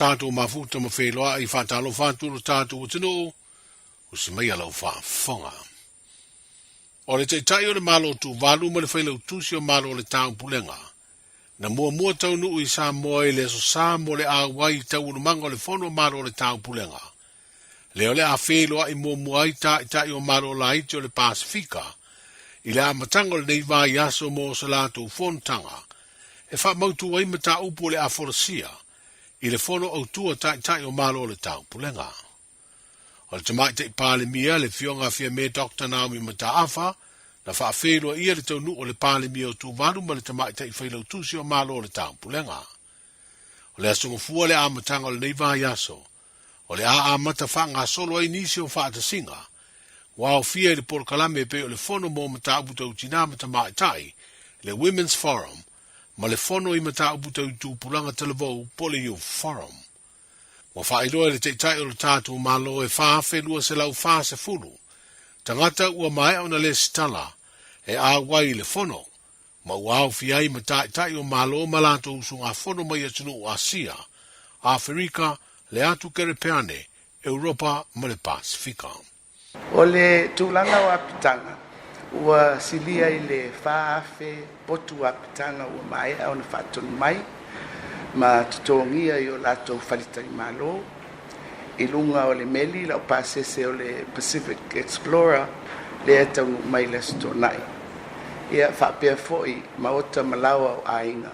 Tātou mafuta mawheloa I whātalo whāturo tātou tino, o si mai alau whāwhonga. O le tai o le malo tu walu ma le whailau tusi o malo le tāu pulenga. Na mua tau nuu I sa moa I le so sa mo le awai tau urumanga o le whono malo le tāu pulenga. Leo le a wheloa I mua I tai o malo la iti o le Pasifika. I le a matanga le nei vai aso mo sa lātou whontanga. E wha mautu ai mata upo le a whorasia. I le whono au tua tai o malo le tāu pulenga. O le tamai te pāle mia le fionga fia me Dr. Naomi Mataafa, na wha whelua ia le tau nu o le pāle mia o tū waru ma le tamai te whailau tūsi o malo le tāu pulenga. O le asunga fua le amatanga o le neiva yaso, o le mata wha ngā solo ai nisi o wha atasinga, wao fia le porkalame pe o le whono mo mata ubutau tina matamai tai, le Women's Forum, ma le whono I mata ubutau tū pulanga televou Poliu Forum. Mo whaeloa le te tai o le tātou malo e whaafenua se lau wha se furu. Tangata ua mai au na le stala e awai le whono. Ma uau fiai ma tai o malo malato usunga whono mai atunu o Asia, Afrika, le atu Kerepeane, Europa ma le Pasifika. O le tūlanga o apitanga, ua silia I le whaafe potu apitanga ua mai au na whaatonu mai, ma tutongia I o lato whalitai malo, I lunga o le meli, la o pasese o le Pacific Explorer, le etau mai le stonai. Ia whaapea foi, maota malawa o ainga,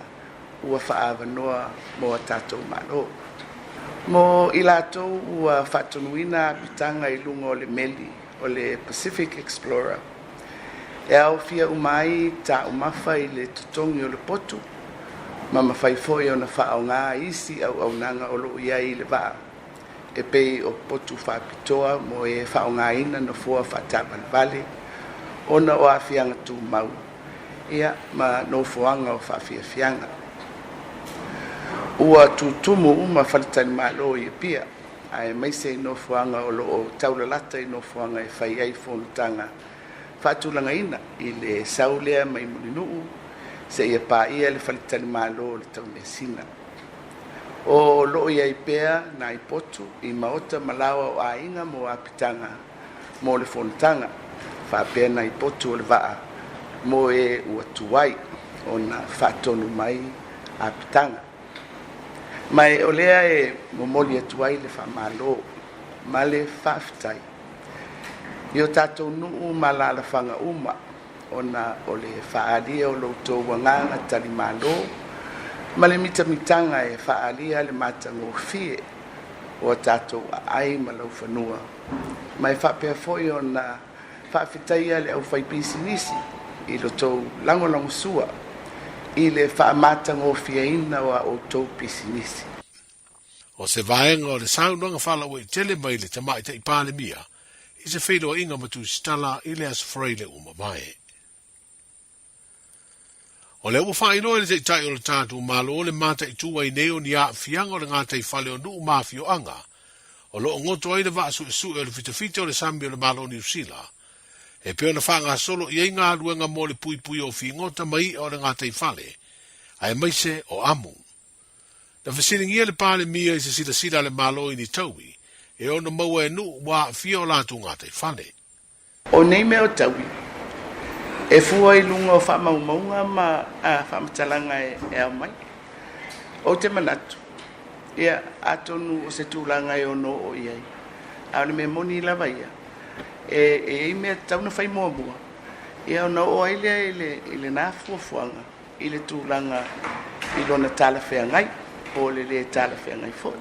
ua whaavanoa mo a tatou malo. Mo I lato ua whaatonuina bitanga I lunga o le meli, o le Pacific Explorer. E au fia umai ta umafa I le tutongi o le potu, ma mawhai foi o na whaau ngā isi au nanga o lo ia I le waa. E pei o potu whapitoa mo e whaau ngā ina na fua whatabal vale, ona o a fianga tu mau. Ia ma no fuanga o whawhia fianga. Ua tutumu uma whalitani malo I pia, ai maise no fuanga o lo o taulalata I no fuanga e whai ai whonutanga. Whatulanga ina I le saulea mai mulinuu, se ia pa ia le whalitani malo le tau nesina. O loo ia I pea na I potu I maota malawa o ainga mo apitanga mo le whonutanga. Whapea na I potu o le waa mo e ua tuwai o na whatonu mai apitanga. Mai o lea e momoli atuai le whamalo ma le whaftai. Io tātou nuu malala whanga uma ona o le whaalia o loutou wanganga tali malo, ma le mitanga e whaalia le matango fie o tātou ai ma lau whanua. Mai whapea foi o na whawhitaia le au whaipisi nisi I loutou lango sua I le whaamatango fie ina wa o tou pisi nisi. O se vaenga o le saunanga whala o I tele mai le tamai te ipale mia, I se whelo inga matu stala I le asfreile umamae. O le ua whainoa le te tai o le tātou malo o le mata I tua I neo ni a fianga o le ngātai whale o nuu mafio anga. O lo ngoto ai le vaasu e sue o le fitafita o le sambi o le malo New Zealand. E peo na whanga solo I ngā ruenga mo le pui o whingota mai o le ngātai whale. Ai maise o amu. Na whasiringia le pāle mia I se sila le malo I ni taui. E ona maua e nuu wa fia o lātu ngātai whale. O nei meo taui. E fua I lunga o whamaumaunga ma whamatalanga e au mai. O te manatu. Ia atonu o se tūlanga e ono o iai. Aone me moni lava ia. E mea tauna whai mua mua. Ia ona o aile ile nā fuafuanga. Ile tūlanga I lona tala whea ngai. O le tala whea ngai fo.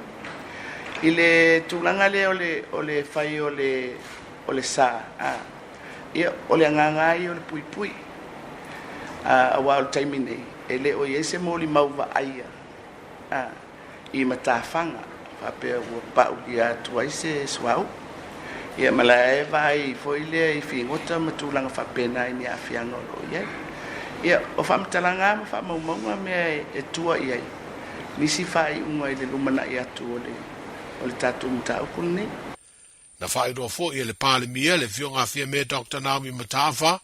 Ile tūlanga le o le whai o le sā. Ia o le ngangai o le pui. A wā o le taimine. E le o iese mōli mauwa aia. I matawhanga. Whapea ua pau I atu aise swau. Ia mala e vai foi le I whingota matulanga whapena I ni a whianga o lo iai. Ia o whamatalanga ma whamaumaunga mea e tua iai. Nisi whai unga I le lumana I atu o le tatu mta ukune. Na whaeroa fo I le pāle mia le fionga fia me Dr. Naomi Mataafa.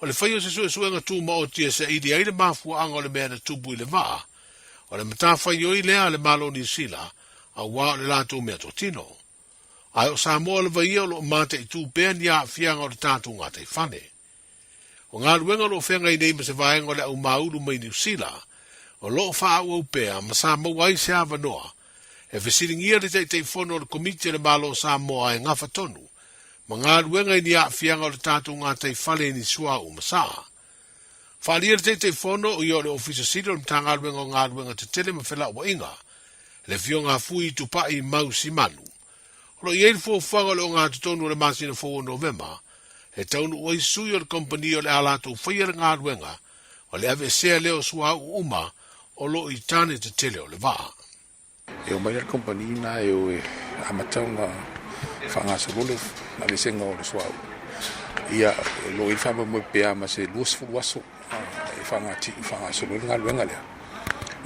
O le whaio se suenga tū ma o tia se idi ai le mafua anga o le mea na tubu I le waa. O le Mataafa I oi lea le malo New Zealand. a wā le lātou mea tō tino. Ai o Samoa le vaia o lo mate i tū pēa ni a fianga o le tātou ngā te whane. O ngā ruenga lo whenga i nei ma se vaenga o le au mauru mai New Zealand, o lo wha au pēa ma Samoa ai se awa noa, e whesiringia le te whono le komiti le malo Samoa e ngawha tonu, ma ngā ruenga i ni a fianga o le tātou ngā te whale ni sua o masaa. Whalia le te whono o i o le ofisa siri o le mta ngā ruenga te tele ma whela o inga, le fio ngā fui tu pai mau si manu. Olo i eil fōwhanga le o ngā tutonu le masina 4 November, e taunu o i sui o le kompani o le alatou whaia le ngā ruenga, o le ave sea leo sua au uma, o lo i tane te tele o le waa. E o mai le kompani na e o e amatau na whangasa lole na le senga o le sua au. Ia lo i whama mo pēa ma se luas furuaso, e whangasa lole ngā ruenga lea.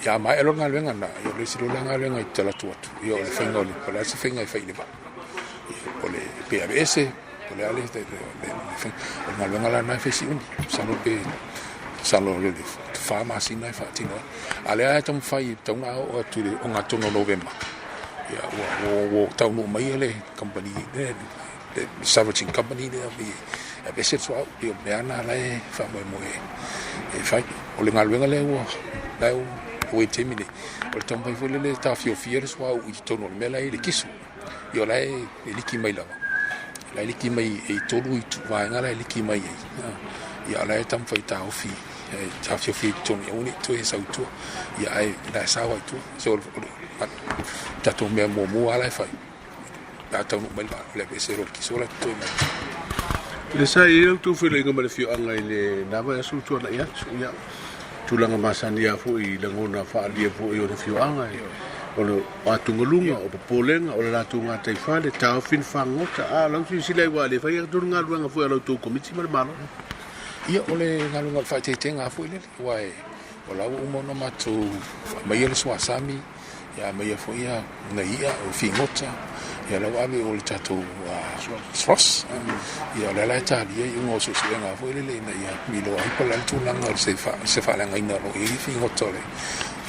Ia mai elo ngā ruenga na, i o le silo ngā ruenga i tala tuatu, i o le whainga o le pala se whainga i whaile ba. O le pēa ese, o le ale, o ngā ruenga la nai whesi uni, salo le whamasi nai whaatino. Ale ae tamu whai, taunga o atu o ngā tono November. Ia o taunu mai le company, le Savaging Company le a bese so i o meana lai whamoe moe e whai. O le ngā ruenga le ua, lai o e temine. O le tampai fwele le ta fio le so i tono le mela i le kisu. I o lai e liki mai lava. Lai liki mai e tolu i tu vaenga lai liki mai e. I a lai tampai ta ofi. Ta fio tonu e uni tu e sautua. I a e lai sawa i tu. So tato mea mua lai whai. Ta taunu mai le bese ro kisu la tu e mai. Le sa i rau tū while inga mare fio anga i le nawa e sultua na ia. Tūlanga masani a fu i langona whaalia fu i o le fio anga i. O le atungalunga, o papolenga, o le latunga tai whale, tau fin whangota. Lau si sila i wa le whai tūru ngā ruanga fu i alau tū komiti mara malo. Ia o le ngā ruanga whai te ngā fu i lele. Wai, o lau umona matu mai le sua sami, ia mai a fu ia na ia o whingota. Ia lau ame o le tatou Sros. Ia le lai tālia i ungo susi e ngā fu i lele na ia milo aipa lai tūlanga se whalanga ina lo i whingota le.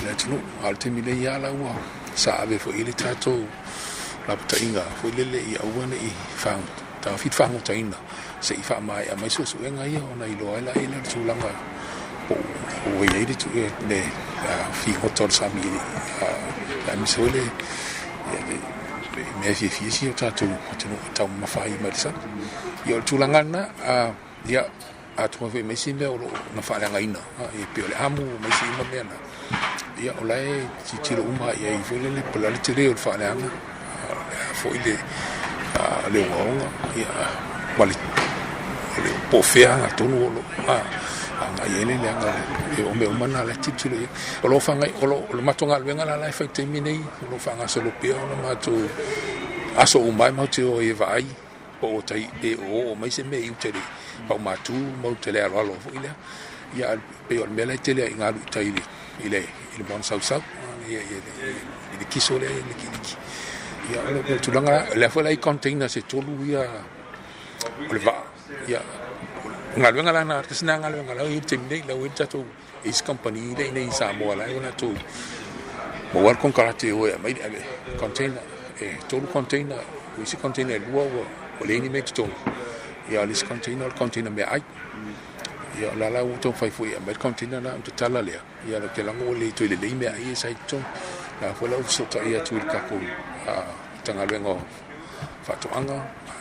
Le tunu al te mile ia la ua sa ave fo ile tato la puta inga fo ile i awana i fang ta fit fang ta ina se i fa mai a mai so enga ia ona i loa la ile tulanga o ye de tu le fi hotel sa mi a mi so le me fi si tato tunu ta ma fa i mai sa yo tulanga na ia a tu ve me sin le o na fa la ina e pe le amu me sin ma mena ia o lai tiro uma ia i vele le pala le tere o whaare anga fo i le waonga ia wali le pofea nga tonu olo anga iele le anga e o me umana le titilo ia o lo whangai o lo matonga luenga la lai whai te minei o lo whanga solo pia o lo mato aso umai mauti o e vai o tai e o mai se me i utere pau matu mau tele alo alo fo i lea ia pe o mele tele i ngā lu tai ile mon sau ile kiso le liki ia le tulanga le foi lai container se tolu ia le va ia ngalwenga la na tsina ngalwenga la i timne la wi tato is company le nei Samoa la ona to mo war con karate o mai container tolu container wi si container luo o le ni me to ia lis container me ai ia la uto fai foi a mer container na to tala le ia le lango le to le me ai sai to la foi la uso to ia tu ka ko tanga lengo fatu anga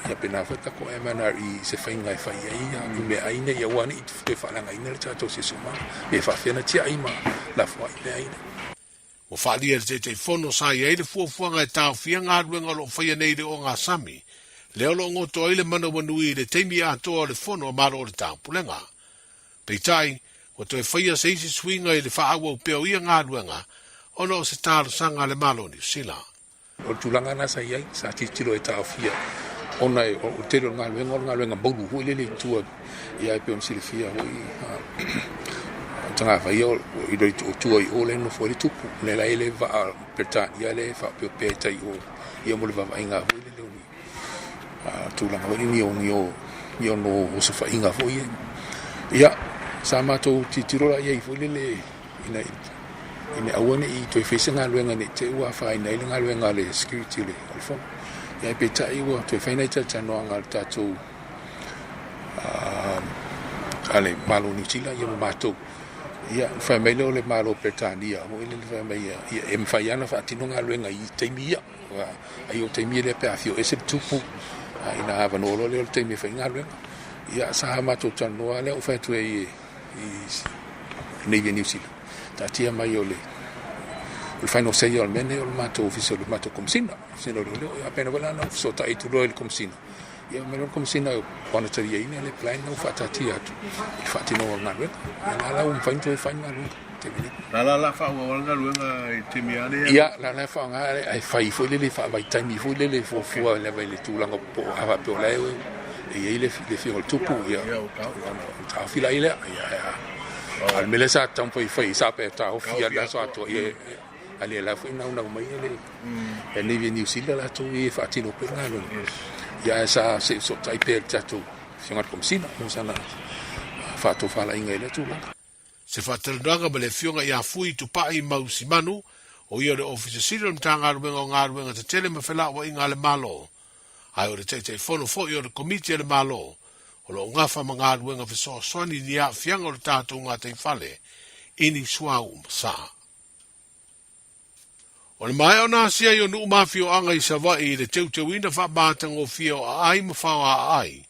ia pena fa ka ko MNRI se fai ngai fai ia me ai ne ia wani te fa langa ina to se suma me fa fena ti ai ma la foi me ai o fa dia te fono sai ai le fuanga e tau fianga ruenga lo fai nei de o nga sami le lo ngoto ile mano manui le temi a to le fono maro le tau pulenga peitai o te whaia se isi swinga i le whaawa o peo ia ngā ruenga, ono se tāro sanga le malo ni sila. O tulanga na sa iai, sa titilo e tāo fia, ona e o tero ngā ruenga mauru hui lele tua, ia e peo nsile fia hui, tanga whaia o idoi o tua i o le no fo le tupu, le la ele va pertani, ia le wha peo peta i o, ia mo le va inga hui lele uni, tulanga wani ni o no usu wha inga hui ia, sa matou titirola ia i foi lele ina ine awane I toi fese ngā luenga ne te ua whai nei le ngā luenga le security le alfon. Ia pe tai ua toi whai nei tata noa ngā tātou ale malo New Zealand ia mātou. Ia whai mai leo le malo Britania, mo ele le whai mai ia e mwhai ana wha atino ngā luenga I teimi ia. Ai o teimi le pe awhio ese tupu. Ina hawa nolo leo le teimi whai ngā luenga. Ia sa mātou tanoa leo whai tue I Navy New Zealand. Ta tia mai o le final say o mene o mato official o mato komsina sino le apena wala na so ta itu royal komsina ia me komsina ona tari ina le plan no fata tia tu fati no na we na la un fain to fain na te vini la fa o nga luenga te miane ia la fa nga ai fai fo le fa vai time fo le fo fo le vai le tu langa po ava po le e ile le fi o tupu ia ta fila ile ia al mele sa tampo I fai sa pe ta ofia la so to ye ale la fu na mai ele e Navy New Zealand la to e fa tino pe ngalo ya sa se so tai pe ta to singa komsina mo sana fa to fa la ingele tu la se fa tel danga bele fionga ia fui tu pa I mausi manu o ia le office sidom tanga rubenga ngarubenga te tele me fela wa inga le malo ai o te fono fo ia le committee le malo o lo ngafa mga ruenga fiso swani ni a fianga o le tātou ngā te whale ini suau sa. O le mai o nā sia I o nuu mawhio anga I Savai I le teu ina whabātang o fio a ai mawhau a ai.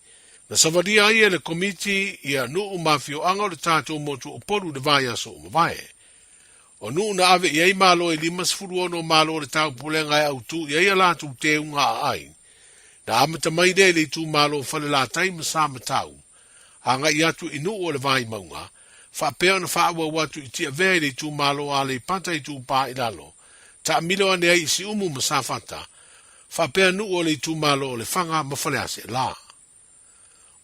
Na Savaria ai e le komiti I a nuu mawhio anga o le tātou motu o poru le vai aso o mawai. O nuu na ave I ai malo I limas furuono malo le tau pulenga e autu I ai alatu te unga a ai. Na amata mai de le tu malo fale la taima sa matau. Anga I atu inu o le vai maunga. Fa peo na fa awa watu I tia vea le tu malo a le pata I tu pa I lalo. Ta milo ane ai si umu masafata. Fa peo nu o le tu malo o le fanga mafale ase la.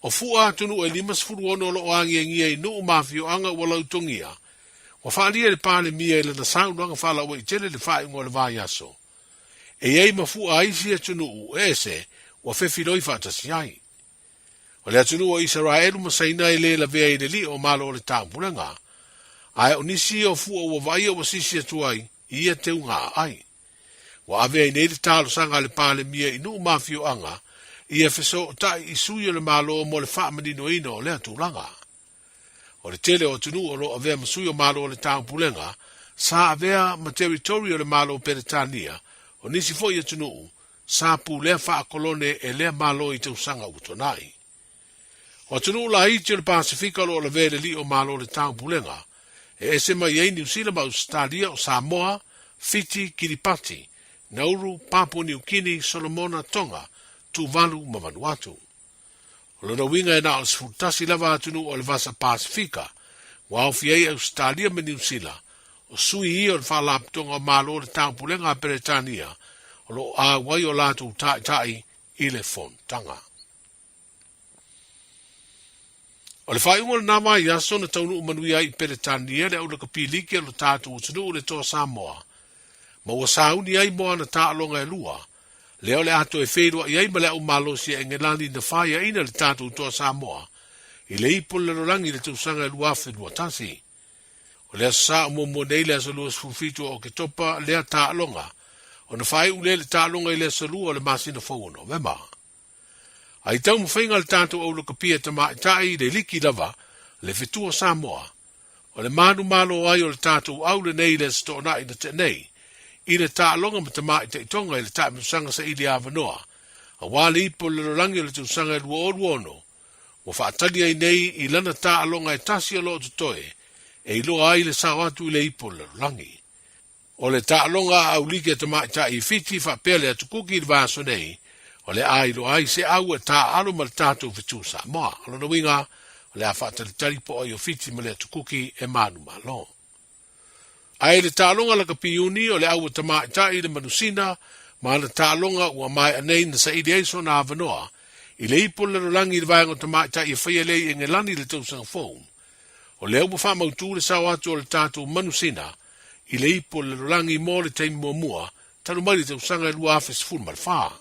O fua atu nu e limas furu ono lo angi ngia I nu mafio anga wala utongia. Wa fa alia le pa le mia le na saunga anga fa la wa I tele le fa ingo le vai aso. E ei mafua aisi atu nu ese wa fefiloi fatasi ai. O le atunu o Israelu masaina I le la vea I le li o malo o le tāmpulanga. Ai o nisi o fua o vai o wasisi atu ai, ia te unga ai. Wa avea I nei le talo sanga le pāle mia I nuu mafio anga, ia feso o tai I suyo le malo o mo le wha manino ino o le atulanga. O le tele o tunu o lo avea masuyo malo o le tāmpulanga, sa avea ma territorio le malo o Peretania, o nisi fo ia tunu sa pu le fa kolone e le malo I te usanga utonai. O tunu la iti o le Pasifika lo le vele li o malo le tau pulenga, e ese mai ei New Zealand ma Australia o Samoa, Fiji, Kiribati, Nauru, Papua New Guinea, Solomona, Tonga, Tuvalu, ma Vanuatu. O lona winga e na o sfutasi lava atunu o le vasa Pasifika, wa ofi ei Australia me New Zealand, o sui I o le whalaptonga o malo le tau pulenga a Peretania, o lo a wai o lātou tai I le fontanga. O le whai umar nama I aso na taunu umanuia I Peretania le au laka piliki o le tātou utunu o le toa Samoa. Ma ua sauni ai moa na tālonga e lua. Leo le ato e whairua I ai ma le au malosi e ngelani na whaia ina le tātou toa Samoa. I le ipo le rolangi le tausanga e lua whenua tasi. O le aso saa umomo nei le aso lua sfufitu o ke topa lea tālonga. O na whai ule le tālonga I le aso lua o le masina whauno. Vema. Ai tau mwhainga le tātou au loka pia ta mai le liki lava le whetua Samoa. O le manu malo ai o le tātou au le nei le sto na I na te nei. I le tālonga ma ta mai te itonga I le tā musanga sa ili avanoa. A wale ipo le rolangi o le tausanga e lua oruono. Wa whaatali ai nei I lana tālonga e tasi o loo tutoe. E I loa ai le sawatu I le ipo le rolangi. O le tālonga au like ta mai I fiti whapele atu kuki I vaso nei. O le ai lo ai se au e tā alo ma le tātou whetu Samoa. O le winga, o le a whaatali taripo o fiti ma le tukuki e manu malo. Ai le tālonga la kapiuni o le au e tamai le manusina, ma le tālonga ua mai anei na sa ili eiso na avanoa, I le ipo le rolangi le vaengo tamai e whaia lei e ngelani le tausanga fōu. O le au mawha mautu le sao atu o le tātou manusina, I le ipo le rolangi mo le teimi mua, tanu mai le tausanga e lua afes ful malfaa.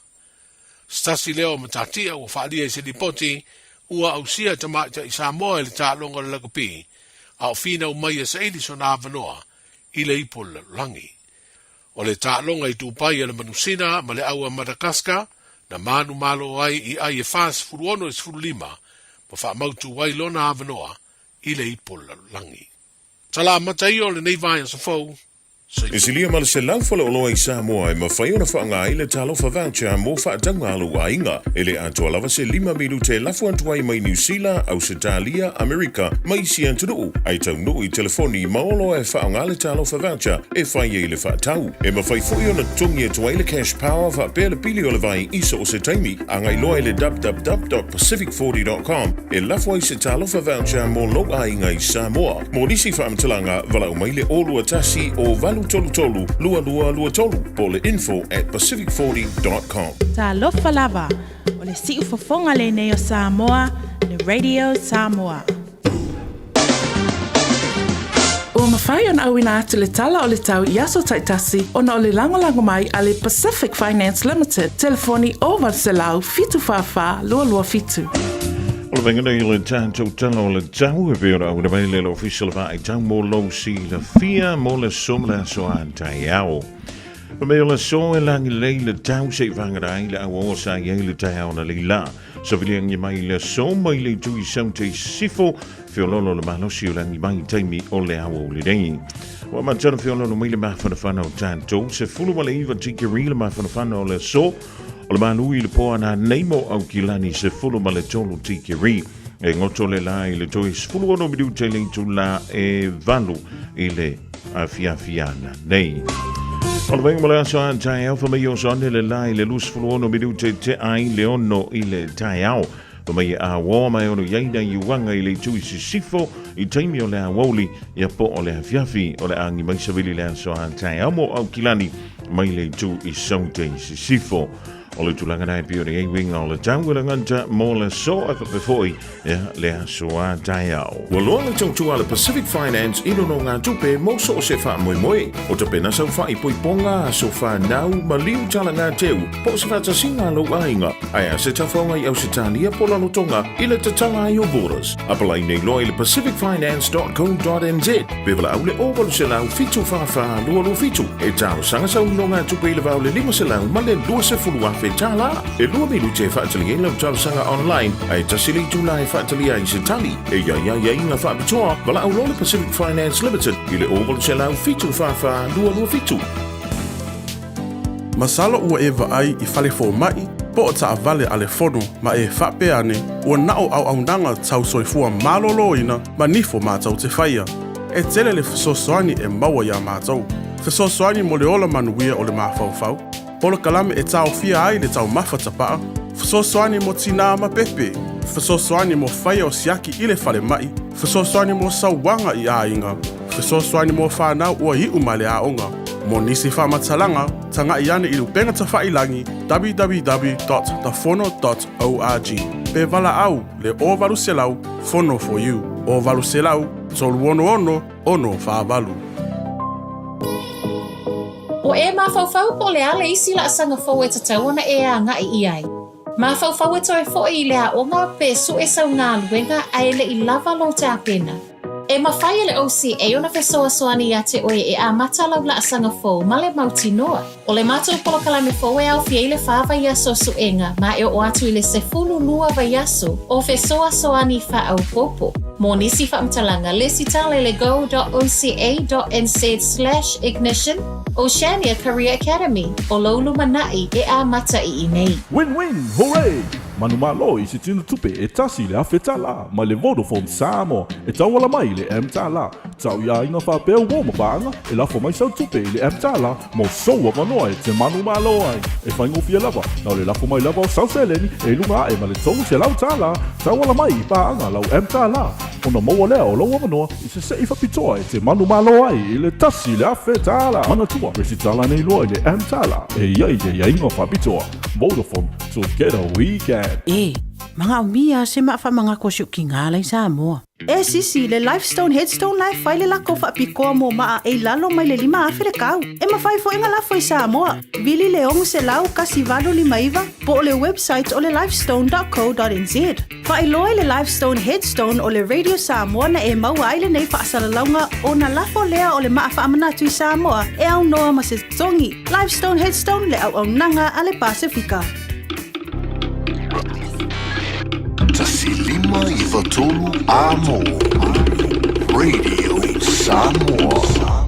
Stasi leo matatia ua whaalia I se lipoti, ua au sia tamai I Samoa le tālonga le lakapi, au fina umai e sa ili so na avanoa, i le ipo le langi. O le tālonga i tūpai le manusina ma le aua Madagaskar, na manu malo ai i ai e fās furuono e sfuru lima, ma wha mautu wai lona avanoa i le ipo le langi. Tala matai o le nei vai sa fau. E silia ma le se lau fala oloa i Samoa e mawhai ona whaanga i le talofa voucher mo whaatanga alu a inga. E le atua lava se 5 milu te lafu antuai mai New Zealand, Australia, Amerika, mai si antunu. Ai tau no i telefoni maolo e whaanga le talofa voucher e whai e le whaatau. E mawhai fui ona tungi e tuai le cash power wha pēle pili o le vai iso o se taimi. Angai loa i le www.pacific40.com e lafu ai se talofa voucher mo lo a inga i Samoa. Mo nisi whaamtalanga vala umai le olua tasi o valu tolu lua tolu po le info@pacific40.com. Talofa lava o le siu fofonga le nei o Samoa, le Radio Samoa. Ua mawhai ona au ina atu le tala o le tau i aso taitasi ona o le langolango mai a le Pacific Finance Limited. Telefoni o Valselau fitu whawha lua fitu. Ola vengana i le tātou tala o le tau e pēra au na mai le official va i tau mō lau si le fia mō le somla so a tai au. Ma me o le so e langi lei le tau se vangarai le au o sa i le tai au na le la. Sa viliangi mai le so mai le tui sau te sifo fiololo le malosi o langi mai taimi o le au o le rei. Wa matana fiololo mai le mawhanawhana o tātou se fulu wale iwa tikiri le mawhanawhana o le so o le manui le poa na neimo au kilani se fulu ma le tolu tikiri. E ngoto le la i le toi se fulu ono midu te le tu la e valu i le fiafiana nei. O le venga mala so an tai au fa mai o sonne le la i le lus fulu ono midu te ai le ono i le tai au. Fa mai a wa mai ono yaina i wanga i le tui si sifo i taimi o le a woli i a po o le fiafi o le angi mai savili le so an tai au mo au kilani mai le tu i saute si sifo. O le tulanga nai pio ni winga o le tangwila nganta mo le so a befoi le soa tai au. Wa loa le tautua le Pacific Finance ino no ngā tupe mo so se wha moe. O te pena sau wha i poiponga so wha nau ma liu tala ngā teu po se wha tasinga lo ainga. Aia se tawhaunga i Ausitalia po lalo tonga i le tatala i o borders. Apalai nei loa i le pacificfinance.co.nz. Bevala au le ovalu se lau fitu wha lua fitu. E tau sanga sau no ngā tupe i le vau le 5 se lau ma le 2 se fulua tala e lua milu te whaatali e lau tausanga online ai tasili tula e whaatali ai se tali e ia inga whaapitoa wala au lola Pacific Finance Limited i le ovalu se lau fitu whawha lua fitu. Masalo ua e ai i whale fō mai po o taa vale ale fono ma e whape ane ua nao au nanga tau soifua malolo ina ma nifo mātau te whaia e tele le whasosoani e maua ia mātau whasosoani mo le ola manuia o le mawhauwhau Polo kalame e tau fia ai le tau mawhatapaa. Whasosoani mo tina ma pepe. Whasosoani mo whaia o siaki i le whale mai. Whasosoani mo sauwanga i a inga. Whasosoani mo whanau ua hiu ma le a onga. Mo nisi whamatalanga, tanga i ane i lupenga ta whailangi www.thefono.org. Pe vala au le ovalu selau, fono for you. Ovalu selau, tolu ono whaavalu. O e mawhauwhau po le ale isi la asanga fau e tatawana e a ngai i ai. Mawhauwhau e toi fo i le a onga pe su e sau ngā luenga a ele i lava lo te apena. E mawhai le OCA ona whesoa soani a te oe e a matalau la asanga fau ma le mauti noa. O le mātou polo kalame fau e au fia i le whāwa iaso suenga ma e o atu i le sefulu lua vai aso o whesoa soani wha au popo. Mo nisi whaamtalanga le sitale le go.oca.nz/ignition Oceania Career Academy o Lolu Manai e a mata i nei. Win-win, hooray! Manu malo i si tino tupe e tasi le awhetala ma le Vodafone Samoa e tawala mai le M-Tala. Tau ia inga whapea ua mawhaanga e lafo mai sau tupe i le M-Tala mo soua manoa e te manu malo ai. E whaingofia lava, nau le lafo mai lava o Sauseleni e lunga e ma le tongu se lau tala. Tawala mai i paanga lau M-Tala. Ona maua lea o laua manoa i se seifa pitoa e te manu malo ai i le tasi le awhetala. Mana tua, resi tala nei loa i le M-Tala e ia inga whapitoa. Vodafone, together we can. Mga umia se maa wha mga kosyo ki ngā lai Samoa. E sisi, le Lifestone Headstone Life whai le lako whaapikoa mo maa e lalo mai le 5 awhire kau. E mawhai fo inga lafo i Samoa. Vili le ongu se lau kasi valo 5 po o le website o le lifestone.co.nz. Whai loe le Lifestone Headstone o le Radio Samoa na e maua aile nei whaasalaunga o na lafo lea o le maa whaamanatu i Samoa e au noa ma se tongi. Lifestone Headstone le au nanga a le Pasifika. Tasilima i Watolu Amo Radio Samoa.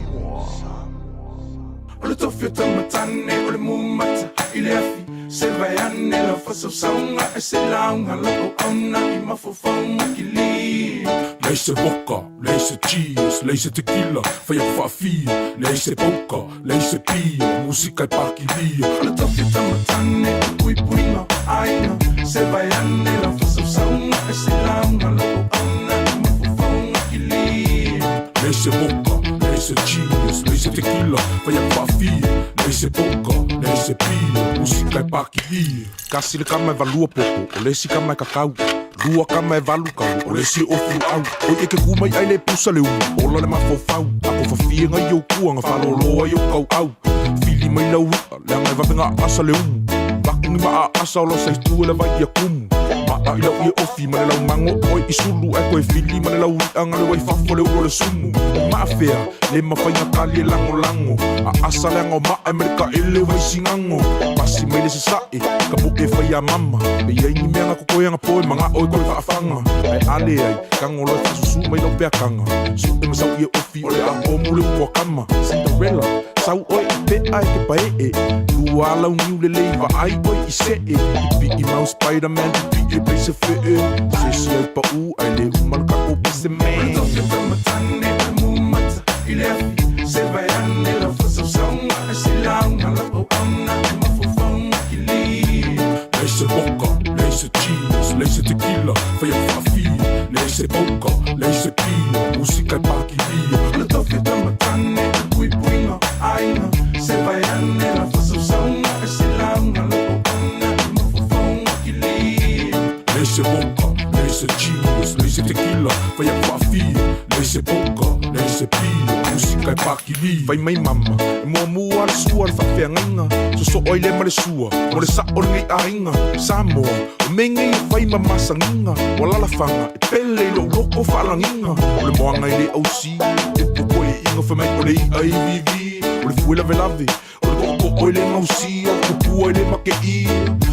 O le tofio tamatane o le mumata i le afi se vai ane la whasaunga e se launga lako auna i mafofaunga ki li. Lei se boka, lei se cheese, lei se tequila, whaia whaafia, lei se poka, lei se pia, musika i paki lia. O le tofio tamatane o pui puinga aina se vai ane la whasaunga e se launga lako auna i mafofaunga ki li. Lei se boka, lei se cheese, lei se tequila, whaia whaafia, lei se poka, lei se pia, musika i paki lia. Kasi le kama e valua popo, o le si kama e kakau. Rua kama e valu kau, o le si ofu au. O eke kumai ai le pusa le umu, ola le mafofau. Ako fafie ngai au kuanga, whaloloa i au kau au. Fili mai lau ua, le angai wapenga asa le umu. Bakungi maa asa o lo saitu le vai a kumu. Maa i lau i ofi, ma le lau mango, oi i sulu e koe fili, ma le lau anga le wai fafo le uro le sumu. O maa fea, le mawhainga kali e lango lango. A asa le anga o maa e merika e le wai singango. Pasi mai le se sae, ka mo e whai a mama. Me iengi meanga kokoeanga poe, manga oi koe whaafanga. Ai ale ai, kango loi whasusu mai lau pea kanga. Su e masau i e ofi, o le a omu le ua kama. Cinderella, sau oi i pe ai ke pae e. Lua lau niu le leiva ai oi i se e. Ipi i mau Spider-Man, ipi e peise fe e. Se si ai pa u, ai le umalka o pise me. O le tofio tamatane o le mumata i le afi se vai ane la whasaunga e se launga lako auna i mafofaunga ki li. Lei se boka, lei se cheese, lei se tequila, whaia whaafia, lei se poka, lei se pia, musika i paki lia. O le tofio tamatane o pui puinga aina se vai ane la whasaunga e se launga lako auna i mafofaunga ki li. Lei se boka, lei se cheese, lei se tequila, whaia whaafia, lei se poka, lei se pia, musika i paki lia. Vai mai mama, e mua mua le sua le whawhea ngainga. So so oi le ma le sua, mo le sa o le ngai ainga. Samoa, o mengi e whai ma masanginga. O lalafanga, e pele i lo loko whaalanginga. O le moanga i le ausi, e popo e inga whamai o le IVV. O le fuela velavi, o le koko o le ngausi, o le kupua i le make i.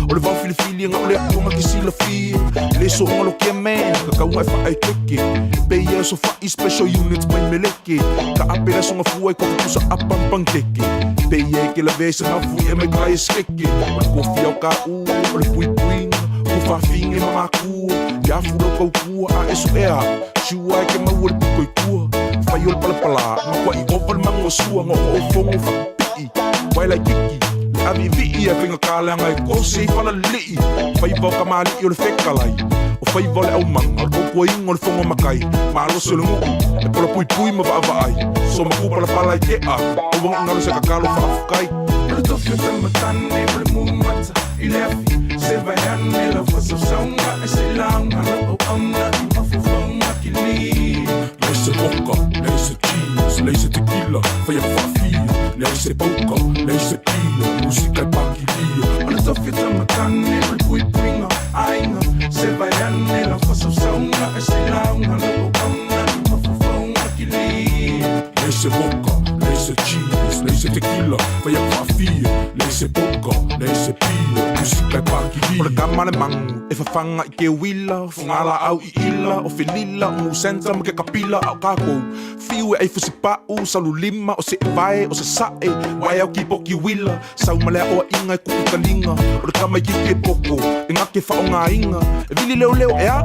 O le vau filifili nga o le akunga ki sila fi. Le so ngalo kia mea, kakaunga e whaai keke. Peia so whai special units mai meleke. Ka apela songa fuai koko pusa apampang teke. Peia e ke la vesa nga fui e mai kai e skeke. O le kofi au ka u, o le pui pui. O whawhinge mamaku, te afuro kau kua a eso ea. Shua e ke mau le pukoi kua. Whai o le palapala, makua i oval mango sua ngo o fongo whapii. Wai lai kiki. Avi vii e vinga kāleanga e kose i whala lii. Whai vau ka maali i o le whekalai. O whai vau le au manga, o kua ingo le whonga makai. Maalo se le nguku, e pola pui pui ma va ai. So makupa la pala i te a, o wanga ngalo se kakalo whaafukai. O le tofio tamatane o le mumata i le afi se vai ane la whasaunga e se launga lako auna i mafofaunga ki li. Lei se boka, lei se cheese, lei se tequila, whaia whaafia, lei se poka, lei se pia, musika i paki lia. O le tofio tamatane o le pui puinga aina se vai ane la whasaunga e se launga lako auna i mafofaunga ki li. Lei se boka, lei se cheese, lei se tequila, whaia whaafia, lei se poka, lei se pia, musika i paki lia. O le kama le mangu, e whawhanga i ke wila. Whangala au i ila, o whilila, o musenta ma ke kapila au kākou. Fiu e eifusi pau, salu lima, o se vai, o se sae. Wai au ki poki wila, sau malea oa inga e kuku kalinga. O le kama i ki ke poko, e ngake whaonga inga. E vili leo leo e a,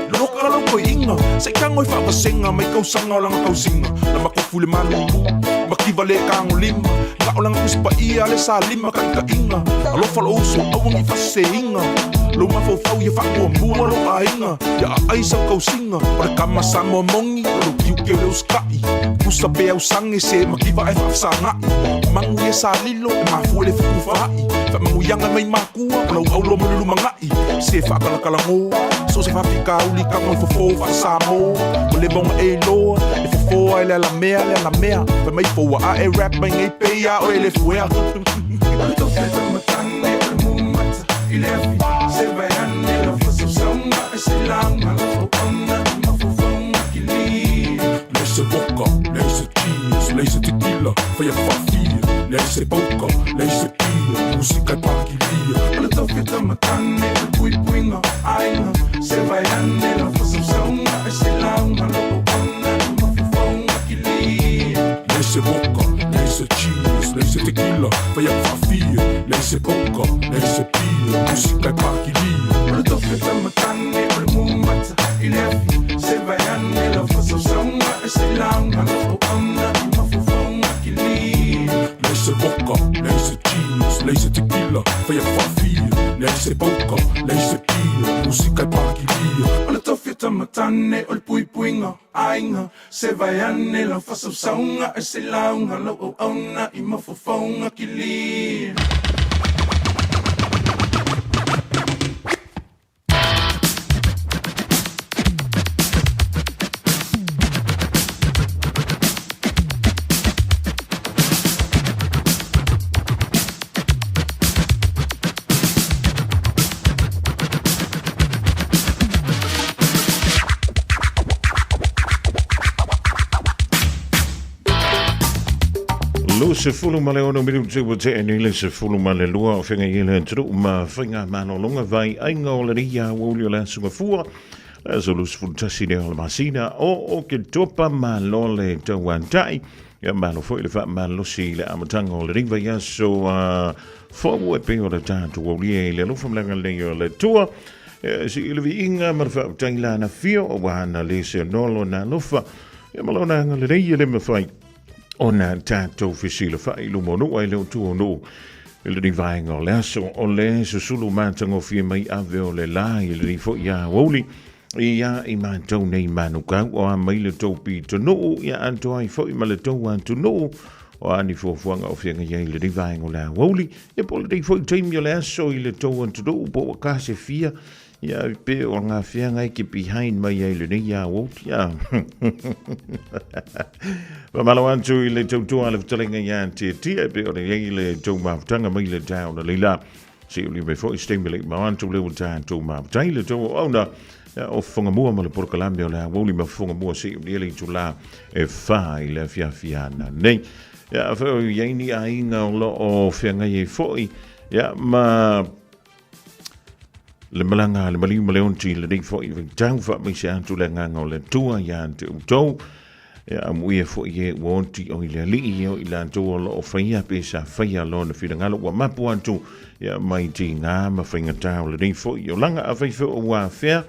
loka loko i inga. Se kango i whawasenga, mai kausanga o langa kausinga. Na makufu le malungu, makiva le kango lima. Nga o langa kuspa ia, le sa lima ka ika inga. Alofa lo uso, awang i fase inga. Lo mafau ia whakua mua lo a inga. Ia a aisa kausinga, o le kama sa mo mongi, o lo kiu ke leo skai. Pusa pe au sange se makiva e whafsa ngai. Mangu ia sa lilo, e mafu le fuku whai. Whamangu yanga mai makua, o lau au lo mululu mangai. Se whakalakalango, So se whapika uli ka ngoi fofo wha Samoa. O le monga e loa, e fofo e le la mea. Fa mai foa a e rap mai ngai peia o e le fuea. Le toke tamatane o le mumata i le afi. Se vai ane la fasa saunga e se launga la fokona i mafofonga ki li. Leise vodka, leise cheese, leise tequila, fa ia whawhia. Leise poka, leise pia, musika paki lia. Le toke tamatane o le puipuinga ainga. Se vai ane la fasa saunga e se launga la fokona i mafofonga ki li. Leise vodka, leise cheese, leise tequila, fa ia whawhia. Leise poka, leise pia, musika paki lia. Le toke tamatane o le mumata i le afi. Se vai ane la fasa saunga e se launga la fokona i mafofonga ki li. Leise vodka, leise cheese, leise tequila, fa ia whawhia. Leise poka, leise pia, musika paki lia. Le toke tamatane o le puipuinga ainga. Se vai ane la fasa saunga e se launga la fokona i mafofonga ki li. Se fulu ma le ono miru te wa te enile se fulu ma le lua o whenga i le tru ma whinga mano longa vai ainga o le ria wuli o le asunga fua le so lus fulu tasi le o le masina o ke topa ma lo le tawantai ia malo fo le fa ma lo si le amatanga o le ringa ia so fo e pe o le tatu o le le lo famlanga le o le tua si ile vi inga ma fa taila na fio o wana le se nolo na lofa ia malo na le ria le me fai ona tatou fisila fai lumonu ai leo tu ono ele ni vainga le aso o le susulu matango fie mai ave o le lai ele ni fo ia woli ia i matou nei manuka o a mai le topi tonu ia anto ai fo i male tou anto no o ani fo fuanga o fianga ia ele ni vainga le woli e po le fo time le aso i le tou anto no po ka se fia ia pe o nga fianga ki behind mai ele ni ia woli ia Malo antu i le tautua le vitalinga ia te tia pe o le le tau maftanga mai le tau na leila. Si o li me fo i stimulate ma antu le tau maftai le tau ona o whangamua ma le porkalame o le woli ma whangamua si o li ele tu la e whai le fiafiana nei. Ia fo i yeini a inga o lo o whianga i foi. Ia ma le malanga le malima le onti le nei foi i tau wha mai se antu le nganga o le tua ia te utau. Amuia fo ye wonti o ile li o ila to o faia pesa faia lo na fidanga lo wa mapu antu ya mai tinga ma finga tau le fo yo langa a fo wa fair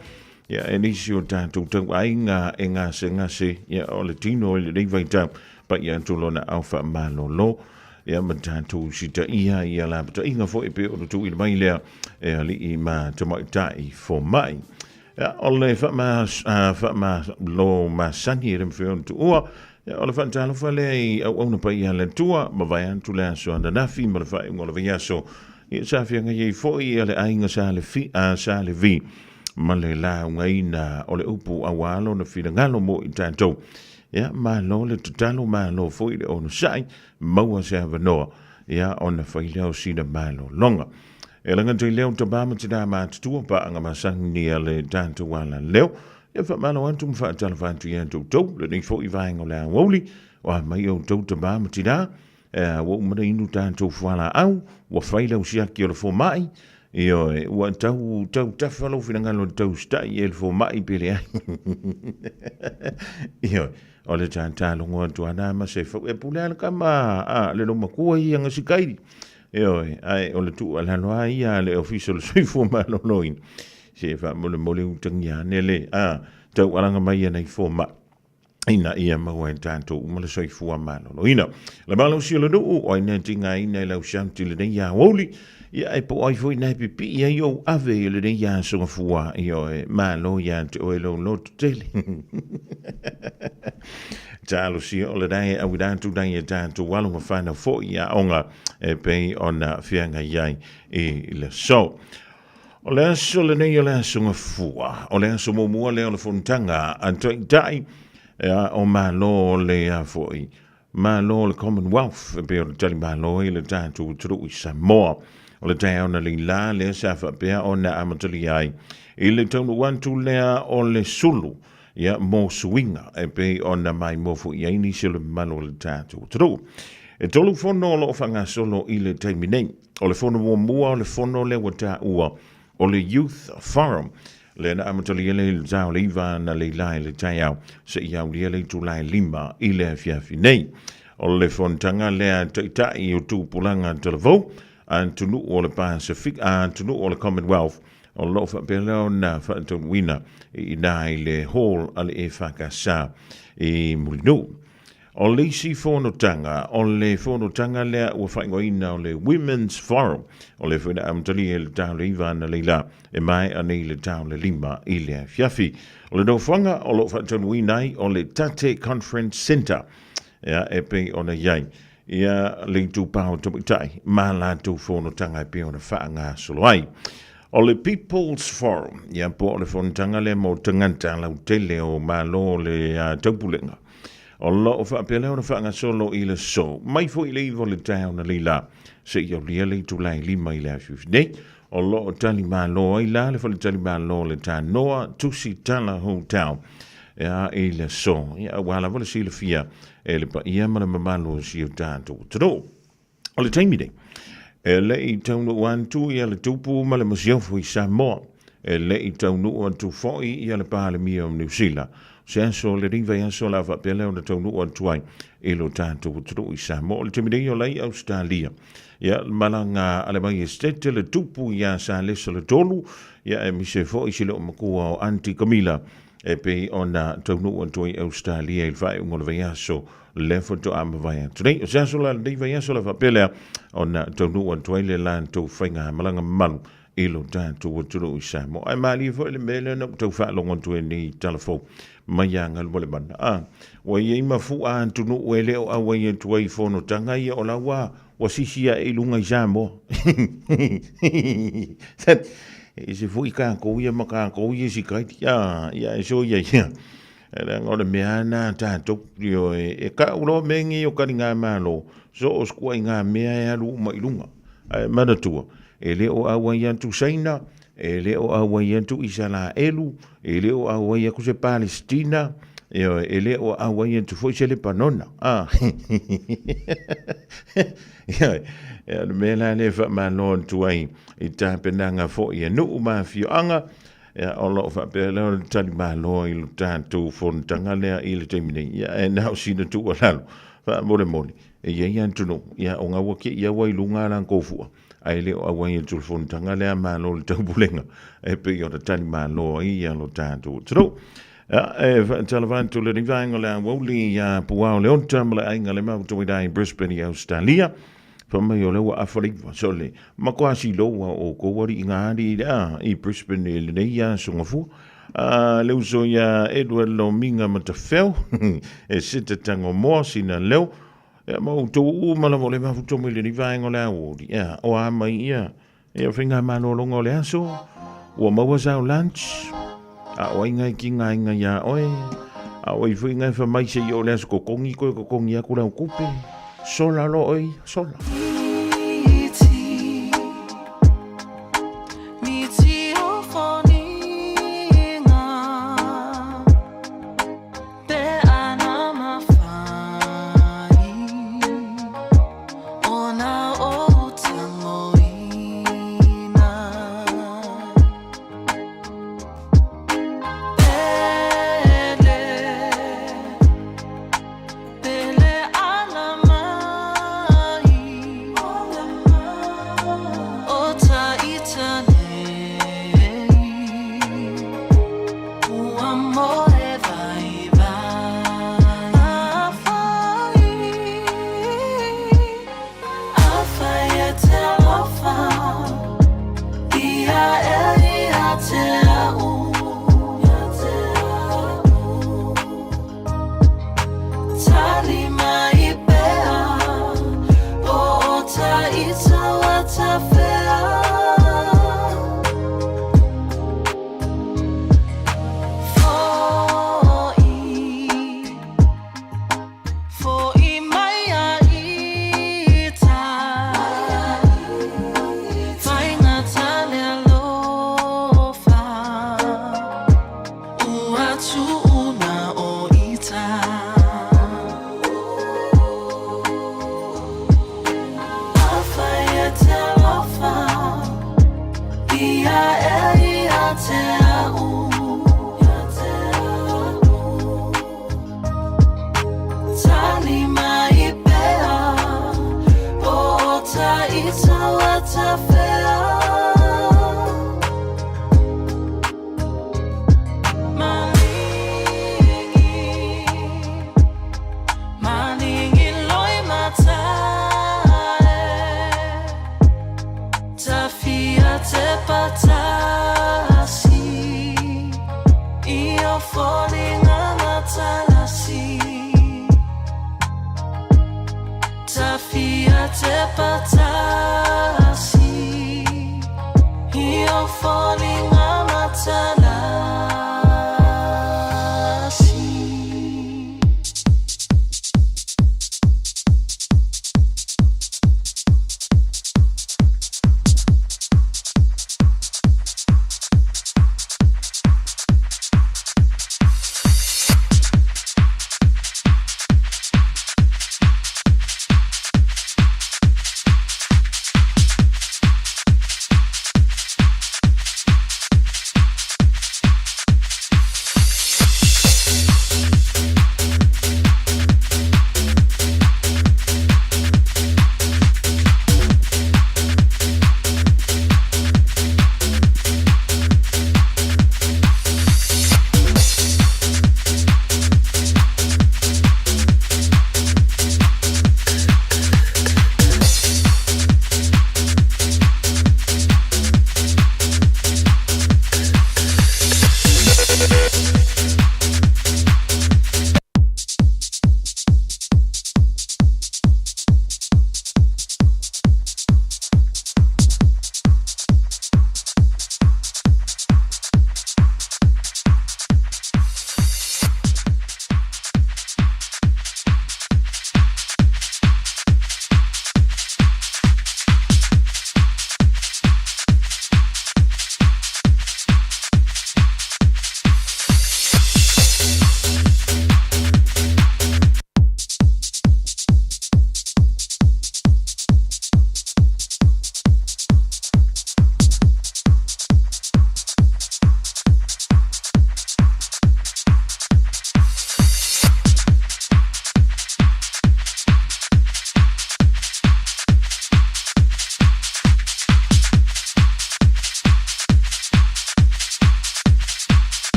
ya enisio tantu tu ainga enga senga se ya o le tino le vai tau pa ya to lo na alfa malo lo ya mantantu sita ia la ta inga fo e pe o tu ile mai le li ma to mai tai fo mai ole fa ma lo ma sani rem fe tu o ole fa talo fa le o no pa ia le tua ma vai antu le so anda na fi ma fa ngolo via so i sa fi nga ye fo i le ainga sa le fi sa le vi ma le la ngaina ole upu awalo na fi ngalo mo i tanto ya ma lo le talo ma lo fo i ono sai mo sa va no ya ona fa i le si na ma lo longa e langa te leo te bama te dama te tua pa anga masang ni ale tanto wala leo e fa malo antum fa talvantu yanto to le ni fo i vainga la woli wa mai o to te bama te da wo mo inu tanto wala au wa faila o sia ki o fo mai io wa tau ta falo finanga lo tau sta i el fo mai pele io o le tanta lo ngo to ana ma se fo e pula ka ma le lo makua i anga sikai ai o le tu ala loa ia le official sui fo ma lo loin se fa mo le utangia nele tau alanga mai nei fo ma ina ia ma wa tanto mo le sui fo ma lo ina le malo si lo do o ina tinga ina le shanti le ia woli ia e po ai foi nei pipi ia yo ave le ia so fo io ma lo ia o lo tele Talo si o le dai au dantu dai tantu walu ma fana fo ia onga e pe ona fianga iai e le so O le aso le nei o le aso ngafua, o le aso momua le o le fontanga, antai o malo le a foi, malo le Commonwealth, pe o le tali malo i le tātou turu i Samoa, o le tai ona le la le sa fa pe o na amatali ai, i le taunu wantu lea o le sulu, ia mo suinga, e pe ona mai mofu i aini se le malo le tātou turu. E tolu fono o lo fanga solo i le taiminei, o le fono mua o le fono le wata ua, o le Youth Forum, le na amatali ele le tau le iwa na le lai le tai au, se i au le tu lai lima i le fiafi nei. O le fontanga lea taitai o tu pulanga televou, an tunu o le Pacific, an tunu o le Commonwealth, o lo fa peleo na fa wina i nai le hall ale e whakasa i mulinu. O le si whonotanga, o le whonotanga lea ua whaingoina o le Women's Forum, o le whena amtali e le tau le iwa na leila, e mai anei le tau le lima i le fiafi. O le nofanga o lo whaitonu inai o le Tate Conference Center, e pe o na iai, ia le tūpau tumitai, ma la tū whonotanga e pe o na whaanga soloai. O le People's Forum, ia po o le whonotanga le mo tanganta lau tele o malo le taupulenga. O lo o whapele o na whaanga solo i le so. Mai fo i le iwo le tau na le la. Se i au lia le tu lai lima i le afiufi. Nei, o lo o tali maa loa i la, le whale tali maa loa le tā noa, tusi tala hotel. Ia i le so. Ia wala wale si le fia. E le pa ia mana mamalo si o tātou. Tado. O le taimide. E le i taunu wantu i le tupu ma le masiofu i Samoa. E le i taunu wantu foi i le pāle mia o New Zealand. Se aso le riva aso la fa pele o na taunu o tuai e lo tātou turu i Samoa. Le timidei o lei Australia. Ia malanga ale mai estete le tupu ia sa lesa le tolu. Ia e mise fo i sile o makua o Auntie Camilla. E pe o na taunu o tuai Australia il vai ungo le vai aso le foto ama vai atunei. O se aso la riva aso la fa pele o na taunu o tuai le lan tau whainga malanga malu. I lo tātou turu i Samoa. Ai mali fo le mele na tau whaalongo tue ni telefo. Mai anga le mana. Wa ye mafu an tunu wele o awa ye tuai fono tanga ye o la wa sisia e lunga i Samoa. E se fu i ka ko ye maka ko ye si kai ya so ye ya. Ele ngore me ana tātou yo e ka ulo mengi o karinga malo. So o skua inga mea ya lu mai lunga. Mana tua. E le o awa yantu Saina, e le o awa yantu Israelu, e le o awa yantu se Palestina, e le o awa yantu foi se le panona. Me la le fa malon tuai, i tāpenanga fo i anu ma fio anga, o lo fa pe le tali malo i lo tātou fontanga lea i le temine, e nao sina tu alalo, fa mole mole, e ia yantu no, ia o ngawa ki ia wai lunga lan kofua. Ai leo awai tu fontanga le malo le taupulenga e pe o tani malo i lo tātou tro e talavantu le rivango le woli ya puao le ontamla ainga le mau to dai Brisbane Australia fa mai o le wa afri sole ma kwasi lo o ko wari ngari i Brisbane le ia songofu le uso ya Edward Lominga matafel e sita tango mo sina leo e mo to mala vole ma futo mo le rivango le ori o ama ia e finga mano longo le aso o mo was out lunch a o inga kinga inga ya oi a o finga fa mai se yo le ko kongi ko kongi ku la kupe sola lo oi sola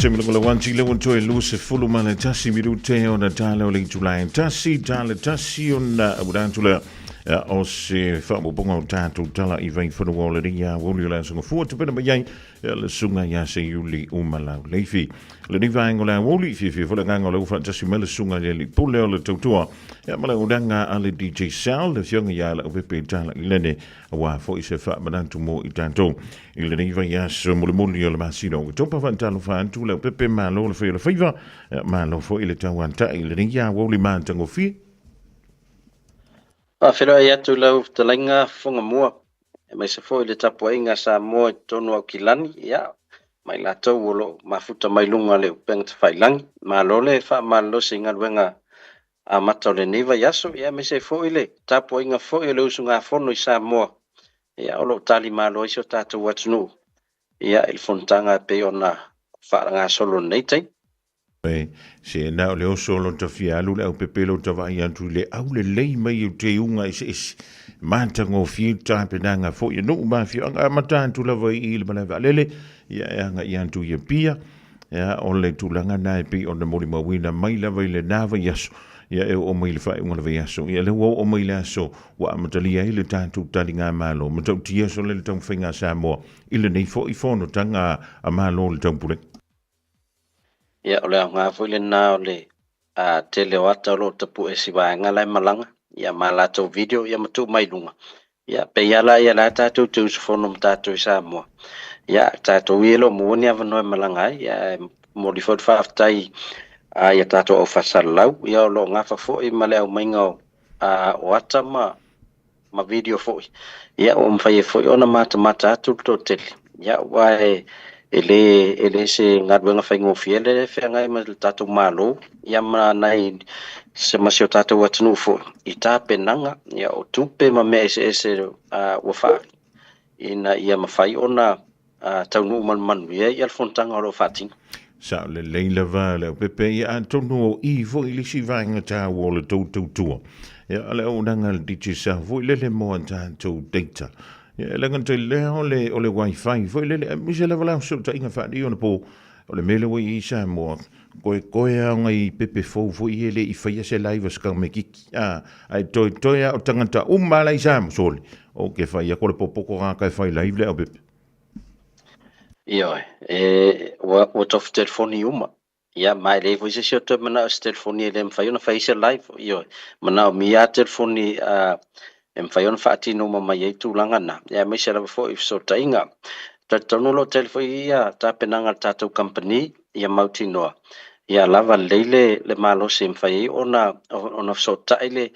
se mula wanti le won toe lu se fulu mana tasi mirute ona tale o le July tasi tale tasi ona abudantula o se fa mo bonga tatu tala I vai funu wole ria woli la so fu te pena mai le sunga ya se yuli umala lefi le ni vai ngola woli fi fo le ngalo fa tasi mele sunga le pule o le totua ya mala udanga ale DJ Sal le fionga ya la pe tala lene wa fo se fa manantu mo itanto il ni vai ya so mo le le masino to pa van talo fa tu le pepe malo le fe le fiva malo fo ile tawanta il ni ya woli man tango fi Whawhira I atu lau te lainga whunga mua. E mai se fōi le tapu inga sa mua tonu au ki lani, ia. Mai la tau olo mafuta mai lunga leo penga te whailangi. Ma lole wha ma lose inga luenga a matau le niva yaso. Ia mai se fōi le tapu inga fōi le usu ngā whono I sa mua. Ia olo tali ma lo iso tātou atunu. Ia il fontanga pe ona wha ngā solo nei tei. se na le oso lo ta fia lu le au pepelo ta vai antu le au le lei mai u te unga is manta ngo fi ta penanga fo you no ma fi anga mata antu la vai il bana valele ya nga antu ye pia ya o le tulanga na pe on le moli mawina mai la vai le nava yaso ya e o mai le fai ngona vai yaso ya le o mai la so wa matali ai le tantu talinga malo matou tia so le tong finga sa mo ile nei fo i fono tanga a malo le tong pule ya ole nga fo le na ole a tele wata lo tapu e siwa nga lai malanga ya malato video ya matu mai lunga ya pe ya la tatu tu fono mtatu sa mo ya tatu wilo mo ni avano malanga ya mo di fot fa tai ya tatu o fasalau ya lo nga fa fo i male au mainga wata ma video fo ya o mfaye fo ona mata tu to tel ya wa ele se ngadwenga fa ngofiele fe nga ma tatu malo ya ma nai se masio tatu watnu fo ita penanga ya o tupe ma me ese wa fa ina ia mafai ona taunu man ya fontanga ro fatin sa le leila va le pepe ya tonu i vo ili si vanga ta wole tu ya le onanga di sa vo le mo ta to data ya le ngante le ole wifi vo le mi se le vala so ta inga fa di ona po ole mele wi sa mo ko ya ngai pepe fo vo ile i fa se live ska me ki ai to ya o tangata mala i sa mo sole o ke fa ya ko le popo ka fa live le o pepe Io, wat of telefoni uma. Ja, maar even is het zo, maar als telefoni hem van je face live. Io, maar nou meer telefoni hem van je fati no maar je toe lang na. Ja, misschien voor if zo tainga. Dat dan lo telefoni ja, dat penanga tato company ja mautino. Ja, lava lele le malo sim van je ona zo taile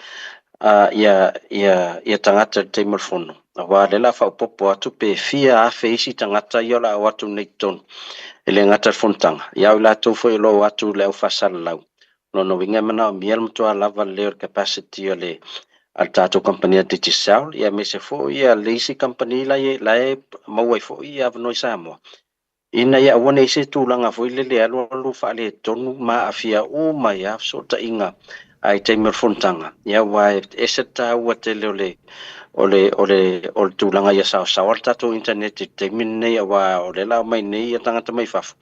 ia tangata telefono. Wa lela fa popo atu pe fia a feisi tangata yola watu nekton ele ngata fontanga ya ula to fo lo watu le fasal lau no winga mana miel mto lava layer capacity ole altato company digital ya me se fo ya lazy company la mawai fo ya no samo ina ya wona se tu langa fo le lo fa le tonu ma afia o ma ya so ta inga ai timer fontanga ya wa eseta watele ole tulanga ya sa tato internet te minne wa ole la mai nei tangata mai faf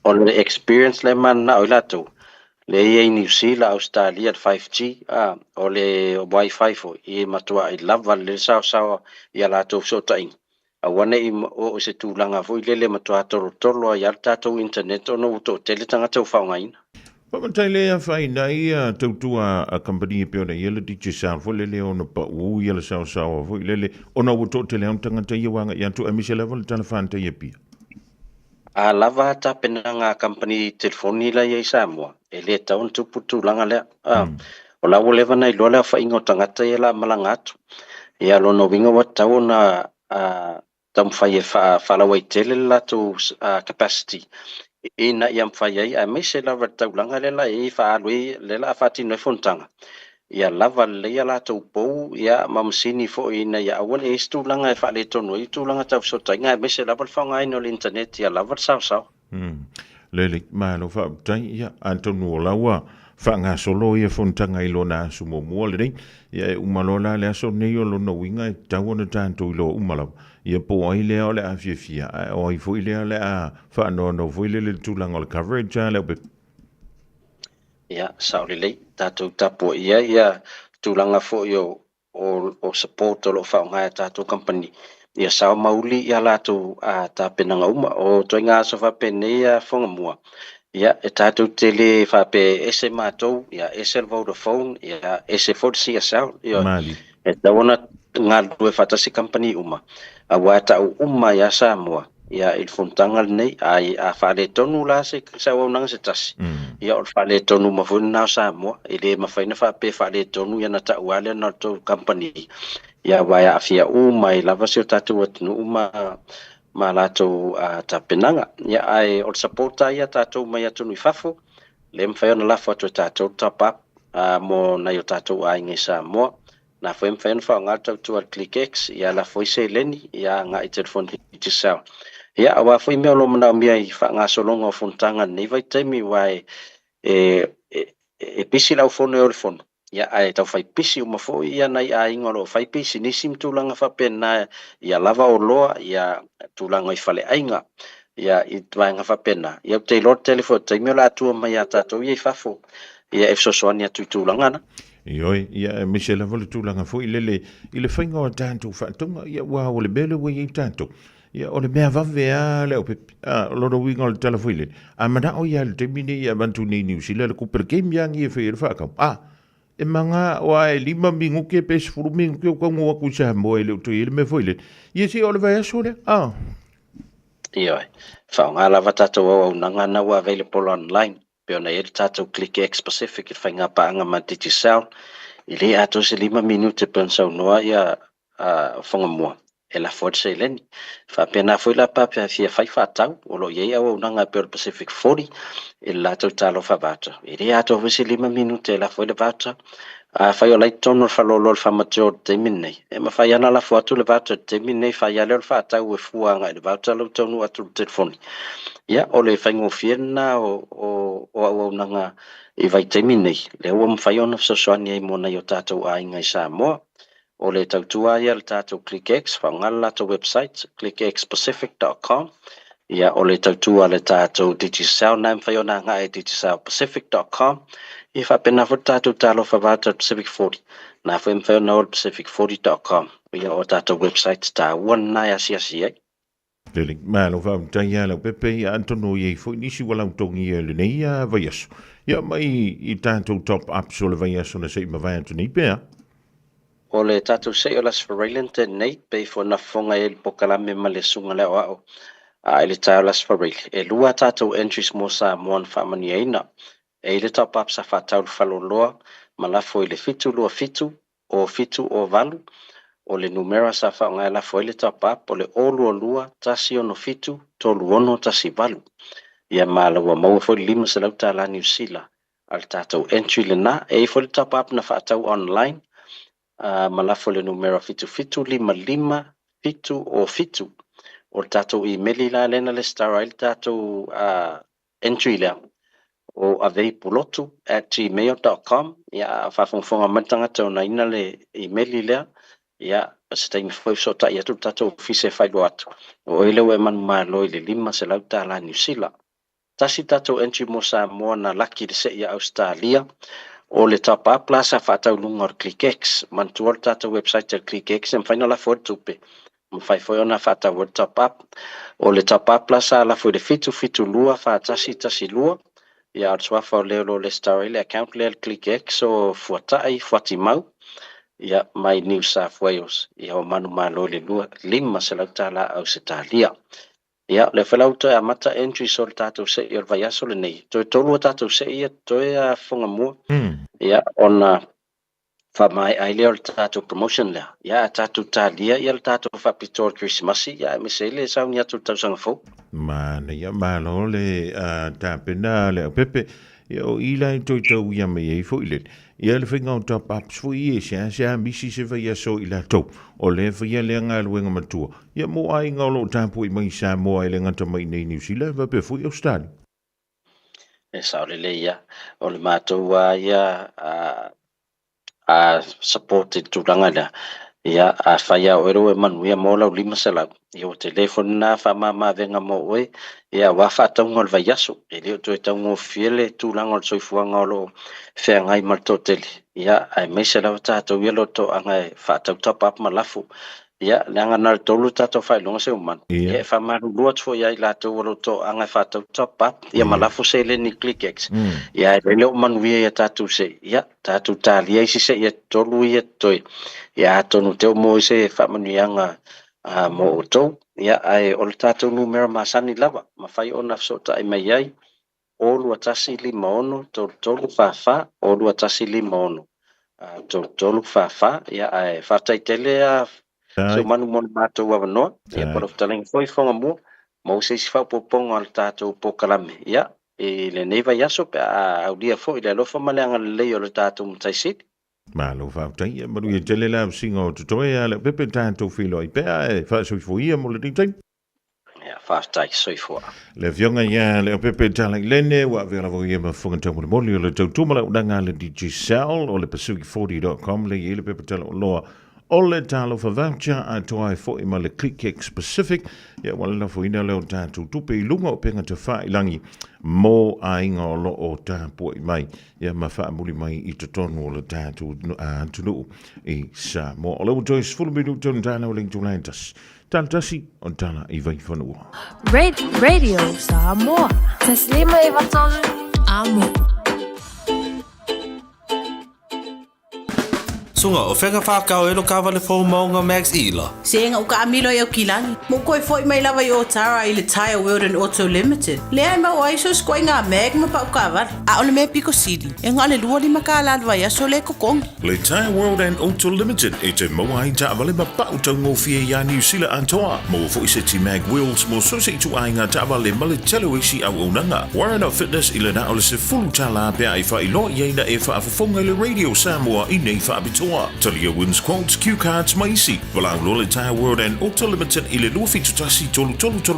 ole experience le man na ola to le ye New Zealand Australia 5G ole wifi fo e matua I love le sa ya la to so tain awana I o se tulanga fo le matua tolo ya tato internet ono to tele tangata fa ngaina Pamatai a whai nei a tautua a company pe ona iele di che sa fo lele ona pa u iele sa fo lele ona wuto te leon tangata ia wanga ia tu a mise level telefanta ia pia. A lava ta penanga company telefoni la ia Samoa ele taun tu putu langa le o la woleva nei lola fa ingo tangata ia la malangatu ia lo no winga wat tauna tam fa la waitele la tu capacity ina iam fai ai me se lava taulanga lela fa lui lela fati no fontanga ia lava le ia la tu po ia mamsini fo ina ia awan stu langa fa le tonu tu langa ta so tanga me se lava fa ngai no internet ia lava sa lele ma no fa tai ia antonu lawa fa nga solo ia fontanga I lona sumo mo le ia umalola le so nei lo no winga tawona tanto lo umala ia po ai le ole a fia o I fo ile ole a fa no fo ile le tulanga le coverage le be ia saulile tatu tapo ia tulanga fo yo o support lo fa nga tatu company ia sa mauli ia la tu ta penanga uma o toinga so fa penia fonga mua ia tatu tele fa pe ese mato ia ese Vodafone ia ese for CSL ia da wona ngal due fatasi company uma awata uma ya Samoa ia il fontangal nei ai a fale tonu la se sa wona se tas ia o fale tonu ma funa Samoa ile ma faina fa pe fale tonu ia na ta wale na to company ia wa ya afia uma I lava se tatu watnu uma malato ta penanga ia ai o supporta ia tatu mai atu fafo le mfayona la foto tatu tapa mo na yo tatu ai ngi Samoa na foi mfen fa nga tu al ClickX ia la foi se leni ia nga I telefoni tisa ia wa foi me lo mana mia I fa nga solonga o fontanga nei vai temi wai e pisi lau fono o le fono ia ai tau fai pisi uma fo ia nai a inga lo fai pisi nisi mtulanga fa pena ia lava o loa ia tulanga I fale ainga ia I tuanga fa pena ia te lor telefone te me la tu mai ata to ia fafo ia efso soania tu tulanga na Ioi, ia Michelle vole tūlanga fo ilele whainga o tātou whātunga, ia wā o le bele wei I tātou. Ia o le mea vavea leo pepe, loro winga o le talafuile. A mana o ia le temine ia bantu nei niusila le kupere game yangi e whaia whakau. E manga o e 5 mingu ke pes furu mingu ke o kaungu waku sa mo e leo tui ele me foile. Ia si o le vai aso le? Ioi, whaunga lava tātou au nanga na wa available online. Peo na ele tātou click X Pacific I whainga paanga ma Digicel. I le ato se 5 minute pen sau noa ia whanga mua. E la fort se leni. Whapena foi la papia fia whai whatau. O lo iei au nanga peo Pacific 40. E la tau talo whabata. I le ato se 5 minute e la foi le vata. Whai o lai tono whalolo le whamateo te minei. E ma whai ana la fuatu le vata te minei whai ale le whatau e fuanga le vata lau tonu atu le telefoni. Ia, o le whaingo fiena o au nanga I vai te minei. Le ua mwhai ona fsoswani ai mona I o tātou a inga I Samoa. O le tautua ia le tātou ClickX, whangala to website, clickxpacific.com. Ia, o le tautua le tātou Digicel, na mwhai ona nga e digicelpacific.com. I whapena fo tātou tālo whawata Pacific 40. Na mwhai ona o pacific40.com. Ia, o tātou website tā wana asi ai. Lele, malo whau taia lau pepe I antono iei fo nisi walau tongi e le nei a vai aso. Ia mai I tātou top up so le vai aso na sei ma vai anto nei pēa. O le tātou sei o las Farrellan te nei pei fo na fonga e le pokalame ma le sunga leo au. A ele tāo las Farrellan. E lua tātou entries mo sa moan whamani eina. E le top up sa whatau le whaloloa ma la fo I le fitu lua fitu o valu. O le numera sa whaonga e la fo le top up o le olu o lua tasi ono fitu tolu ono tasi valu. Ia maala ua maua fo le 5 se lau tā la New Zealand. Al tātou entry le na e fo le top up na whaatau online. Ma la fo le numera fitu fitu 55 fitu o fitu. O tātou emaili la lena le star le tātou entry lea. O avei pulotu @gmail.com. Ia whawhongwhonga matanga tau na ina le emaili lea. Ia, se taimi foi so ta ia tu tātou fise whailu atu. O ele we manu maa loi le 5 se lau tā la New Zealand. Tasi tātou entry mo Samoa na laki le se ia Australia. O le top up la sa whatau lunga o ClickX. Mantua le tātou website o ClickX e mwhaina la fwoi tupe. Mwhai foi ona whatau o top up. O le top up la sa la fwoi le fitu lua tasi lua. Ia arswafa o leo lo le star le account le ClickX o fuatai fuati mau. Ia mai New South Wales. Ia o manu malo le 5 se lau tā la Australia. Ia, le whalau toi a mata entry so le tātou se i o vai aso le nei. Toi tolu o tātou se ia toi a whonga mua. Ia, ona whamai ai leo le tātou promotion lea. Ia, tātou tālia ia le tātou whapitor Christmasi. Ia, me se le sauni atu tausanga fau. Mana ia malo le tāpena le pepe. Ia o ila I toi tau ia me ei fo ile. Ia le whainga o top ups fo I e sea misi se vai aso I la tau. O le whaia le ngā luenga matua. Ia mo ai ngalo tāpu I mai Samoa I le ngata mai nei New Zealand. Vape fo I Australia. E sao le ia. O le mātou ia supported tūranga lea. Ia a whaia o ero e manu ia mo lau 5 se lau. Ia o telefoni na whamama venga mo oe. Ia wafa taunga o vai aso. E leo toi taunga o fiele tūranga o soifuanga o lo whea ngai maltoteli. Ia ai mai se lau tātou ia lo to angai whatau top up ma lafu. Ia le anga nare tolu tātou whailonga se umanu. Ia whamaru lua tfo ia I lātou o lo to angai whatau top up. Ia ma lafu se le ni ClickX. Ia e leo manu ia tātou se. Ia tātou tālia isi se ia tolu ia toi. Ia tonu teo mo se whamanu ianga mo o tau. Ia ai o le tātou numera masani lava. Ma whai o nafsota ai mai ai. O lua tasi 5 tolu whawha. O lua tasi 5 tolu whawha. Ia ai whatai tele a so manu monu mātou awa noa. Ia poro futalengi foi whonga mua. Mau se isi whaupoponga o le tātou pokalame. Ia e le neiva yaso pe a aulia fo I le alofa maleanga le lei o le tātou mtaisiti. Malo whautai, maru I tele la singa o tutoe a le pepe tātou whilo I pēa e whaasoi fo ia mo le rintai. Ia whātai soifua. Le fionga ia le pepe tala lene wa vela vo ia mafunga tamu le moli o le tautuma udanga le DJ Sal o le Pacific40.com le ia le pepe tala o loa o le talo fa voucher a toa e fo ima le ClickX Pacific ia wala la fo ina leo tatu tupe i lunga o penga te wha ilangi mo a inga o lo o tāpua i mai ia ma wha muli mai i te tonu o le tatu tunu i sa mo o leo Joyce fulmiru tonu tāna o ling tūlaitas Tantasi on tala i vai whanua. Radio Samoa. Taslima i watolu. Amo. Sunga o whenga whakao elo kawale fo maunga Max Ila. Senga uka amilo i au kilangi. Mo koe foi mai lawa i o Tara i le Tire World and Auto Limited. Lea i mau aiso skoi ngā meg ma pa uka avar. A ole me piko sidi. E ngā le lua li maka alalwa i aso le kokongi. Le Tire World and Auto Limited e te maua i ta avale ma pa utau ngō fia i a New Zealand antoa. Mo fo i se ti mag wheels mo so se tu ai ngā ta avale ma le telo isi au unanga. Warren Fitness i le na ole se fulu tala pia i wha i lo i eina e wha afufonga le Radio Samoa i nei wha abitua. Talia wins quotes, Q cards, maisi. Walau lo le Tire World and Auto Limited i le lua fitu tasi tolu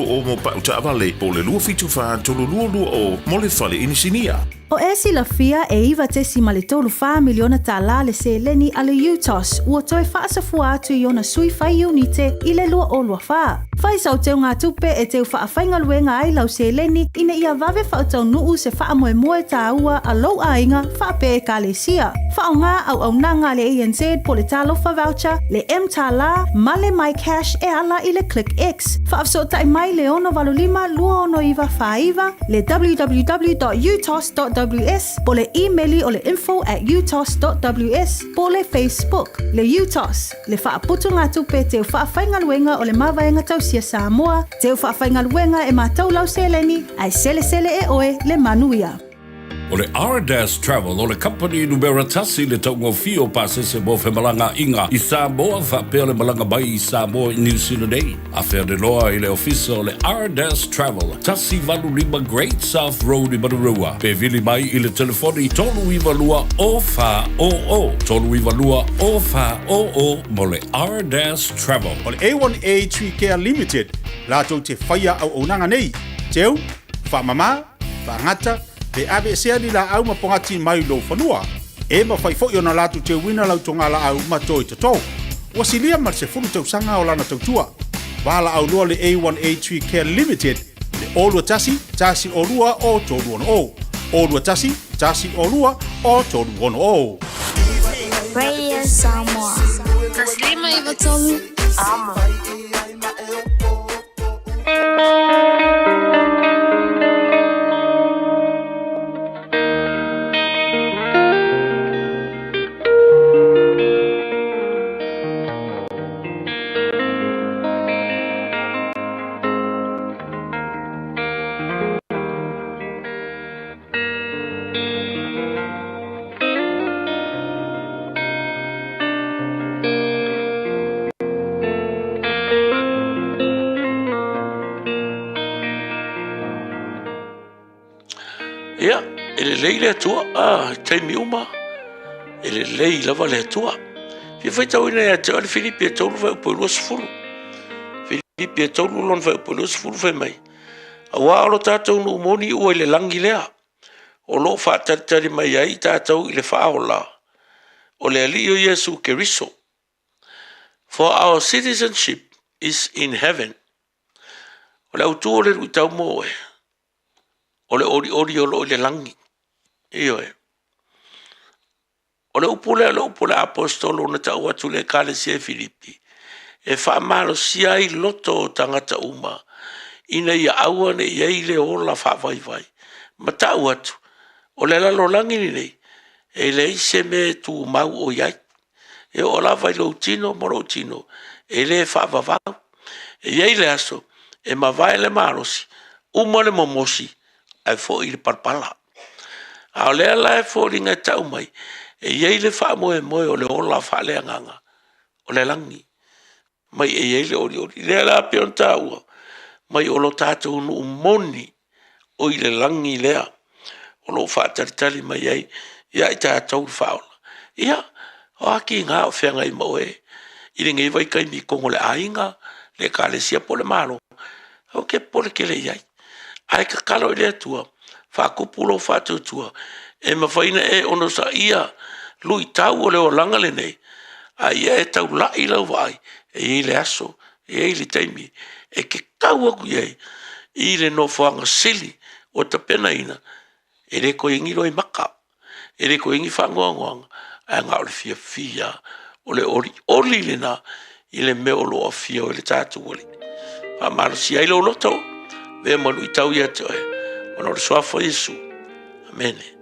o mo pa uta avale. Po le lua fitu wha tolu lua o mo le fale inisinia. O esi la fia e iwa tesi ma le tolu wha miliona ta la le se leni ale UTOS ua toe whaasa fua atu i ona sui whai unite i le lua o lua wha. Whai sau teo ngā tupe e teo wha whainga luenga ai lau se leni ina ia vave wha tau nuu se wha moe moe ta ua a lau ainga wha pe e ka le sia. Wha o ngā au nanga le ANZ po le talo wha voucher, le M ta la, ma le My Cash e ala i le ClickX. Wha afso tai mai le ono valulima lua ono iwa wha iwa, le www.utos.ws, po le emaili o le info@utos.ws, po le Facebook, le UTOS, le wha aputu ngā tupe teo wha whainga luenga o le mawaenga tau sia Samoa, teo wha whainga luenga e mātou lau seleni, ai sele e oe le manuia. O le R-Dash Travel, o le company numera tasi le taungo fio pasese mo whemalanga inga i Samoa, whapea le malanga mai i Samoa i New Zealand ei. A whea de loa i le ofisa o le R-Dash Travel, tasi valu lima Great South Road i Marurua. Pe vili mai i le telefoni tolu iwa lua o wha o o. Tolu iwa lua o wha o o mo le R-Dash Travel. O le A1A Tree Care Limited, lato te whaia au onanga nei. Teu, whamama, whangata, pe ave sea ni la au mapongati mai lo fanua. E ma fai fo na latu te wina lau tonga la au matoi te tau. Wasilia mar se fulu tau sanga o lana tautua. Wala au lua le A1A Tree Care Limited. Le olua tasi o lua o tolu ono o. Olua tasi o lua o tolu ono o. Radio Samoa. Taslima i watolu. Amo. Ia, ele lei le atua, taimi uma, ele lei lava le atua. Fia fai tau ina e te ole Filipi e taulu vai upo lua sifuru. Filipi e taulu lon vai upo lua sifuru vai mai. A wā alo tātou nu moni ua ile langi lea. O lo wha taritari mai ai tātou ile wha o la. O le alio Yesu Keriso. For our citizenship is in heaven. O le autu o le ruitau mo e. O le ori o lo le langi. Iyo e. O le upule apostolo na tau atu le kale sia Filipi. E wha malo sia i loto o tangata uma. Ina ia aua ne ia i le ola wha vai. Ma tau atu. O le lalo langi ni nei. E le ise me tu mau o iai. E o la vai lo tino moro tino. E le wha vavau. E iai le aso. E ma vai le marosi. Uma le momosi. Ai fo i le parpala. A o lea lae fo ringa tau mai. E iei le wha moe o le ola wha le anganga. O le langi. Mai e iei le ori. Lea la pion taua. Mai o lo tātou nu moni. O i le langi lea. O lo wha taritari mai ei. Ia i tātou whaola. Ia. O aki ngā o whenga i moe. I le ngei vai kai mi kongo le ainga. Le ka le sia po le malo. Au ke pole ke le iai. Ai ka kalo ile atua. Whakupulo whatutua. E mawhaina e ono sa ia. Lui tau o leo langa le nei. A ia e tau la i lau vai. E ile aso. E ile taimi. E ke kau aku iei. I le no whanga sili. O ta pena ina. E re ko ingi roi maka. E re ko ingi whangoangoanga. A ngā ole fia fia. O le ori le na. I le meo loa fia o le tātu wali. Pa maro si ailo loto. Vea manu i tau ia te oe. Ono le soafa Yesu. Amene.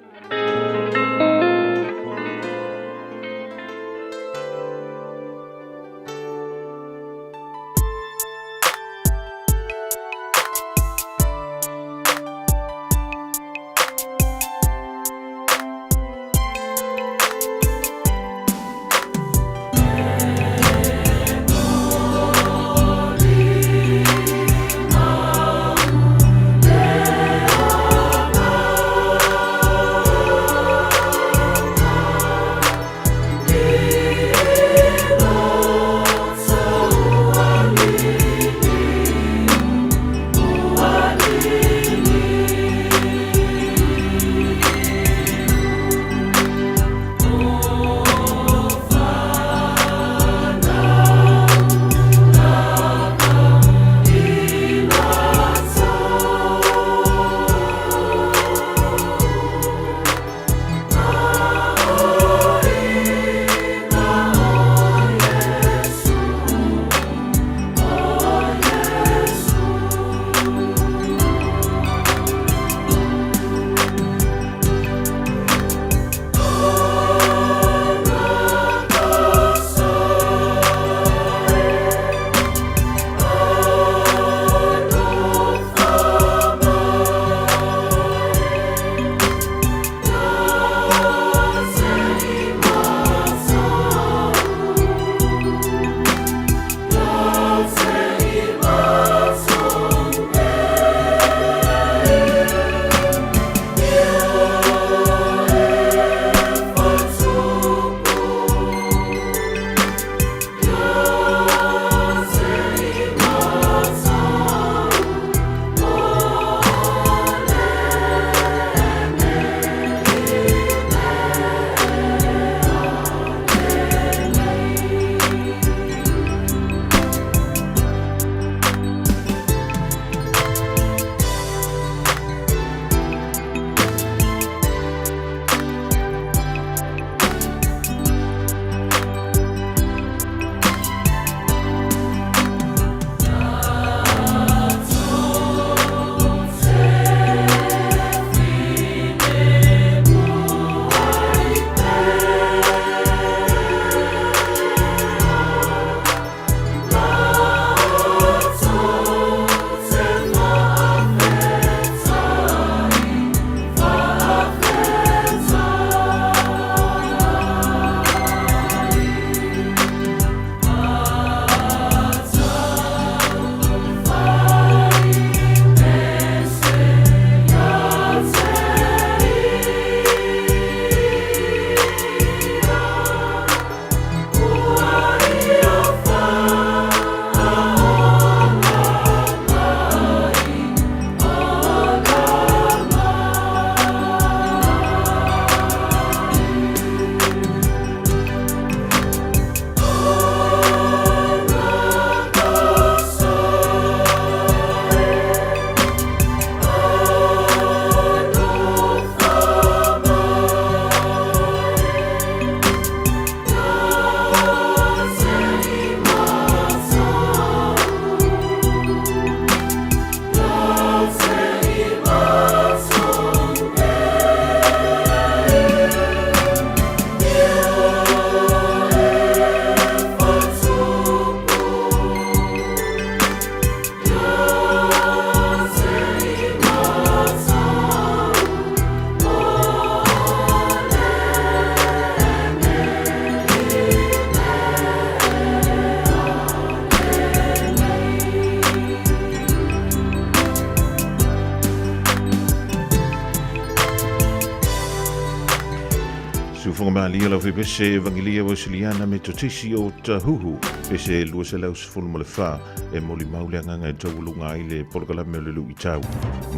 lia lau pese evangelia wasiliana me totisi o tahuhu pese lua se lau sefulu mo le wha e moli maule anganga e tauulunga i le polokalame o le lu i tau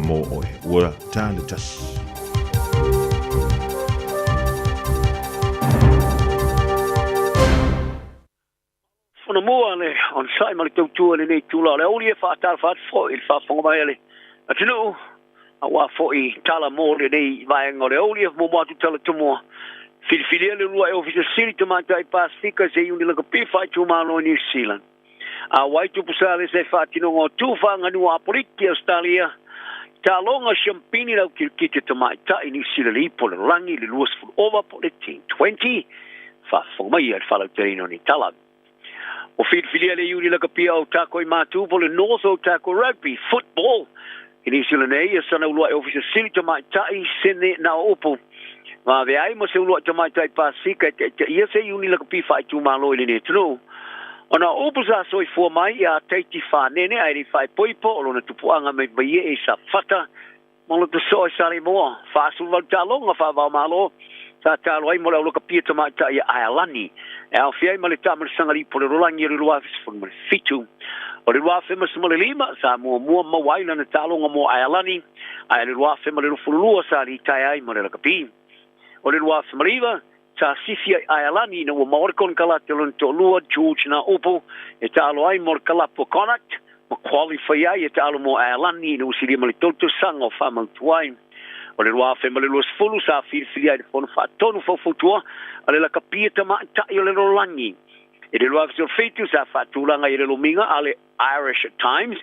mo oe ua tāle tasi. Ona mua le on sai mali tau tua le nei tula le oli e fa tal fa fo il fa fonga mai le atino a wa fo I tala mo le nei vai ngore oli e mo mo tu tala tu mo fil filia le lua e officer city to man tai Pacifica se uni le kapi fa tu ma no New Zealand a wai tu pusale se fa tino ngo tu fa nganu a politi Australia ta longa champini la kirkite to mai ta New Zealand I po le rangi le luas fu over po le 20 fa fonga mai al fa la terino ni tala o filia le yuri la kapia o tako I matu po le North o tako rugby, football. I New Zealand e sana ulua e ofisa sili to mai tai sene na opo. Ma ve ai mo se ulua to mai tai Pasifika ia se yuri la kapia fai tu malo I ne tno. Ona opo sa soi fo mai ia teiti fa nene ai fai poipo o lona tupuanga me mai e sa fata. Mo lo to soi sali mo fa su va talonga fa va malo. Sa talo ai mo la lo kapia to mai tai Ialani. E au fiai ma le tamar sangari po le rolangi le lua fis ma le fitu. O le lua fema ma le lima, sa mua mawaila na talonga mo Ialani, ai le lua fema le rufulua sa li tai ai ma le lakapi. O le lua fema liva, sa sifia Ialani na ua maorikon kalate lon to lua George na upo, e talo ai mor kalapo connect, ma qualify ai e talo mo Ialani na usili ma le toto sanga o famal tuai. O le lua fema le lua sfulu sa fili ai le fono fa tonu fofutua, ale la kapia tama ta I le rolangi. E le lua fisa feitu sa fatulanga I le lominga ale Irish Times,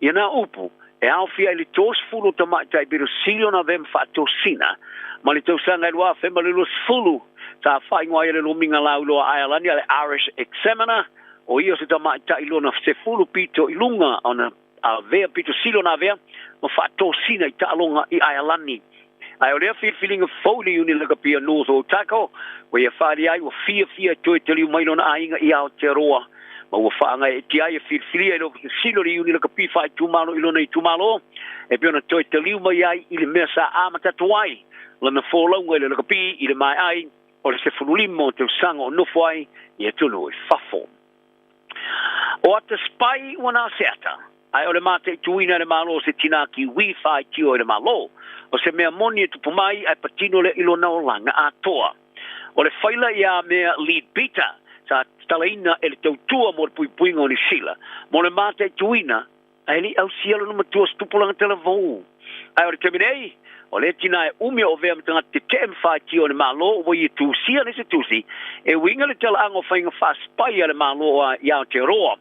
I na upu, e alfia I le tos fulu tama ta I biro silio na vem fatosina, ma le tausanga I lua fema le lua sfulu, sa whaingoa I le lominga lauloa Ialani ale Irish Examiner, o ia se tama ta I lona se fulu pito I lunga ona a vea pito silio na vea, ma fatosina I ta alonga I Ialani. Ai o lea feeling foley uni la kapia North o tako, wa ia whaari ai wa fia toi te liu maino na ainga I Aotearoa. Ma wa whaanga e ti ai e whiri lo silori uni la kapia whai tumalo I lona I tumalo, e piona toi te liu mai ai I le mea sa amatatuai, lana wholaunga I la kapia I le mai ai, o le se fululimo te usanga o nofo ai, I e tunu I whafo. O ata spai wana seata, ai o le mate tuina le malo se tinaki wi-fi tio I le malo, o se mea moni e tupu mai ai patino le ilona o langa a toa. O le whaila ia mea lead beta, sa talaina e le tautua mo le puipuinga o ni sila. Mo le mate tuina, ai li au sialo numa tua stupulanga televou. Ai o le teminei, o le tina e umia o vea mtanga te whai tio o le malo, o i tu sia nese tusi, e winga le tala ango whainga whaspai a le malo a iao te roa.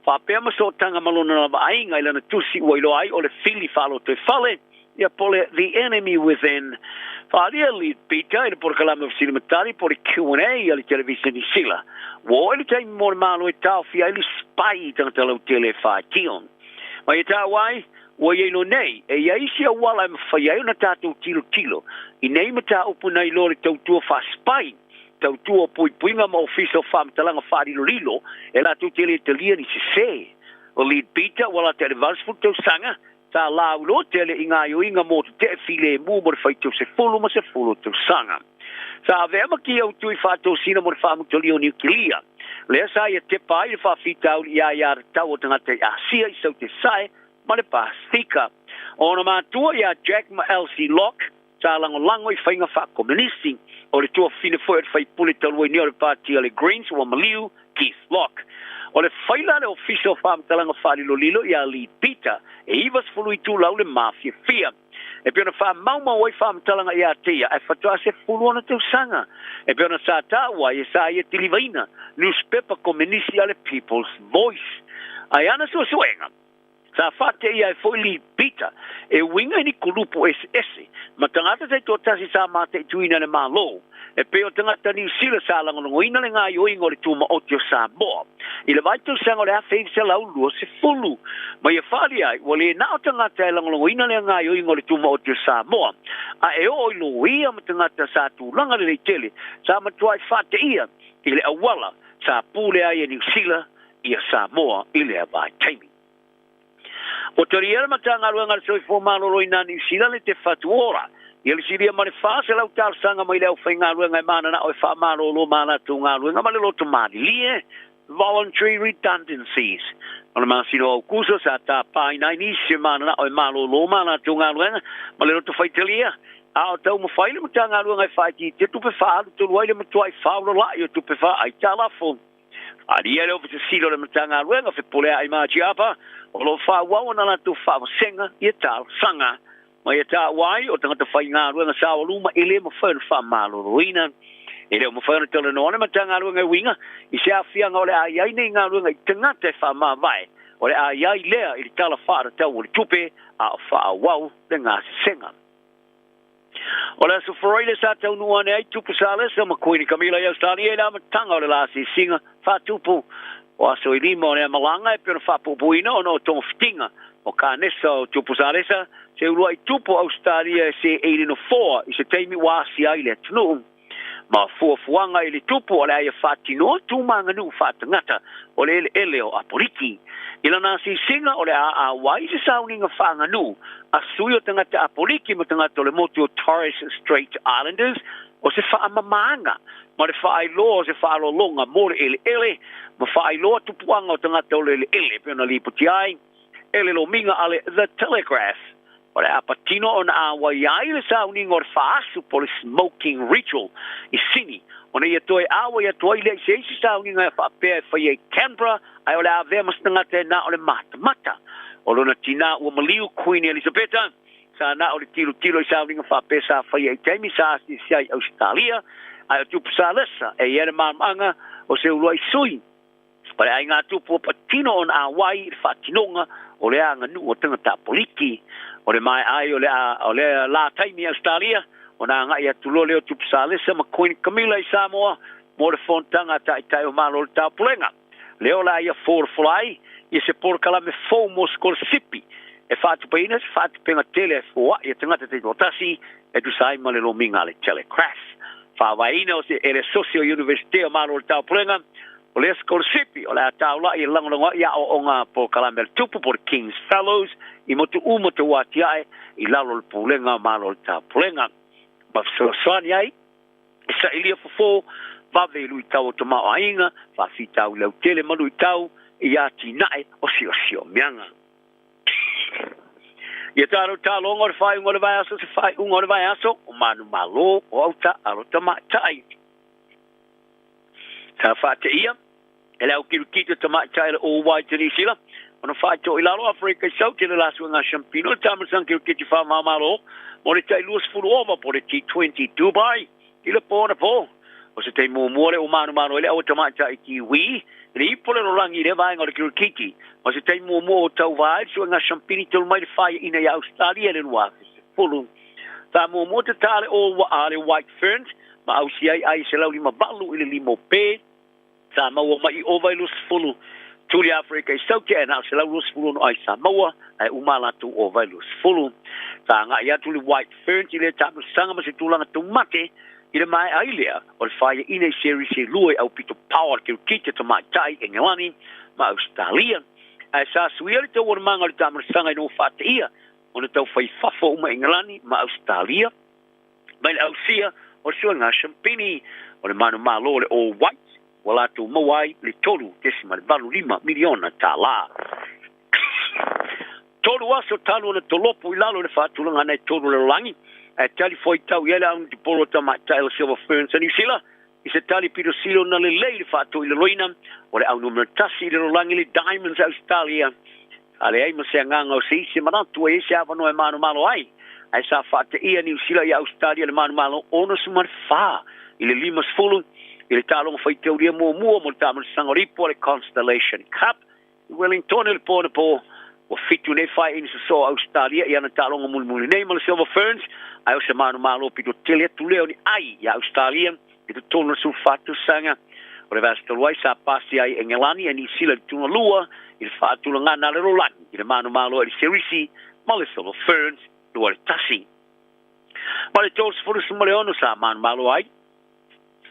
Whapea maso tanga malona na ainga ilana tusi ua ilo ai o le fili whalo te whale, ia pole the enemy within. Whalia lead Peter, ele por kalama of cinematari, por Q&A, ali television I sila. Wo ele taimi mo le malo e tau fia, ele spy tangata lau tele whai tion. Ma e tau wai, wa ye no nei, e ia isi a wala e mawhai na tātou tilo. I nei ma tā upu nei lore tautua wha spy, tautua puinga ma ofisa o whamatalanga whari lorilo, e la tau tele te lia ni se se. O lead Peter, wala te advanceful tau sanga, ta la ulo tele inga yo inga mo te file mu mo fai tu se fulu ma se fulu tu sanga sa ave ma ki o tu I fa to sina mo fa mo to lio nuclear le sa ia te pai fa fita ia ta o tanga te asia I so te sai ma le Pasifika ona ma tu ia Jack ma LC Lock sa lango I fainga fa komunisti o le tu fine foi fai pulita lo ni o party le Greens o Maliu Keith Lock. O le whaila le official whamtalanga whari lo lilo ia lead Peter, e iwas fulu I tu lau le mafia fia. E piona wha mauma wai whamtalanga ia tea, e whatua se fulu ona tau sanga. E piona sa tāua e sa ia tilivaina, newspaper komunisi ale People's Voice. Ai ana so suenga. Sa whate ia e foi lead Peter, e winga ni kulupu SS, ma tangata te tōtasi sa mate tuina le malo. E peo tangata ni sila sa langonongo ina le ngā yoingo le tuma o tio sa moa. I le vaitu sango le hawhei se lau lua se fulu. Ma ia whali ai, wale e nao tangata e langonongo ina le ngā yoingo le tuma o tio sa moa. A e o ilo ia ma tangata sa tūlanga le tele, sa matuai whate ia, I le awala, sa pule ai e New Zealand, ia sa moa, I le avai taimi. O tori era matanga luenga le soi fo malo roi na New Zealand le te fatuora, Ia le siria ma le fase lau tal sanga mai leo whainga ruenga i mana na o wha maro lo mana tu ngā ruenga ma le loto mani lie voluntary redundancies. Ona masino au kuso sa ta pai nai ni se mana na o maro lo mana tu ngā ruenga ma le loto whaitelia. A o tau ma whaile ma ta ngā ruenga i whaiti te tupe wha tu luaile ma tuai whaura la i o tupe wha ai talafo. A ria leo fite silo le ma ta ngā ruenga whi polea ai maa chiapa o lo wha wawana na tu wha senga i tal sanga. Mai e tā wai o tangata whai ngā ruenga sa o luma ele ma whaina wha malo roina. E leo ma whaina tala noane ma tā ngā ruenga winga. I se a whianga o le a iai nei ngā ruenga i tangata e wha mā vai. O le a iai lea i le tala whaara tau o le tupe a o wha a wau le ngā senga. O le aso wharoile sa tau nuane ai tupu sa lesa ma koini Camila i Australia e la ma tanga o le lasi singa wha tupu. O aso i lima o le malanga e pera wha pupuina o no tonga fitinga. O ka nesa o tupu sa lesa. Se urua i tupo Australia se 804 i se teimi wasi ai le tunu. Ma fuafuanga i le tupo o le aia whatino tu manganu whatangata o le ele o aporiki. Ila nasi singa o le a wai se sauninga whanganu a sui o tangata aporiki ma tangata o le motu o Torres Strait Islanders o se whaamamanga. Ma le whaailoa o se whaalolonga mo le ele ma whaailoa tupuanga o tangata o le ele pena liputi ai. Ele lo minga ale The Telegraph. O le apatino o na awa iai le sauning o le whaasu po le smoking ritual i sini. O na ia toi awa ia toi le se isi sauning a whapea e whai e Canberra ai o le awea mastangata e na o le mata. O lona tina ua maliu Queen Elizabetha sa na o le tilo i sauning a whapea sa whai e teimi sa asti siai Australia ai o tupu sa lesa e iere maamanga o se ulua i sui. O le ai ngā tupu o patino o na awai le whatinonga o le anga nu o tangata politi. O le mai ai o le la taimi Australia o na ngai atulo leo tupu sa lesa ma Queen Camilla i Samoa mo le fontanga tai o malo le tau pulenga. Leo la ia for fly i se porkala me fou mo skolsipi e fatu paina se fatu penga tele fua i tangata te rotasi e tu sai ma le lominga le Telegraph. Fa vaina o se ele socio universite o malo le tau pulenga o le skolsipi o le ataula i langonga ia o nga porkala me tupu por King's Fellows i motu umotu watiae i lalo le pulenga malo le tau pulenga. Ma soani ai sa ilia fofo vave lui tau o tomao ainga fa fitau leu tele ma lui tau i ati nae o sio mianga. Ia taro talonga o le whai unga le vai aso se whai unga le vai aso o manu malo o auta alo tamatai. Sa whate ia e leo kirukita tamatai le o wai tani sila ona whaito i lalo Afrika i sau tele lasu ngā champino le tamasan kirukiti wha mamalo mo le tai luas furu ova po le T20 Dubai i le pōna pō. O se te muamua o manu ele au tamata i ki wi le ipole no rangi le vai ngore kirukiti o se te muamua o tau vai so nga champini tolu mai le fai ina i Australia le lua fulu ta muamua te tale o wa ale white ferns ma au si ai se lau lima balu i le limo pe ta maua mai o vai lus fulu tuli Afrika i sauke e na se lau lus fulu no ai Samoa ai umala tu o vai lus fulu ta nga ia tuli white ferns i le tamu sanga ma se tulanga tumate i le mai ai lea, o le whaia ine seri se lue au pito power ke ukite to mai tai e Ngelani, ma Australia. Ai sa suia le tau o le manga le tamara sanga i no whate ia, o le tau whai fafo uma e Ngelani, ma Australia. Mai le ausia, o le sua ngā champini, o le manu malo le all white, wala tu mawai le tolu, desima le balu 5 miliona tā la. Tolu aso talo le tolopo i lalo le whatulanga nei tolu le langi, e tali foi tau iela un di polo tamatai o silver ferns a New Zealand i se tali pito silo na le lei le whātou i le loina o le au numero tasi le rolangi le Diamonds Australia a le aima se anganga o se isi manatu e se awano e manu malo ai ai sa whāte ia New Zealand i Australia le manu malo ono sumar whā i le limas fulu i le talonga whai teuria mua mo le tamana sangoripo le Constellation Cup i Wellington le pōna pō o fitu ne fai in so Australia i ana talonga mulmuli nei ma le silver ferns ai o se manu malo pito tele tu leo ni ai i Australia i te tonu su fatu sanga o le vasta luai sa pasi ai e Ngelani e ni sila di tuna lua i le fatu ngana le rolani i le manu malo e le serisi ma le silver ferns lua le tasi ma le tos furu su ma le ono sa manu malo ai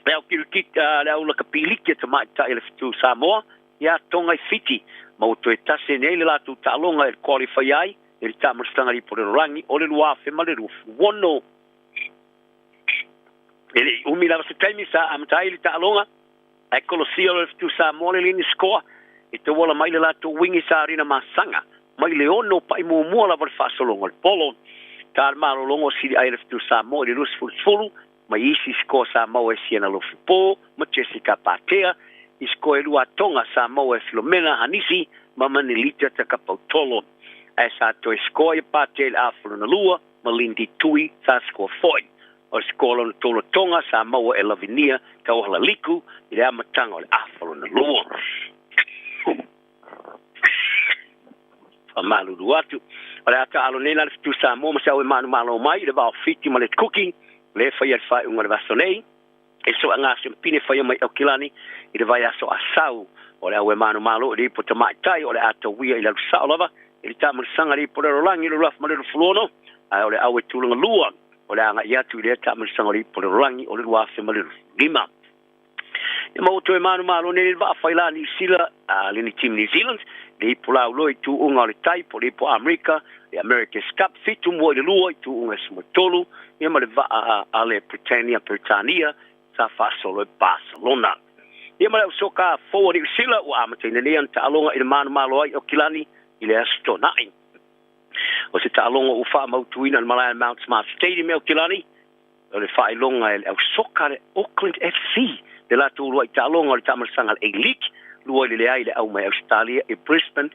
leo kirukita leo la kapilike te mai ta i le fitu Samoa ia tonga i fiti ma o toe tase nei le latu talonga e qualify ai e le tamarastanga li po le rangi o le luafe ma le rufu wono Ele umi la se taimi sa amtai le ta'alonga. Ai Kolosio le tu sa mole lini score. I te wala mai le la to wingi sa rina masanga. Mai le ono pai mo mo la fa solongo le polo. Ta malo longo si ai le tu sa mo le lus fulu. Mai isi score sa mo e siena lo fupo. Ma Jessica Patea. Isko e lua tonga sa mo e Filomena Hanisi. Ma manilita te kapautolo. Ai sa to score e Patea le afulu na lua. Malindi tui sa score foi. O skola na tolo tonga sa maua e Lavinia ka ohala liku i le amatanga o le afalo na lua. Malu duatu. O le ata alo nena le fitu sa mo masau e manu malo mai i le vao fiti ma le cooking le fai al fai unga le vasonei. E so anga sempine fai mai au kilani i le vai aso asau o le au e manu malo i le ipo tamai tai o le ata wia i le lusa o lava i le tamu sanga le ipo le rolangi i le raf ma le rufulono o le au e tulunga lua. O le anga iatu i le tamu sangari po le rangi o le wafe ma le lima. E mauto e manu malo ne le waa whaila ni sila le ni team New Zealand le ipo lau loi tu unga o le taipo le ipo Amerika le America's Cup fitu mua i le lua i tu unga sumatolu e ma le waa a le Britannia sa fasolo e Barcelona. E ma le usoka forward i sila o amateina nean ta alonga i le manu malo ai o kilani i le astonai. O se ta'alonga u wha mautuina na Malayan Mount Smart Stadium e o Kilani. O le wha ilonga e au soka le Auckland FC. Le la tūrua i ta'alonga o le tamarasanga le A-League. Lua le lea i le au mai Australia e Brisbane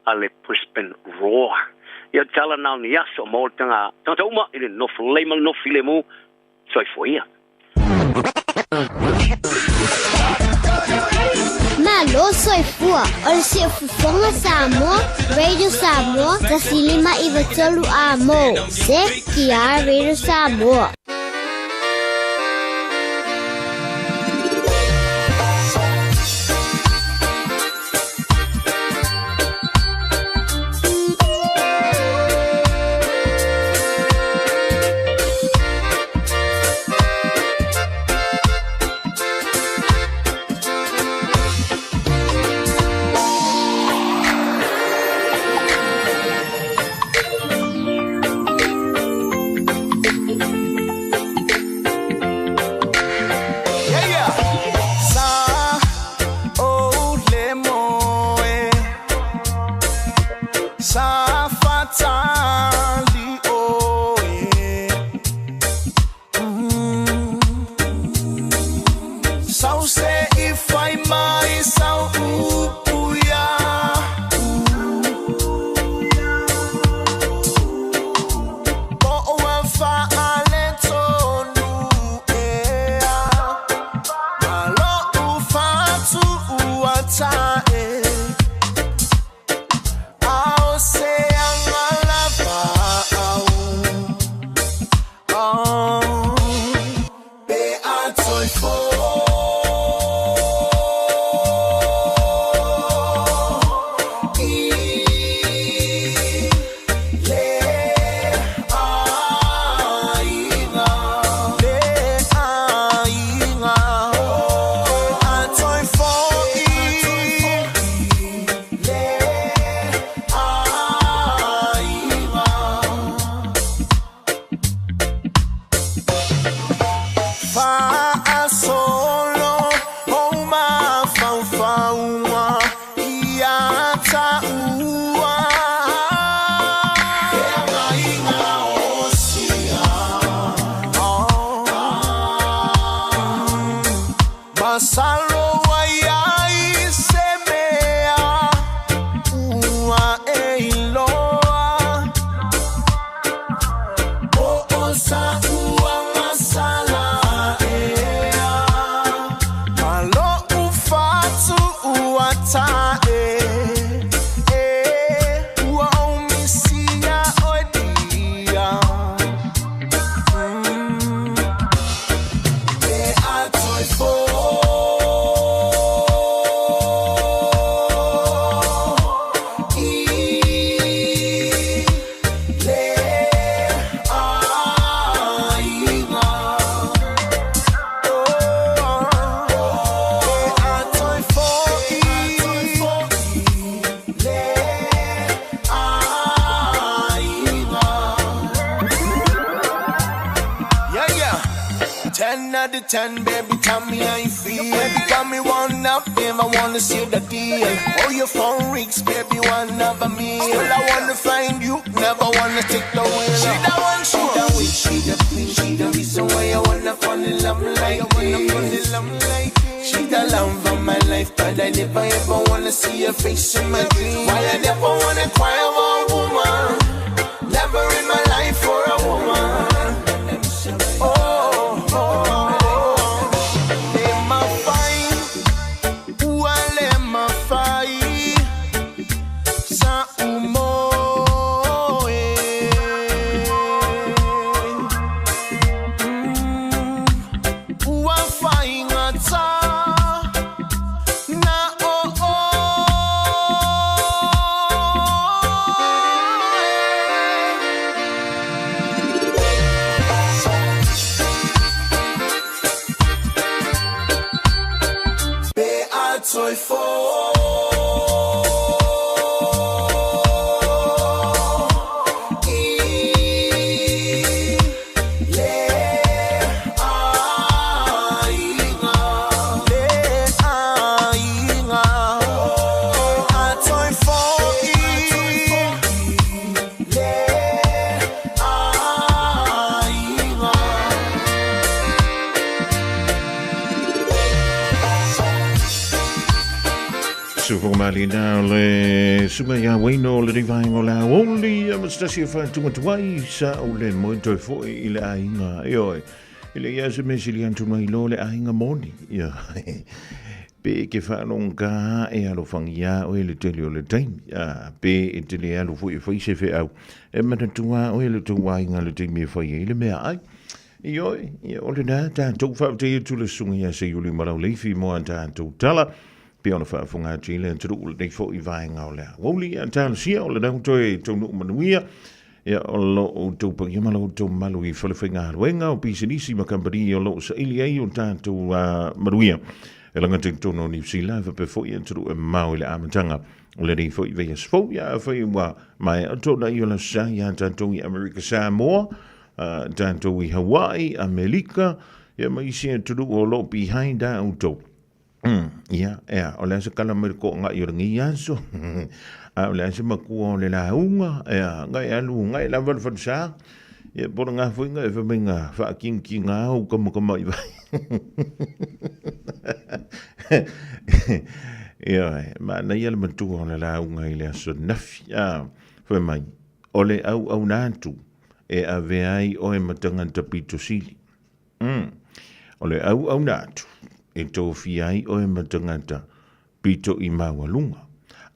a le Brisbane Roar. Ia tala nao ni aso o maoritanga tangata uma i le nofu leimal nofi le mu. Soi foia. Malo soifua, o le se fufonga Samoa, Radio Samoa, tasilima i vatolu a mo. Se kia Radio Samoa. 10, baby, tell me how you feel. Baby, got me one up, babe, I wanna see the deal. Oh, your phone reeks, baby, one of a meal. Still, I wanna find you, never wanna take the wheel. She the one, she the witch, she the queen, she the reason why I wanna fall in love like she the love of my life, but I never ever wanna see her face in my dreams. Why I never wanna cry over a woman, never in my life for a woman. Malina le sumaya wino le divaingo la only amastasia fa tuai sa ole muito foi ile ainga oi ile ya se mesilian tu mai lo le ainga moni ya pe ke fa longa e alo fangia o le telio le time ya pe itili alo foi se fe au e mata tua o le tua inga le time foi ile me ai oi ole na ta tu fa te tu le sungia se yuli mara le fi mo anta tu tala Piona fa funga chile en tru de fo I vai ngaule. Woli antal sia o le dau toi tonu manuia. Ya o lo to pa yamalo to malu I fo le finga wenga o pisinisi makambari o lo sa ili ai o tanto manuia. E langa te tono ni sila fa pe fo en tru e mau le amatanga. O le dei fo I ve sfo ya fa wa mai to na yo la sa ya tanto I America Samoa, tanto I Hawaii, America. Ya mai sia tru o lo behind da auto. Ya, o le se kala mer ko nga yoringi yaso. O le se maku le la unga, nga ya lu nga la val fa sa. Ya por nga fu nga fa menga fa king nga o como como iba. Ya, ma na yel matu le la unga ile so naf. Ya, fa mai. Ole au nantu e ave ai o e matanga tapito sili. Ole au nantu e tō fiai o e matangata pito I mawalunga.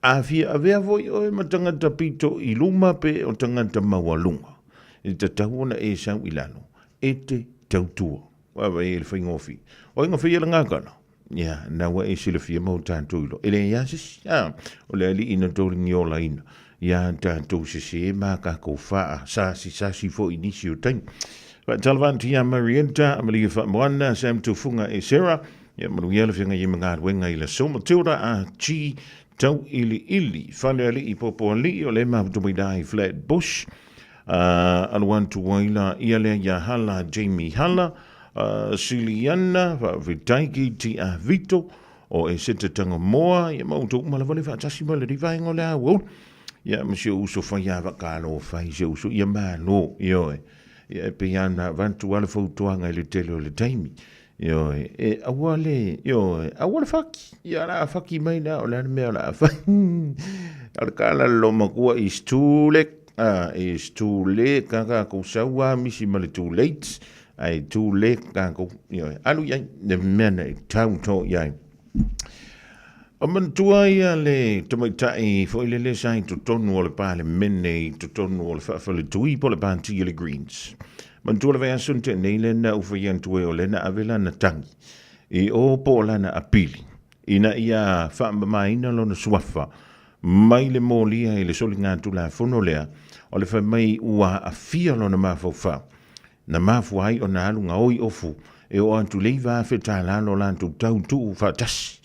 A fia avea voi o e matangata pito I luma pe o tangata mawalunga. E te tahuona e sau ilano. E te tautua. Wawa e le whaingofi. O inga whia la ngākana. Ia, nawa e sila fia mau tātou ilo. Ele iasis, o le ali ina tōringi o la ina. Ia tātou se e maka kou whaa. Sasi fo inisi o taimi. Talavanti a Marienta, Amalia Whamoana, Sam Tufunga e Sarah. Ya manuia finga I mga wenga I la so Matilda a chi tau ili fale ali I popo ali o le mabutumida I Flatbush alwan tuwaila ia le ya hala Jamie hala Siliana vitaiki ti a Vito o e sete tanga moa ya mautu malavale fa tasi male di vai ngola wo ya monsieur uso fa ya vakalo fa je uso ya malo yo ya piana vantu wala foto anga le tele le time yo awale yo awale faki ya la faki mai na ola me ola fa alkala lo makua is too late kaka ko sawa misi mal too late ai too late kaka yo alu ya de mena town to ya tua ia le tomaitai fo le sai to tonu o le pale mene to tonu o le fa le tui po le panti le greens. Mantua le vai asunte nei le na ufa yantue o le na avela na tangi. I o po la na apili. Ina ia fa maina lo na swafa. Mai le molia i le soli ngatu la fono lea. O le fa mai ua afia lo na mafau fa. Na mafu ai o na alunga oi ofu. E o antu leiva fe ta lalo lantu tau tu fa tasi.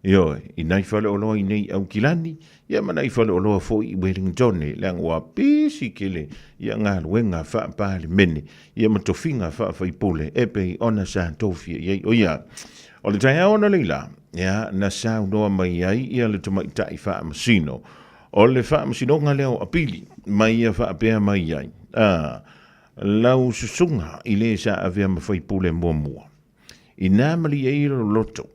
Yo, I nai whale o loa I nei au kilani, ia manai whale o loa fo I Wellington, le angua pisi kele, ia ngā luenga wha pāle mene, ia matowhinga wha whaipole, epe ona sa tofia, iei o ia. O le tai aona leila, ia na sa unoa mai ai, ia le tamai tai wha masino. O le wha masino ngā leo apili, mai ia wha apea mai ai. Lau susunga I le sa avea mawhaipole mua mua. I nāmali e iro loto.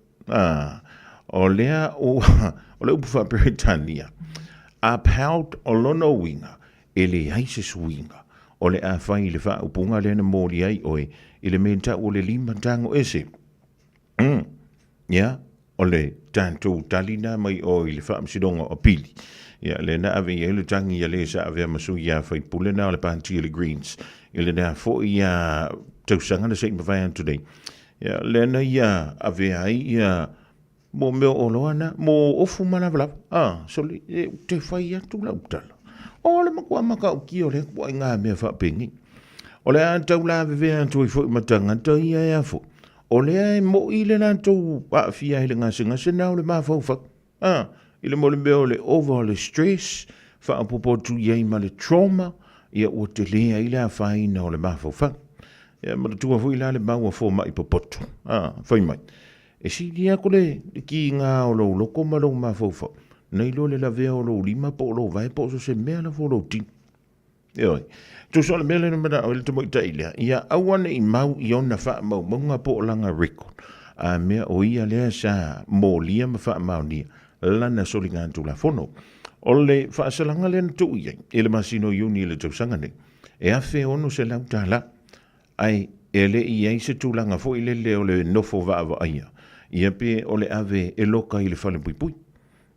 O lea o le upu wha Britania. A pout o lono winga, e le haise swinga. O le a whai le wha upunga le na mōri ai oe, I le menta o le lima tango ese. Ya, o le tantou talina mai o I le wha msidonga o pili. Ya, le na ave I le tangi ya le sa ave masu ya whai pule na o le panti le greens. I le na fo ya tausanga na seik mawhai today. Ya, le na ya ave ai ya mo meo o loana, mo ofu manavla. So le te whai atu la utala. O le makua maka o ki o le kua I ngā mea whapengi. O le a tau la vevea tui fo I matanga ta ia ea fo. O le a mo I le na tau a fia hele ngā singa se nao le maa fau whak. I le mo le meo le over le stress, wha apopo tu iei ma le trauma, ia o te lea I le a whai na o le maa fau whak. Ia ma tua hui la le maua fo mai popoto. Whai mai. E si dia ko le ki ngā o lo loko ma lo maa fau whak. Nei lo le la vea o lo lima po lo vai po so se mea la fo lo tin. Ioi. Tu so le mele na mana o le tumo ita ilea. Ia awane I mau I ona wha mau maunga po o langa record. A mea o ia lea sa mō lia ma wha mau nia. Lana soli ngā tu la fono. O le wha asalanga lea na tu iai. E le masino iuni le tausanga nei. E a whe ono se lau tāla. Ai e le iai se tu langa fo I le leo le nofo wa awa aia. Ia pe o le ave e loka I le whale pui pui.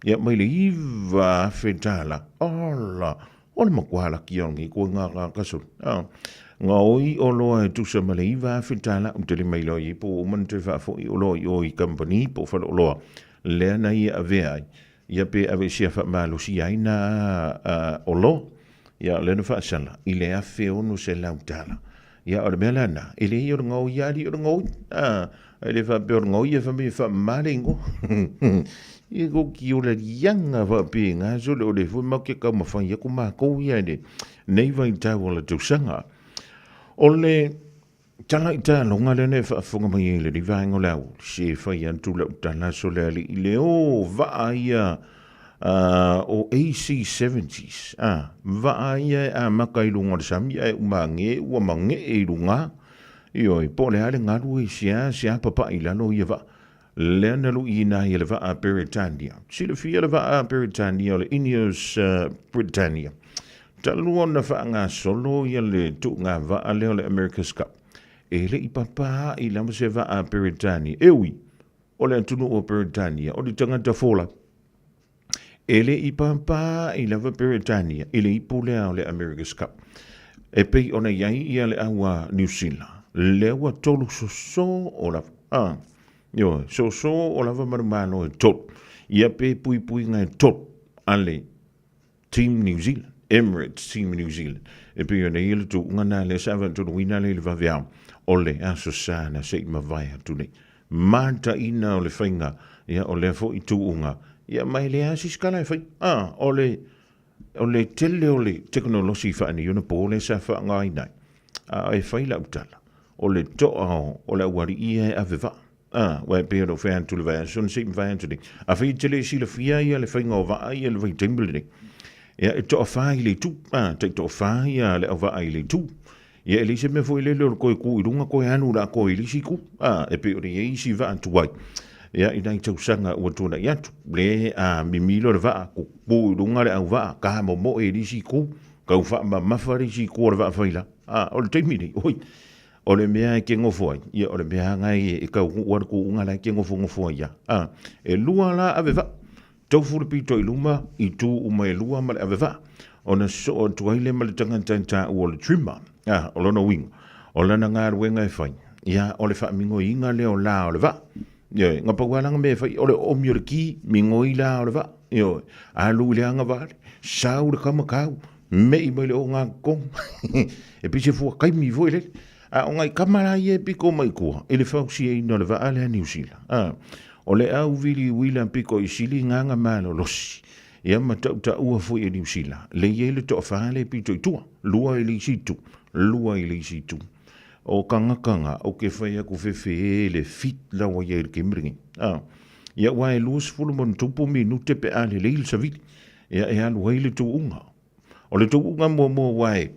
Ia mai le iwa whetala. Ola. O le makuala ki ongi kua ngā kaso. Ngā oi o loa e tusa ma le iwa whetala. Te le mai loa I po o man te wha fo I o loa I o I company po whale o loa. Lea na ia ave ai. Ia pe ave sia wha malo si ai na o loa. Ia le na wha asala. I le awhe ono se lau tala. Ia o le mea lana. I le I o ngau iari o ngau. I le wha pe o ngau ia wha me wha marengo. I go ki o le yanga wa pe ngā so le o le fui mau ke kau mawhai aku mā kou ia ne nei vai tau o le tausanga. O le tala I tā longa le ne whaafunga mai e le ni vāingo lau se whai antu lau tala so le ali I le o waa ia o AC70s. Waa ia a maka I lunga le sami ai umange ua mange I lunga. Ioi, po le ale ngaru I sia papa I lano ia waa. Le na lu I na I le waa Britannia. Si le fia le waa Britannia o le Ineos Britannia. Talu ona wha ngā solo I le tu ngā waa leo le America's Cup. E le I papa I lama se waa Britannia. Ewi, o le antunu o Britannia, o le tangata fola. E le I papa I lava Britannia, e le I pulea o le America's Cup. E pei ona iai I le awa New Zealand. Lewa tolu so o la yo so o la marumano e tot ia pe pui ngai tot ale team New Zealand Emirates team New Zealand e pe ona ile tu ngana le sava tu wina le va via ole aso sana se ma vai tu ni manta ina o le finga ia o le fo I tu unga ia mai le asi skala e fai ole tele ole technology fa ni una pole sa fa ngai nai e fai la utala o le to o le wari ia aveva wa pe o fan tu le va son sim va tu a fi tele si le fia ia le finga o va ia le vai temble ia e to fa ile tu te to fa ia le va ile tu ia ele se me foi le ko ku runga ko anu la ko ile si ku e pe o le si va tu wai ia I nai tau sanga ua tūna I atu. Le a mimilo le vaa ku pū runga le au vaa ka mo e risi ku kau wha ma mawhari si ku le vaa whaila. O le teimini, oi. O le mea ke ngofo ai. Ia o le mea ngai e kau uar ku unga lai ke ngofo ai ia. E lua la ave vaa. Tau furu pito I luma I tū uma e lua ma le ave vaa. O na so o tuaile ma le tangantanta o le trimma. O lona wing. O lana ngā ruenga e whai. Ia o le wha mingo inga leo la o le vaa. Yo, nga pawalanga me fai ole omiorki mingoila ole va. Yo, alu le anga va. Sau le kamakau. Me I mai le o ngā kong. E pise fua kai mi voi le. O ngai kamara I e piko mai kua. E le fausi e ino le va ale a New Zealand. O le au vili wila piko I sili nganga malo losi. Ia matau ta ua fo I New Zealand. Le ye le to whaale pito I tua. Lua I le situ. Lua I le situ. O kanga o ke whai aku whewhe le fit lawa ia I ke mringi. Ia wae luas fulumon tupu minute pe ale leil sa vili. Ia e alu hei le tu unga. O le tu unga mua wae.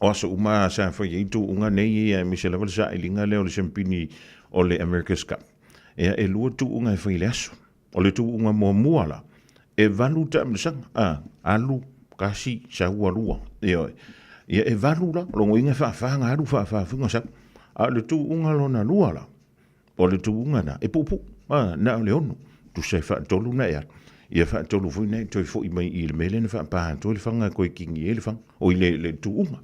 O asa uma sa whai e tu unga nei e mi se level sa ilinga leo le sempini o le America's Cup. Ia e lua tu unga e whai le aso. O le tu unga mua la. E valu ta msanga. Alu kasi sa ua lua. Ia e valu la. Longo inga whaafanga alu whaafunga sa. A le tu unga lona lua la. O le tu unga na. E pupu. Na le ono. Tu se whaatolu na ea. Ia whaatolu fui nei. Toi fo I mai I le mele na whaapaha. Toi le whanga koe kingi e le whanga. O I le tu unga.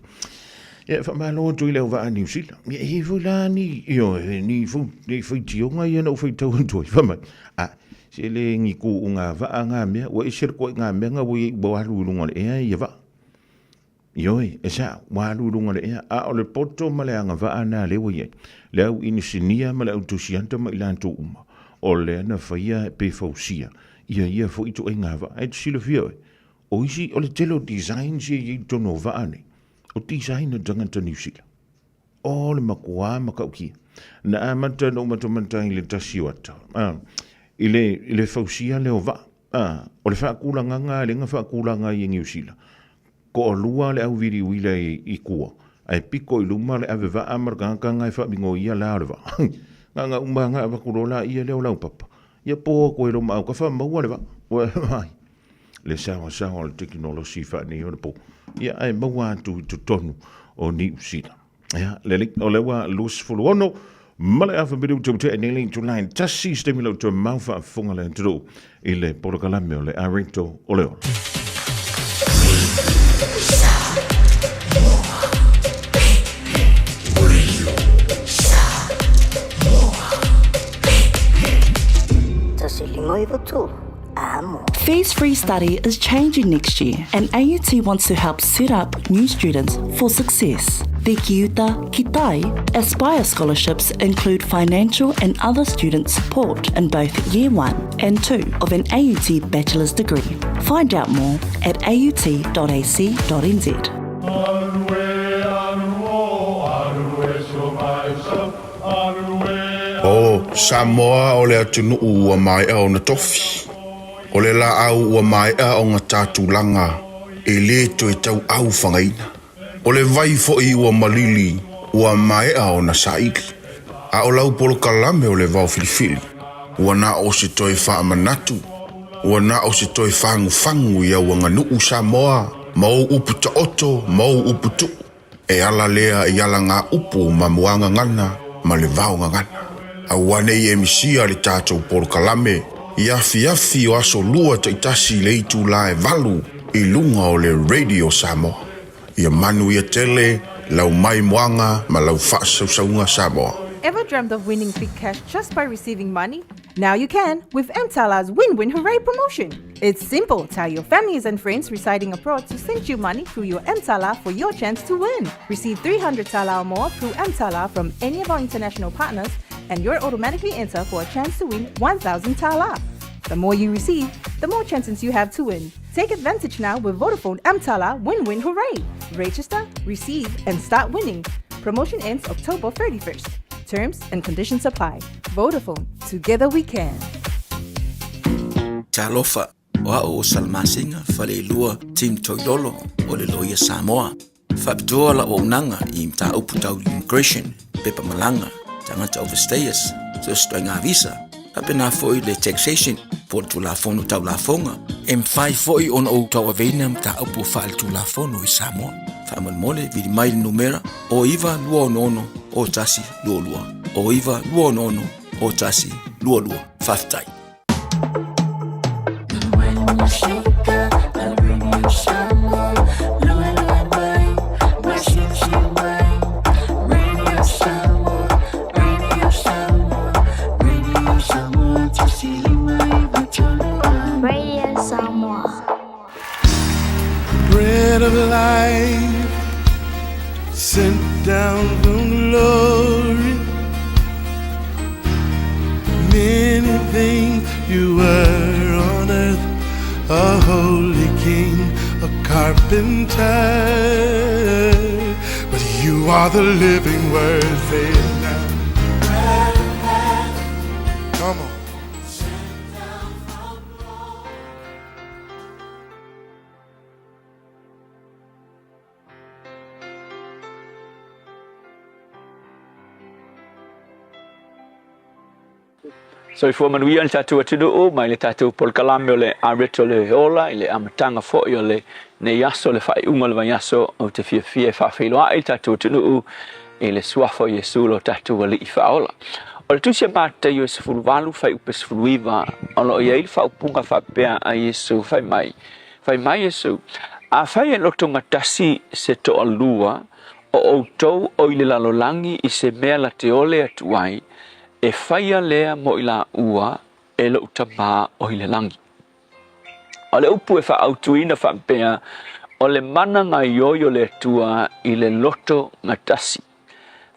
Ia whaamaloa toi leo waa New Zealand. Ia he fui la ni. Ia ni fui tionga ia na ufai tau toi. Whamai. Se le ngi ku unga waa ngā mea. Wa isir koe ngā mea ngā wai walu lunga le ea ia waa. Ioi, e sa walu lunga le ea. A o le poto ma le anga waa na lewa ia. Leo inisinia ma le autusianta ma ilanto uma. O le na whaia pe fausia. Ia fo ito e ngā waa. E sila fia oi. O isi o le telo design si e tono waa ne. O design na tangata New Zealand. O le makua makaukia. Na amata no matamata I le tasi wata. Ile fausia leo waa. O le whaakula nganga le nga whaakula ngā I New Zealand. Ko o lua le au viri wila I kua. Ai piko I luma le ave waa marganga ngai whaabingo ia lao le waa. Nga umanga wakurola ia leo lau papa. Ia po koe roma au ka wha maua le wa. Le sawa le teknolosi wha ni o le po. Ia ai maua tu tonu o New Zealand. Ia le lik o lewa lus fulu ono. Male afa biru tu te nili tu line. Tasi stemilo tu maufa funga le tru. I le porokalame o le arento o leo. Fees-free study is changing next year, and AUT wants to help set up new students for success. The Kiuta Kitai Aspire scholarships include financial and other student support in both Year 1 and 2 of an AUT bachelor's degree. Find out more at aut.ac.nz. O Samoa o le atunu ua mai au na tofi. O le la au ua mai au ngā tātulanga e le to e tau au whangaina. O le vai fo I ua malili ua mai au na saiki. A o lau polo kalame o le vau filifili. Ua na o se toi wha manatu. Ua na o se toi whangu ia ua nganu Samoa. Mau upu ta oto, mau upu tu. E ala lea I ala ngā upu ma muanga ngana ma le vau ngana. A wane I emisia le tātou polo kalame. Iafi o aso lua taitasi le itu la e valu I lunga o le Radio Samoa. Ia manu ia tele, lau mai moanga ma lau whaasaunga Samoa. Ever dreamt of winning big cash just by receiving money? Now you can with Mtala's Win-Win Hooray promotion. It's simple. Tell your families and friends residing abroad to send you money through your Mtala for your chance to win. Receive 300 Tala or more through Mtala from any of our international partners and you're automatically enter for a chance to win 1,000 Tala. The more you receive, the more chances you have to win. Take advantage now with Vodafone Mtala Win-Win Hooray. Register, receive, and start winning. Promotion ends October 31st. Terms and conditions apply. Vodafone, together we can. Talofa, o salmasinga fale lua team toilolo o le loia Samoa. Fapitoa la o nanga I mta uputau immigration, pepa malanga, tangata overstayers, so stoinga visa. Apena foi le taxation, por tu la fono tau la fonga. M5 foi on o tau avena mta upu fal tu la fono I Samoa. Famal mole vidi mai numera o iva lua nono o tasi lua lua. O iva lua nono o tasi lua lua. Faftai. Radio Samoa. Bread of life sent down from glory. Many holy king, a carpenter, but you are the living word. Say it now. Come on. So I fua manuia le tatou atunu o mai le tatou polkalame o le areto le ola i le amatanga fo'i o le ne yaso le whaiunga le yaso o te fia e whawhiloa i tatou atunu i le suafo Iesu lo tatou ali i whaola. O le tusia mata i o se fuluwalu whai upe se fuluiva o lo i eil whaupunga whapea a Iesu whai mai Iesu a whai e loto ngatasi se to alua o outou o i le lalolangi i se mea la te ole atuai e whaia lea mo i la ua e lo utama o i le langi. O le upu e wha autuina whampea o le mana ngai oi o le tua i le loto ngatasi.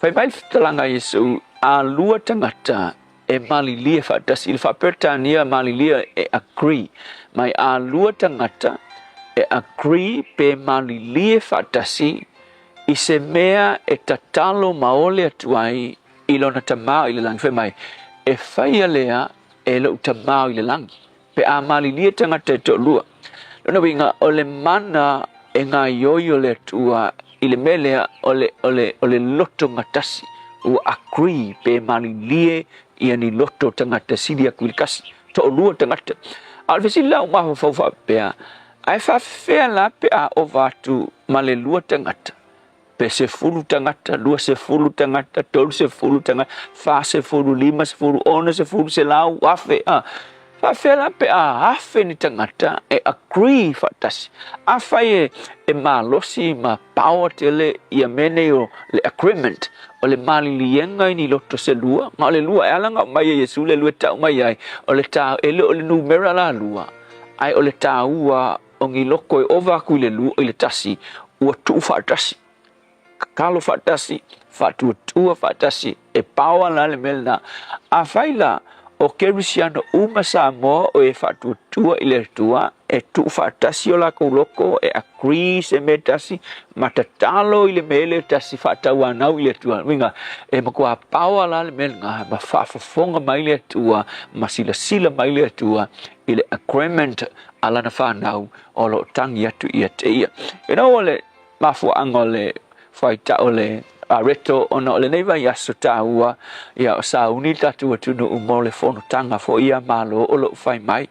Whai mai talanga Iesu a lua tangata e malilia whatasi. I le whapertania malilia e agree. Mai a lua tangata e agree pe malilia whatasi i se mea e tatalo maole atuai i lona tamau i le langi. Whai mai, e whaia lea e lo tamau i le langi. Pe a malilia tangata e to lua. Lona winga o le mana e ngā ioi o le tua i le melea o le loto ngatasi. O agree pe malilia i ani loto tangata sidi a kulikasi. To lua tangata. Alvesi lau maho faufa pea. Ai whawhea la pe a o vatu ma le lua tangata. Pe se fulu tangata, lua se fulu tangata, tolu se fulu tangata, fa se fulu, lima se fulu, ona se fulu, se lau, afe, whawhela pe a afe ni tangata e agree whatasi. Awhai e malosi ma power tele i a mene o le agreement o le mali lienga ni loto se lua. Ma o le lua e alanga mai e Yesu le lua tau mai ai o le tau ele o le numera la lua. Ai o le tau ua o ngi loko e ova kui le lua o le tasi ua tuu whatasi. Kalo whatasi, whatuatua whatasi, e paua la le melna. A whaila o kerisiano uma sa mo o e whatuatua i le tua, e tu whatasi o la kauloko, e agree se me tasi, matatalo i le mele tasi whataua nau i le tua. Winga, e makua paua la le melna, ma whafafonga mai le tua, ma sila mai le tua, i le agreement ala na whanau o lo tangi atu i a te ia. E no o le mafua anga le whai ta ole areto ona ole nei vai aso taua ia o sa uni tatu atunu umo le fono tanga fo ia malo o lo whai mai.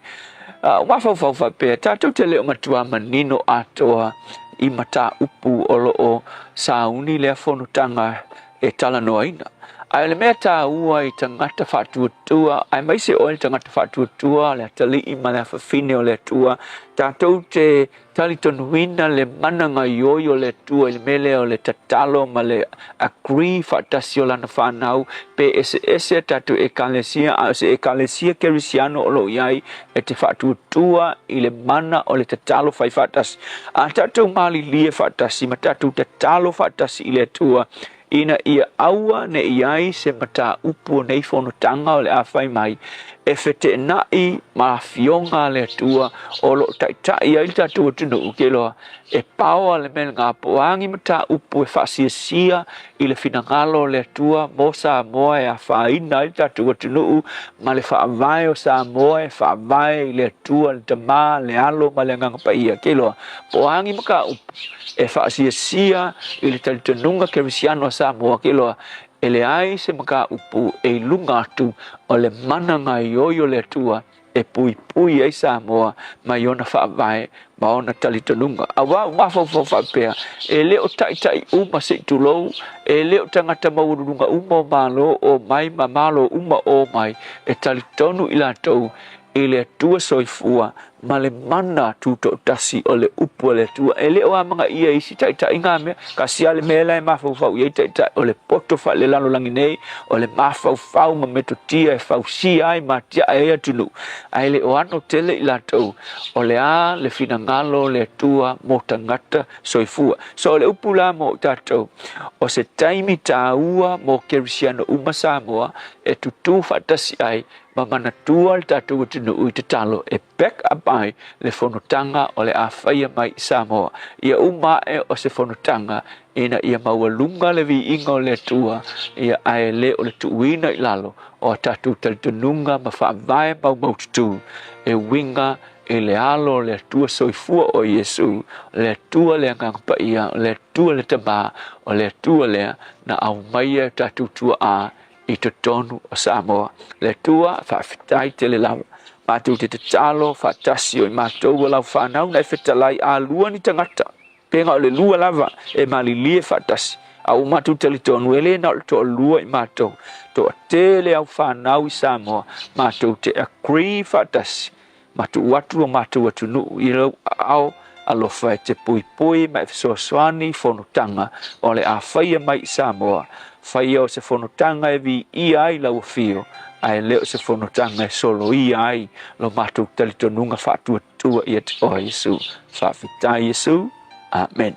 Wafau pe tatu te leo matua manino atoa i mata upu o lo o sa uni le fono tanga e tala noaina. Ai le mea tā ua i tangata whatuatua, ai mai se oe tangata whatuatua, le tali i mana whawhine o le tua, tātou te tali tonuina le mananga ioi o le tua, le mele o le tatalo ma le agree whatasi o lana whanau, pe ese tātou ekalesia, a se ekalesia kerisiano o lo iai, e te whatuatua i le mana o le tatalo whai whatasi. A tātou mali lia whatasi, ma tātou tatalo whatasi i le tua, ina ia aua ne iai se mata upu nei fono tanga o le awhai mai e whete nai ma fionga le tua o lo taitai ai tatua tunu ukeloa e paua le mele ngā poangi mata upu e whasiasia i le finangalo le tua mo sa moa e a whaina ai tatua tunu ma le whaavai o sa moa e whaavai i le tua le tama le alo ma le ngangapa ia keloa poangi maka upu e whaasiasia i le talitanunga kerisiano sa moa keloa e le ai se maka upu e lunga atu o le mana ngai oi o le tua e pui ai sa moa mai ona whaavai ma ona talitanunga. A wafau whapea e leo tai uma se tulou e leo tangata maurunga uma o malo o mai ma malo uma o mai e talitonu i la tau i le tua soifua ma le mana tuto tasi o le upu o le tua e leo a mga ia isi tai ngā mea kasi ale mea e mawhau iei tai o le poto wha le lalo langi nei o le mawhau ma meto tia e whau si ai ma tia e atunu ai le o ano tele i la tau o le a le fina ngalo le tua mo tangata soifua so le upu la mo tatou o se taimi ta ua mo kerisiano uma Samoa e tutu whatasi ai ma mana tua le tatou tunu ui te talo e back up ai le fonotanga o le awhaia mai Samoa. Ia umae o se fonotanga ina ia maualunga le vi inga o le tua ia ai le o le tuuina I lalo o tatu talitununga ma whaavae mau tutu e winga e le alo le tua soifua o Yesu le tua le ngangpa ia le tua le tama o le tua le na au maia tatu tua a I totonu o Samoa le tua whaafitai te le lawa mātou te talo whaatasi o I mātou walau whanau nei whetalai a lua ni tangata penga o le lua lava e malilie whaatasi au mātou tali tonu ele na o to lua I mātou to a tele au whanau I Samoa mātou te agree whaatasi mātou watu o mātou atu nuu I rau au alofa e te pui pui mai whasoaswani whanutanga o le a whaia mai Samoa whaia o se whanutanga e vi I ai lau fio ai leo se whanutanga e solo I ai lo mātou tali tonunga whaatua tua I te o Yesu whaafitai Yesu Amen.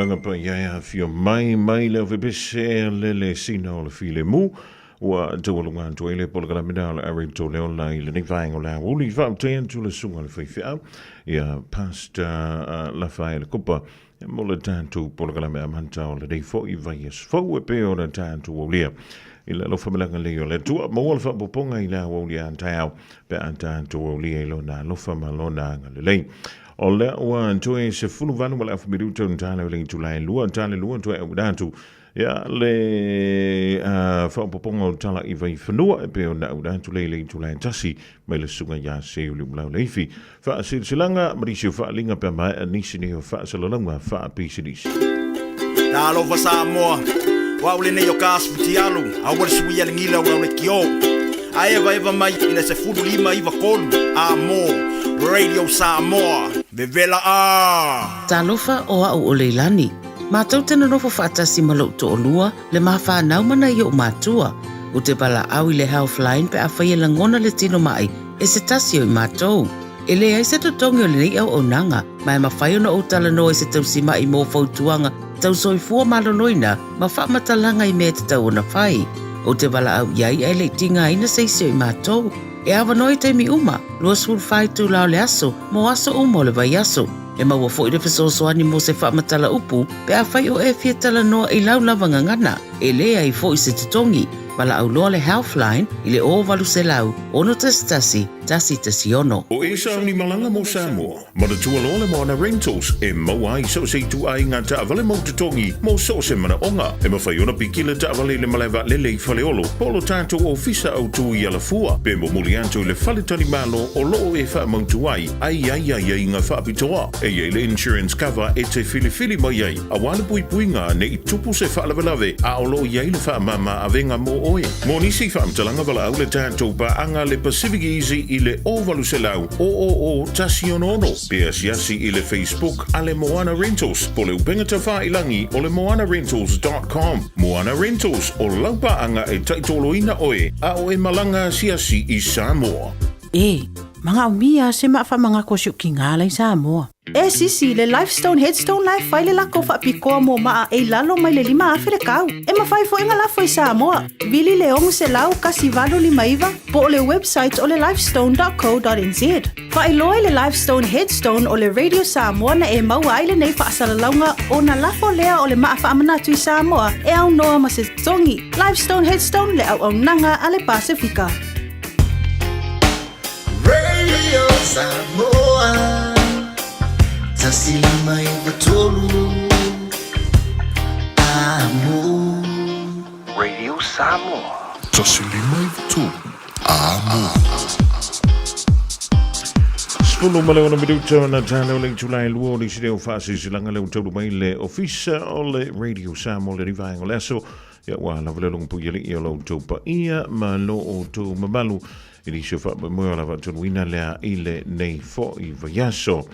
langa pa ia fio mai le o vebese le sina o le file mu ua tawalunga tuele pola kala mina le ari to leo la i le ni vainga la uli va ten tu le sunga le fai ia past la fai le kupa mo le tantu pola kala me amanta o le dei fo I vai fo e pe o le tantu o lia ila lo famalanga leo le tua mo le fa poponga I la o lia antau pe tantu o lia lo na lo famalona le lei o le ua antoe se fulu vanu wala afu miruta untana wale Julai lua untana lua antoe au dantu ya le whaopoponga utala I vai whanua e peo na au dantu le Julai tasi mai le sunga ya se uli ulau leifi wha silanga marisio wha linga pe mai anisi ni o wha salalanga wha pisidisi na alofa Samoa wa ule ne yo kasputi alu awal suwi ya lingila wa ule kio aeva eva mai ina se fulu lima iva kolu amo Radio Samoa Vevela Talofa o au o leilani Mātou tena nofo whaatasi malau to o lua le mawha naumana I o mātua o te bala au I le Healthline pe a whaia langona le tino mai e se tasi o I mātou e le ai se totongi o le nei au o nanga mai mawhai ona o tala no e se tausima I mō fautuanga tau soifua maloloina ma whaamatalanga I mea te tau ona whai o te bala au iai ai le tinga ina seisi o I mātou e awa noi te mi uma, lua sul whai tu lao le aso, mo aso umo le vai aso. E maua fo I le fesosoani mo se whaamatala upu, pe a whai o e fiatala noa I lau lavanga ngana, e lea I fo I se tutongi, Mala au loa le Healthline I le o valu se lau, ono tasi tasi ono. O e sa ni malanga mo Samoa, ma le tua loa le moana rentals, e maua I so se tu ai ngā taavale mo te tongi, mo so se mana onga, e ma whai ona piki le taavale le malewa lele I whale olo, polo tātou o fisa au tu I ala fua, pe mo muli anto le whale tani malo o loo e wha mautu ai ngā whaapitoa, e ye le insurance cover e te fili mai ai, a wale pui ngā ne I tupu se whaalavelave, a o loo ye le wha mama a venga mo oe. Mo nisi whaamtalanga wala au le tātou pa anga le Pacific Easy I le ovalu se lau o tasi ono. Pea siasi I le Facebook a le Moana Rentals. Po le upenga ta whailangi o le moanarentals.com. Moana Rentals o laupa anga e taitoloina oe a o e malanga siasi I Samoa. Mga umia se maafa mga kosyo kingala I Samoa. Sisi le Lifestone Headstone Life fai le lako whaapikoa mo maa e lalo mai le lima awhire kau. E mawhai fo inga lafo I Samoa. Vili le ongu se lau kasi valo lima iwa po o le website o le lifestone.co.nz. Wha iloa le Lifestone Headstone o le Radio Samoa na e maua ai le nei whaasalaunga o na lafo lea o le maa whaamanatu I Samoa e au noa ma se tongi. Lifestone Headstone le au nanga a le Pasifika. Radio Samoa Tasilima Ivatolu Amo Radio Samoa Tasilima Ivatolu Amo Spulu maleona minuto na tano le Julai luo li sideo fasi silanga le utolu mai le ofisa o le Radio Samoa le rivai o leso ya wa la vele long puyeli I lo topa ia ma lo o to mabalu ili shofa mo la va tunwina le ile nei fo I vayaso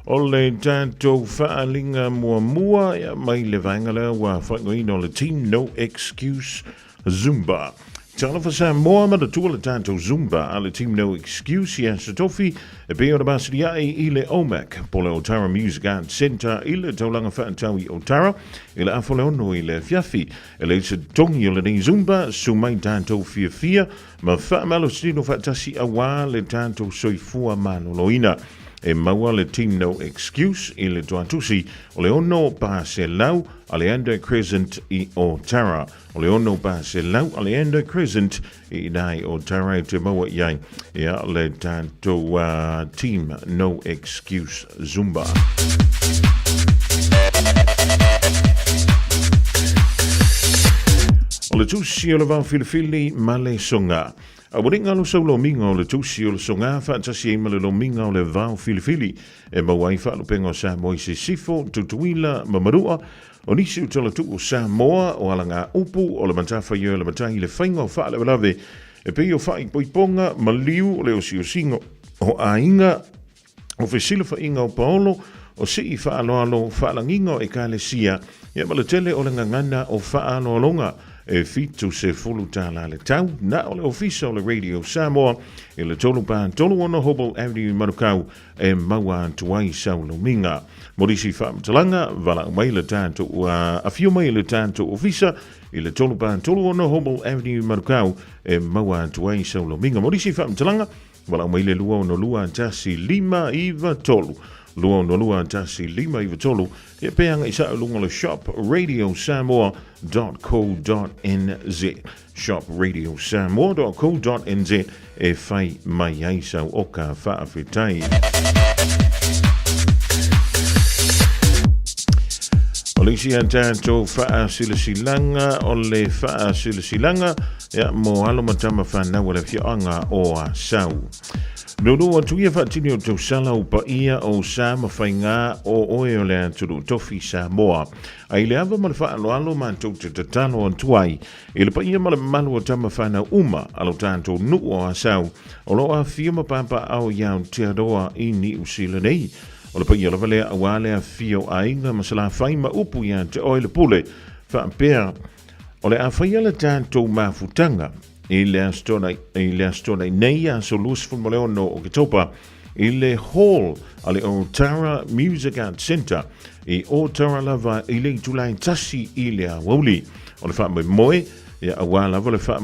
o le tanto whaalinga mua ya mai le vangala wa whaingoina o le team No Excuse Zumba. Tala fa Samoa ma le tua le tanto Zumba a le team No Excuse ya sa tofi e pe o le basiria I le OMAC po le Otara Music Art Center I le taulanga whaantawi Otara I le afole ono I le fiafi e le se tongi o le nei Zumba sumai tanto fia ma whaamalo stino whaatasi awa le tanto soifua manoloina e maua le team No Excuse I le tuatusi o le ono pa se lau a le Anda Crescent I Otara o le ono pa se lau a le Anda Crescent I nai Otara te maua iai ia le tanto team No Excuse Zumba. O le tusi o le vau filifili ma le songa. A waringa lo sau lo minga o le tusi o le songa whaatasi e ma le lo minga o le vau filifili e mawai whaalupenga o Samoa I se sifo tutuila mamarua o nisi utala tu o Samoa o alanga upu o le mantafa i o le matai le whainga o whaalewalawe e pei o whai poiponga ma liu o le o singo o ainga o whesila whainga o paolo o si I whaaloalo whaalanginga o e kalesia ia ma le tele o le ngangana o whaaloalonga e fitu se fulu tala le tau na o le ofisa o le Radio Samoa e le tolu pa tolu ono Hobble Avenue Manukau e maua tuai Saulominga. Morisi whaamtalanga wala mai le tanto a fiu mai le tanto ofisa i le tolu pa tolu ono Hobble Avenue Manukau e maua tuai Saulominga. Morisi whaamtalanga wala mai le lua ono lua tasi lima iwa tolu. Lua ono lua tasi lima iwa tolu e peanga isa lunga le shop radiosamoa.co.nz shopradiosamoa.co.nz e fai mai aisa o ka whaafetai. O le isi antato wha silanga o le wha silanga ya mo alomatama whanau le whianga o a sau. Nō atuia whaatini o tau sala o pa ia o sa mawhainga o oe o le aturu tofi Samoa. Ai le awa male wha alo mātou te tatalo an tuai. E le pa ia male malu o tama whana uma alo tātou nuu o asau. O lo a whiama papa au iau te aroa i ni usila nei. O le pa ia lawale a wale a whio a inga masala whaima upu ia te oe le pule. Wha pēr o le a whaia le tātou mafutanga. I le astona nei a so lusful moleono o kitopa i le hall ale Otara Music Art Center i Otara lava i le tulai tasi i le awoli o le wha moe ia awa lava le wha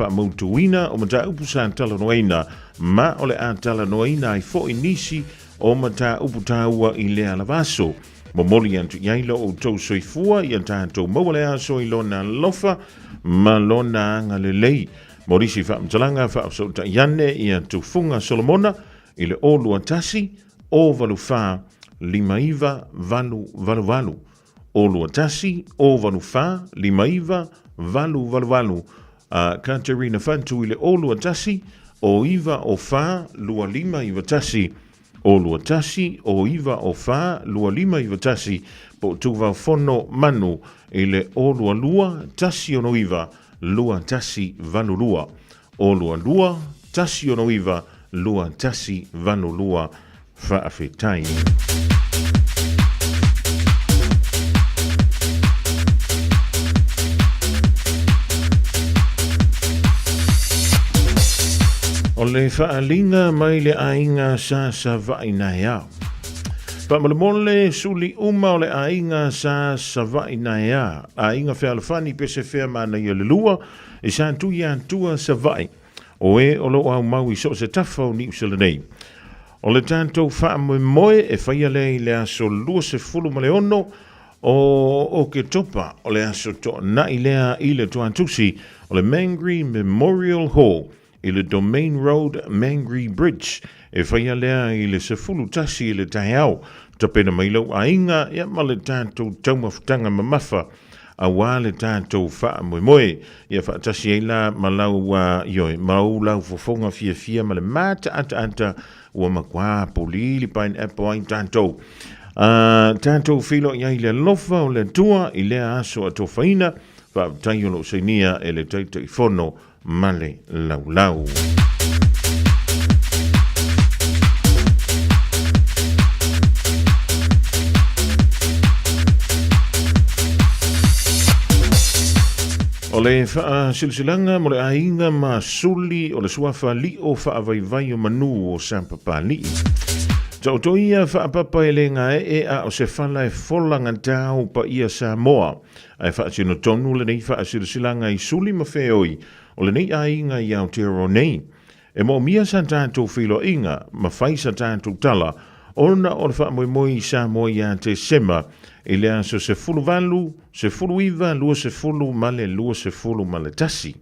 mautuina o mata upu sa tala noina ma o le a tala noina i fo inisi o mata upu taua i le alavaso momoli antu yailo o tau soifua i antato mawale aso i lona lofa ma lona ngalelei. Morisi whaamtalanga whaapsauta iane i antu funga Solomona i le olua tasi o valu wha limaiva valu. Olua tasi o valu wha limaiva valu. Katerina Fantu i le olua tasi o iva o wha lua lima iva tasi. Olua tasi o iva o wha lua lima iva tasi po tuwa fono manu i le olua lua tasi ono iva lua tasi vanu lua. Olua lua tasi ono iva lua tasi vanu lua whaafetai. O le whaalinga mai le ainga sa vai nai au. Pamalemole suli uma o le ainga sa vai nai au. Ainga whealafani pese whea mana i le lua e sa tua sa vai. O e o lo au mau i so se tafau ni usala nei. O le tantou whaamoe e whaia le aso lua se fulu ma le ono o ke topa o le aso to na i lea i le tuantusi o le Mangry Memorial Hall i le Domain Road Mangry Bridge e whaia lea i le sefulu tasi i le taiao ta pena mailau a inga ia ma le tātou taumafutanga mamafa a wā le tātou wha moe ia wha tasi e la malau mau lau fofonga fia ma le mata anta ua makua polili pain apo ai tātou tātou filo ia i le lofa o le tua i lea aso a tofaina wha taiolo seinia e le taita i fono male lau. O le wha silsilanga mo le ainga ma suli o le suafa li o wha vai o manu o Sampapa li. Tau toia wha papa e le ngā a o se whala e folanga tau pa ia Samoa. Ai wha sino tonu le nei wha silsilanga i suli ma feoi. O le nei ainga i Aotearoa nei. E mo mia sa tātou filo inga, ma whai sa tātou tala, ona o le wha moi i Samoa i te sema, e le aso se fulu valu, se fulu iwa, lua se fulu male tasi.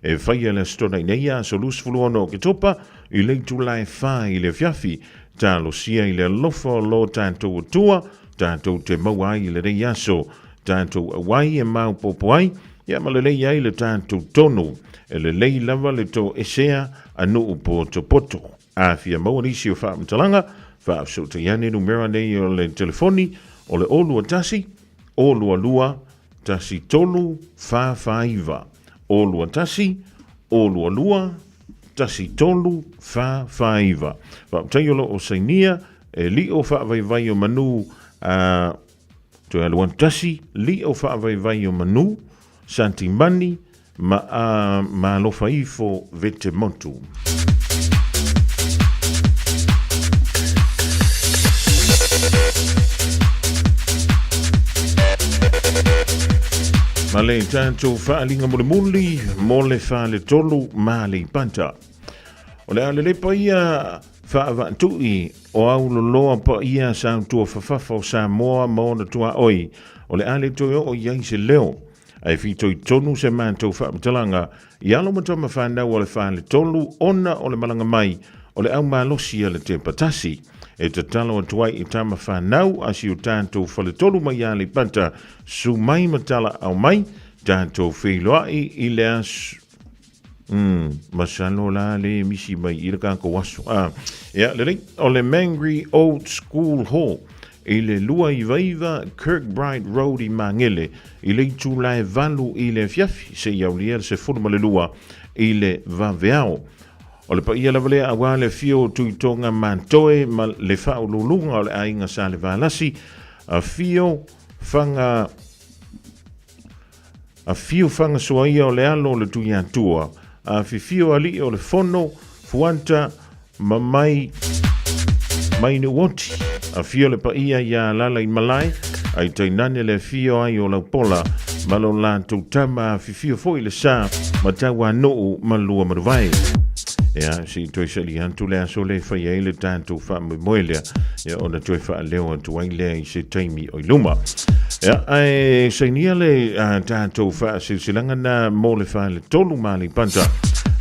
E whai e le stona i nei aso lus fulu ono o ke topa, i le tulai wha i le fiafi, tālo sia i le lofa lo tātou tua, tātou te maua i le rei aso, tātou awai e mau popoai, ia ma le lei ai le tātou tonu, e le lei lava le tō esea anu upo to poto. A fia maurisi o whaamtalanga, whaafsota iane numera nei o le telefoni, o le olua tasi, olua lua, tasi tolu, whawhaiva. Olua tasi, olua lua, tasi tolu, whawhaiva. Whaamtaiolo o sainia, e li o whaavaivai o manu, to aluan tasi, li o whaavaivai o manu, Santimani ma lofaifo Vetemontu. Ma le tātou whaalinga muli mo le whaale tolu ma le panta. O le ale le pa ia whaavantui o au loa pa ia sa tua whawhawha o Samoa mo na tua oi. O le ale toi o iai se leo. Ai whitoi tonu se mātou whaamatalanga i alo matama whanau o le whaale tolu ona o le malanga mai o le au malosi a le te patasi. E te talo atuai i tama whanau asi o tātou whale tolu mai a le panta su mai matala au mai tātou whiloai i le asu. Masalo la le misi mai i le kako wasu. O le Mangry Old School Hall i le lua i vaiva Kirkbride Road i Mangele i le tūlae valu i le fiafi se iau lia se furuma le lua i le vaveao. O le pa ia la valea awa le fio tuitonga mantoe ma le whaululunga o le ainga sa le valasi a fio fanga suaia o le alo le tuia tua a fio ali o le fono fuanta mai ni woti a fio le pa ia lala i malai ai tainane le fio ai o la pola malo la tama fio foi le sa matawa no malua marvai. Si toi sali hantu le aso le whai le tātou wha moelea o na toi wha leo atu ai lea i se taimi o luma. Sei nia le tātou wha silsilanga na mo le wha le tolu mali panta.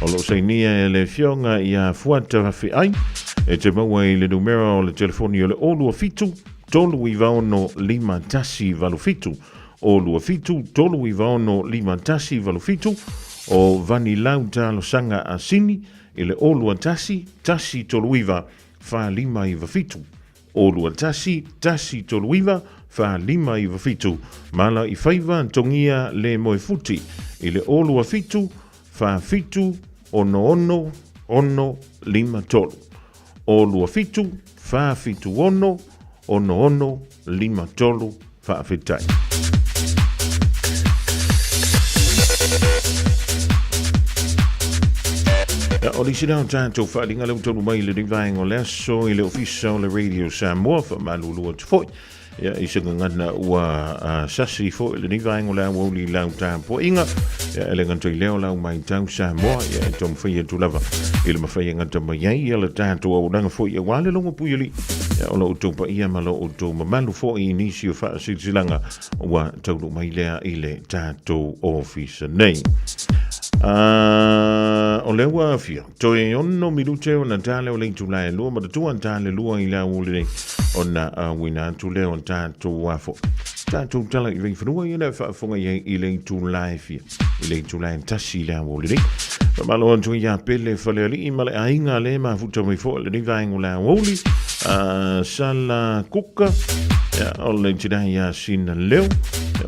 O lo sei nia le fionga i a fuata whawhi ai. E te maua i le numero o le telefoni o le olua fitu. Tolu i vaono lima tasi valu fitu. Olua fitu, tolu i vaono lima tasi valu fitu. O vani lau talo sanga a sini. Ile olua tasi toluiva fa lima i vafitu. Olua tasi toluiva fa lima i vafitu. Mala i faiva tongia le moe futi. Ile olua fitu fa fitu ono lima tolu. Olua fitu fa fitu ono lima tolu fa fitai. O li si nao tātou whaalinga lau tonu mai le rivaenga o le aso i le ofisa o le Radio Samoa wha malulu atu foi. I se ngana ua sasi foi le rivaenga o le awa uli lau tāpo inga. Ele ngantoi leo lau mai tau Samoa e tom whaia tu lava. I le mawhaia nganta mai ai le tātou au nanga foi e wale longa puiali. O lo utou pa ia ma lo utou mamalu foi i nisi o wha silsilanga ua taulu mai lea i le tātou ofisa nei. O lewa fia toe ono minute o na tale o leitu lai lua ma tu an tale lua i la ule ona wina tu le on tato wafo tato tala i venfrua i na fonga i leitu lai fia i leitu lai tasi la ule malo on tu ya pele fale i male ainga le ma futa mai fo le vaingo la ule sala kuka o le tina ya sin leo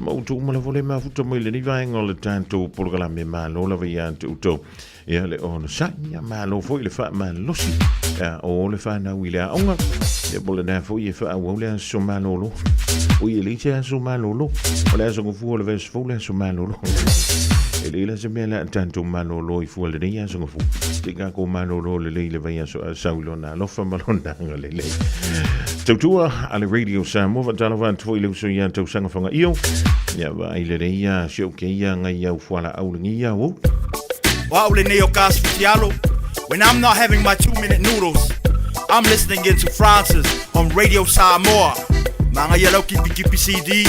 ma utu ma vole ma futa mai le vaingo le tanto polgala me ma lo la via tu ia le ona sanya malo foi le fa malosi o le fa na wila onga e bole na foi e fa o le so malolo o ia le tia so malolo o le so fu le ves fu le so malolo e le se mela tanto malolo i fu le ia so fu tinga ko malolo le vai so saulo na lo fa malonda le tutua ale Radio Samoa va tala van foi le so ia tau sanga fanga io ia va ile ia sio ke ia ngai au fala au ngia o When I'm not having my 2-minute noodles, I'm listening into Francis on Radio Samoa. Manga yellow kipi CD.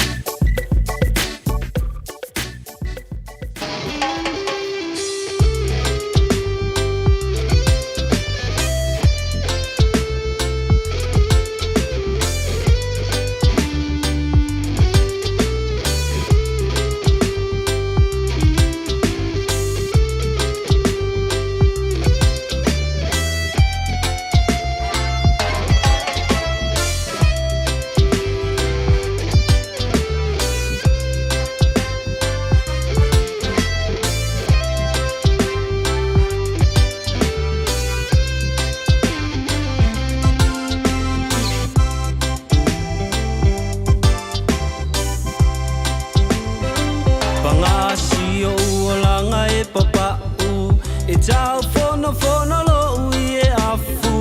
tau fono fono lo ie afu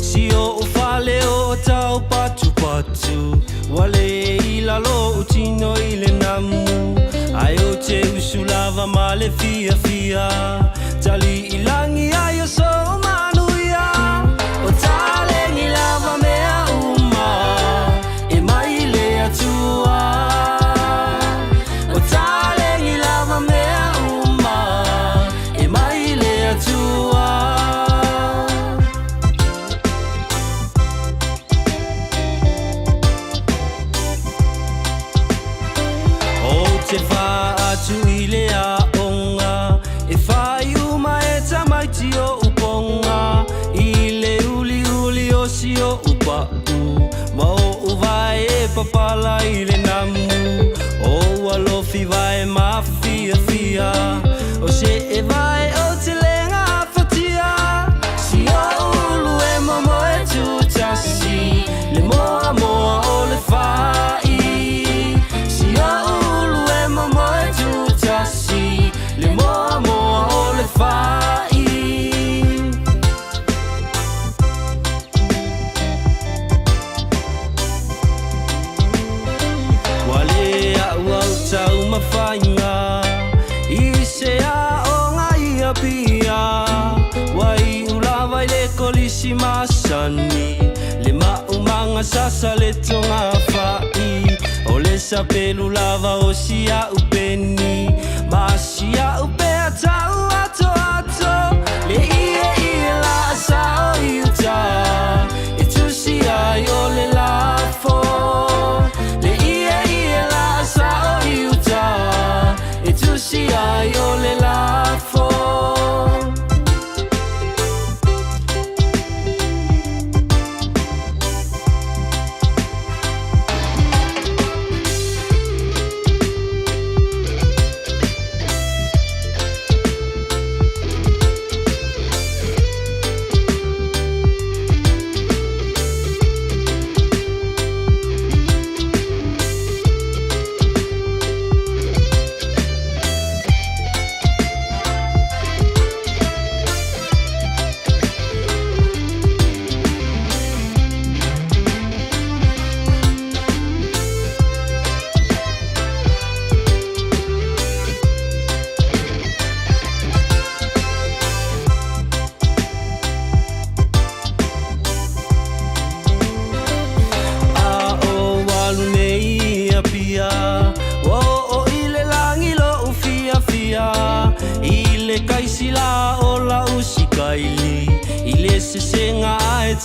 si o fale o tau patu patu wale ila lo tino ile namu ai o te usulava male fia fia tali ilangi ai o so manuia o tale ni lava mea uma e mai le atua o tale ni lava mea uma e mai le atua o te fa atu ile a onga e fai uma e tamaiti o uponga ile uli uli o si o upa u ma o uvai e papala ile namu o alofi vai ma fia fia o se e vai o te lenga fatia si o ulu e momo e tutasi le moa moa o le fai si o ulu e momo e tutasi le moa moa o le fai wale a uau tau mawhainga i se a o ngai a pia wai ulawa i le kolisi masani le maumanga sasa le tonga whai o le sapelu lava o si a upeni ma si a upe a tau ato ato le ie la sa o iuta e tu si ai o le lafo le ie la sa o iuta e tu si ai o le lafo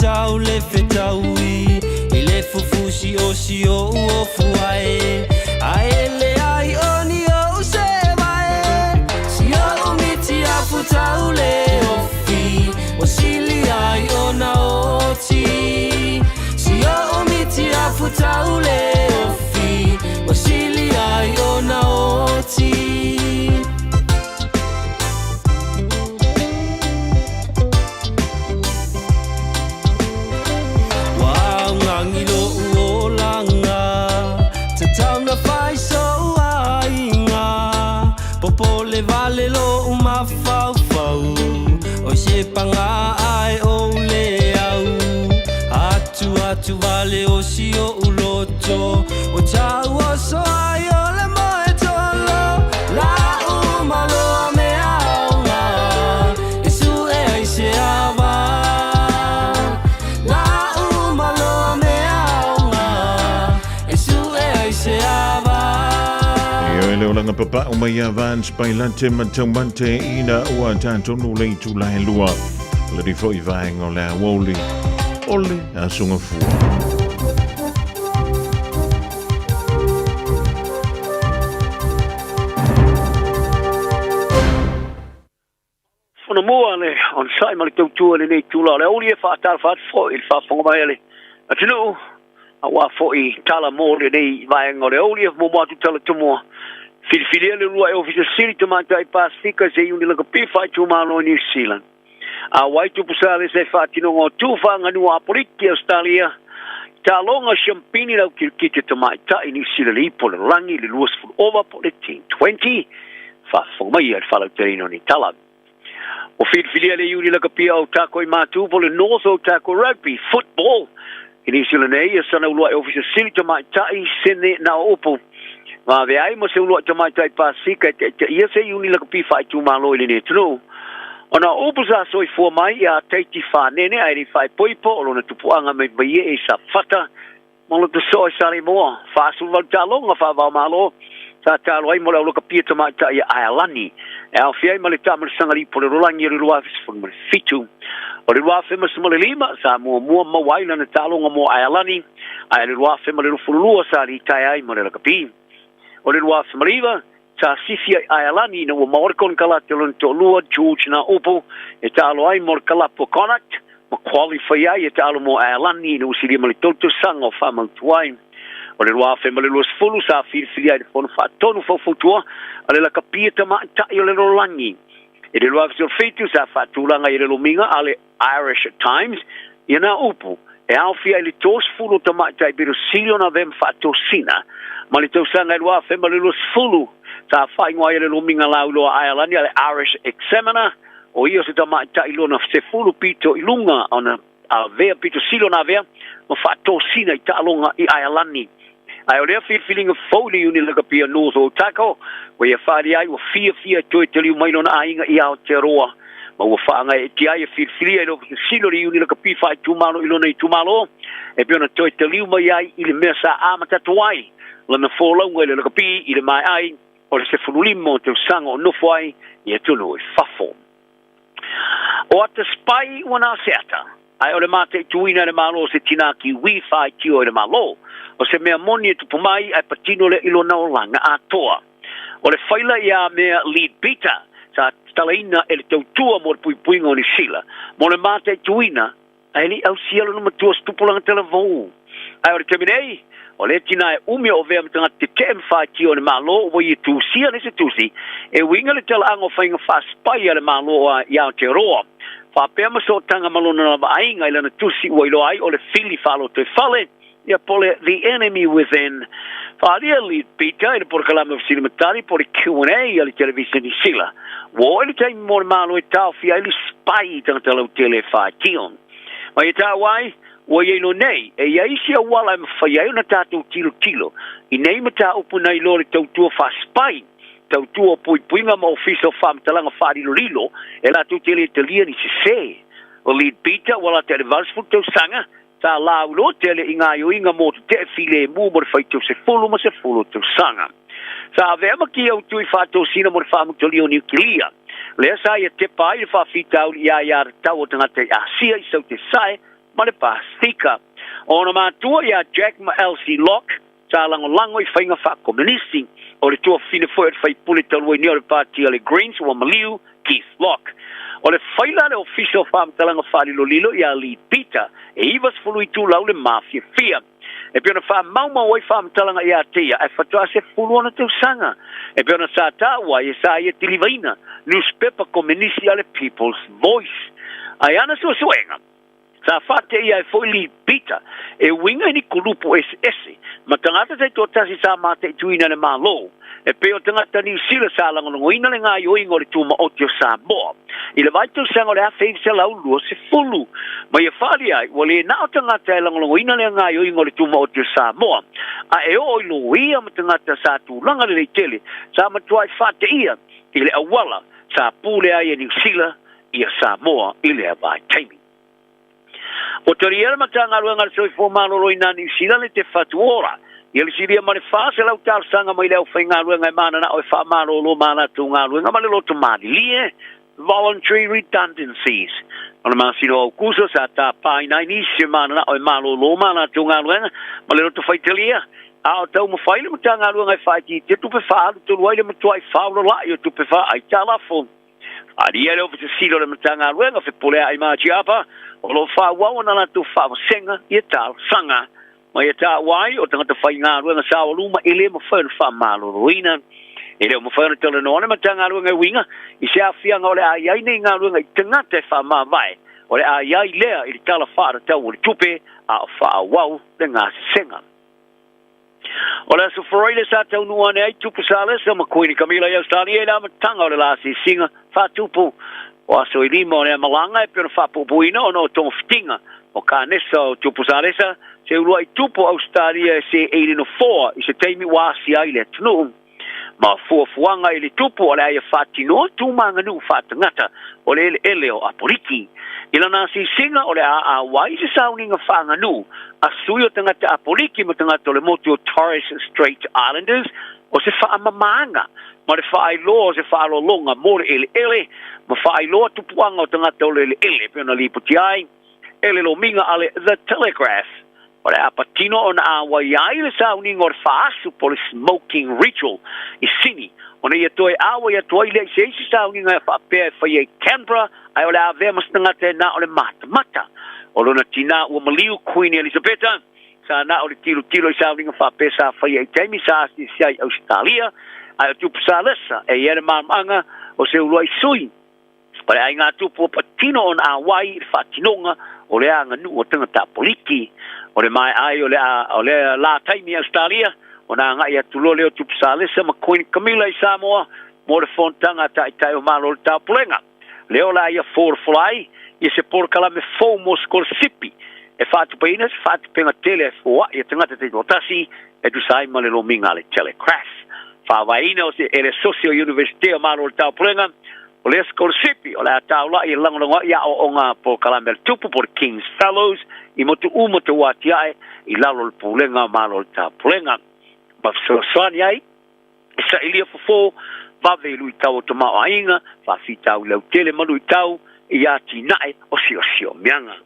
tau le fetaui i le fufusi o si o uofu ae ae le ai oni o se vae si o umiti a futau le ofi o sili ai o na oti si o umiti a futau le ofi o sili ai o na oti Popole vale lo uma fau fau o se panga ai o le au atu atu vale o si o uloto o tau o so ai o le moe tolo la uma lo me aunga e su e ai se ava la uma lo me aunga e su e ai se ava le olanga papa o mai avans pailante mataumante ina ua tātonu lei tūlai lua le rifo i vaenga o le awoli ole a sunga fua Ona mua ne on sai mali tau tua ne nei tula le oli e fa tar fa fo il fa fonga mai le atinu a wa fo i tala mo le nei vai ngore oli e mo mo tu tala tu mo fil le lua e official city to mantai Pacifica se uni la kapi fa tu malo New Zealand a wai tu pusale se fa tino ngo tu fa nganu a politi Australia ta longa champini la kirkite to mai ta ini sila li po langi le luas fu over po le 20 fa fonga mai al fa la terino ni tala O filia le yuri laka pia o tako I matu po le North o tako rugby, football. Ini sila nei ya sana ulua e ofisa sili tama tai sene na opo. Ma ve ai mo se ulua tama tai pasika ia se yuri laka pia fai tu malo ile ne tunu. Ona opo sa soi fo mai ya taiti fa nene ai fai poipo o lona tupuanga me baie e sa fata. Mo te soi sari mo fa su va talonga fa va malo. Sa talo ai mo lo ka pia tama tai Ialani. E au fiai ma le tamar sangari po le rolangi le lua fisfon ma le fitu. O le lua fema sa ma le lima, sa mua mawaila na talonga mo Ialani, ai le lua fema le rufulua sa li tai ai ma le lakapi. O le lua fema liva, sa sisi ai Ialani na ua maorikon kala te lon to lua, George na upo, e talo ai mo le kalapo connacht, ma qualify ai e talo mo Ialani na usiri ma le toto sanga o whamal tuai. O le roa fema le luas fulu sa fili ai de fono whaatonu faufutua a le laka pia tama tai o le rolangi. E le roa fisio feitu sa whaatulanga I le lominga a le Irish Times I na upu e au fia I le tos fulu tama tai biru silio na vem whaatosina ma le tausanga I roa fema le luas fulu sa whaingoa I le lominga laulo a Ialani a le Irish Examiner o ia se tama tai lona se fulu pito ilunga ona a vea pito silio na vea ma whaatosina I talonga I Ialani. Ai o lea feeling of Foley uni laka pia North o tako, wa ia whaari ai wa fia toi te liu mai lona ainga I Aotearoa. Ma ua whaanga e ti ai e whiri ai loko silori uni laka pia whai tumalo I lona I tumalo, e piona toi te liu mai ai I le mea sa amatatu ai, lana wholaunga I le laka pia I le mai ai, o le se fululimo te usanga o nofo ai, I e tunu e whafo. O ata spai wana seata, ai o le mate tuina le malo se tinaki wi-fi tio le malo, o se mea moni e tupu mai ai patino le ilo na olanga a toa. O le whaila ia mea lead beta, sa talaina e le tautua mo le puipuinga o ni sila. Mo le mate tuina, ai li au sialo na matua stupulanga televou. Ai o le teminei, o le tina e umia o vea matanga te TM5 tio le malo, o i tu sia ne se tusi, e winga le tala ango whainga whaspai le malo a iau te roa. Whapea maso tanga malona na ainga I lana tusi ua ilo ai o le fili whalo te whale, ia pole the enemy within. Wharia lead Peter, ele por kalama of cinematari, por Q&A, ali television I sila. Wo, ele taimi mo le malo e tau fia, ele spai tangata lau tele whātion. Ma i tā wai, wa ia ino nei, e ia isi a wala e mawhai au na tātou tilo. I nei ma tā upu nei lo le tautua whaspai, tautua puipuinga ma ofisa o whamtalanga whārilo rilo, e la tau tele italia ni se se. O lead Peter, wala te advanceful tau sanga, ta laulo tele inga yo inga mo te file mu mo fai tu se fulu tu sanga sa ave ma ki au tu fa to sina mo fa mo to lio nuclear le sa ia te pai fa fita ia ta o tanga te asia I so te sai ma le pa stika ona ma tu ia Jack ma LC Lock ta lango I fainga fa komunisti o le tu fine foi fai pulita lo ni o party le Greens o Maliu Keith Lock. O le whaila le official whamtalanga whalilo lilo ia lead Peter, e ivas fului tu lau le mafia fia. E piona wha mauma wai whamtalanga ia tea, e whatua se fuluana tau sanga. E piona sa tawa e sa ia tilivaina, newspaper komenisi ale People's Voice. Ai ana so suenga. Sa whate ia e foi lead Peter, e winga ni kulupu SS, ma tangata te totasi sa mate tuina le malo. E peo tangata ni sila sa langonongo ina le ngā yoingo le tuma o tio sa boa. I le vaitu sanga le hawhei se lau lua se fulu. Ma ia whari ai, wale nao tangata e langonongo ina le ngā yoingo le tuma o tio sa boa. A e o ilo ia ma tangata sa tu langa le tele, sa matua I whate ia, I le awala, sa pule ai e New Zealand, ia Samoa, I le avai taimi. O toriera matanga ruanga le soi fomalo roi na New Zealand le te fatuora, ia le siria ma le fase lau tal sanga mai leo whainga ruanga I mana na oi whamalo lo mana tu ngā ruanga ma le loto mali lie, voluntary redundancies. Ona masino au kuso sa ta pai nai nisi mana na oi malo lo mana tu ngā ruanga ma le loto whaitalia. A o tau mawhaile matanga ruanga I whaiti te tupe whaalu tu ruaile matuai whauro la I o tupe wha ai talafo. Aria leo vise silo le matanga ruanga whi polea ai maji apa, o lo wha wawana na tu wha senga I tal sanga. Ma ia tā wai o tangata whai ngā ruanga sa o luma ele ma whaina wha malo roina. Ele o ma whaina tala noane ma tā ngā ruanga winga. I se a whianga o le a iai nei ngā ruanga I tangata e wha mā vai. O le a iai lea I le tala whaara tau o le tupe a o wha a wau le ngā senga. O le aso whareile sa tau nuane ai tupu sa le sa ma koini Camila I Australia e la ma tanga o le lasi singa wha tupu. o aso i lima o le malanga e pera whapopuina o no tonga fitinga o ka nesa o tupu saresa se urua I tupu Australia se 804 I se teimi wasi ai le tunu ma fuafuanga I le tupu o le aia whatino tūmanga nu whatangata o le ele o apoliki ila nā si singa o le a wai se sauninga whanga nu a sui o tangata apoliki ma tangata o le motu o Torres Strait Islanders o se whaamamanga ma le whaailoa o se whaalolonga mo le ele ma whaailoa tupuanga o tangata o le ele pena liputi ai ele lo minga ale The Telegraph o le apatino o na awai ai le sauninga o le whaasu po le smoking ritual I sini o na ia toi awa ia toi le se isi sauninga e whaapea e whai Canberra ai o le awea mastangata e na o le mata o lona tina ua maliu Queen Elizabetha sa na o le tilo I sauninga whaapea sa whai taimi sa asi siai Australia ai o tupu sa lesa e iere mamanga o se urua I sui o le ai ngā tupu o patino o na awai le whaatinonga o le anga nu o tangata poliki o le mai ai o le la taimi Australia o na ngai atulole o tupu sa lesa ma Queen Camilla I Samoa mo le fontanga tai o malo le tapulenga leo la ia for fly I se porkala me fomo skolsipi e fatu paina se fatu penga tele foa ia tangata te notasi e tu sai ma le lominga le Telegraph fa vaina o se ele socio university o malo le tapulenga o le skolsipi o le ataula I langonga ia o nga porkala me tupu por King's Fellows I motu umotu watiae I lalo le pulenga malo le tapulenga ma soani ai sa ilia fofo vave lui tau to ma ainga fa fitau le tele ma lui tau ia tinae o sio mianga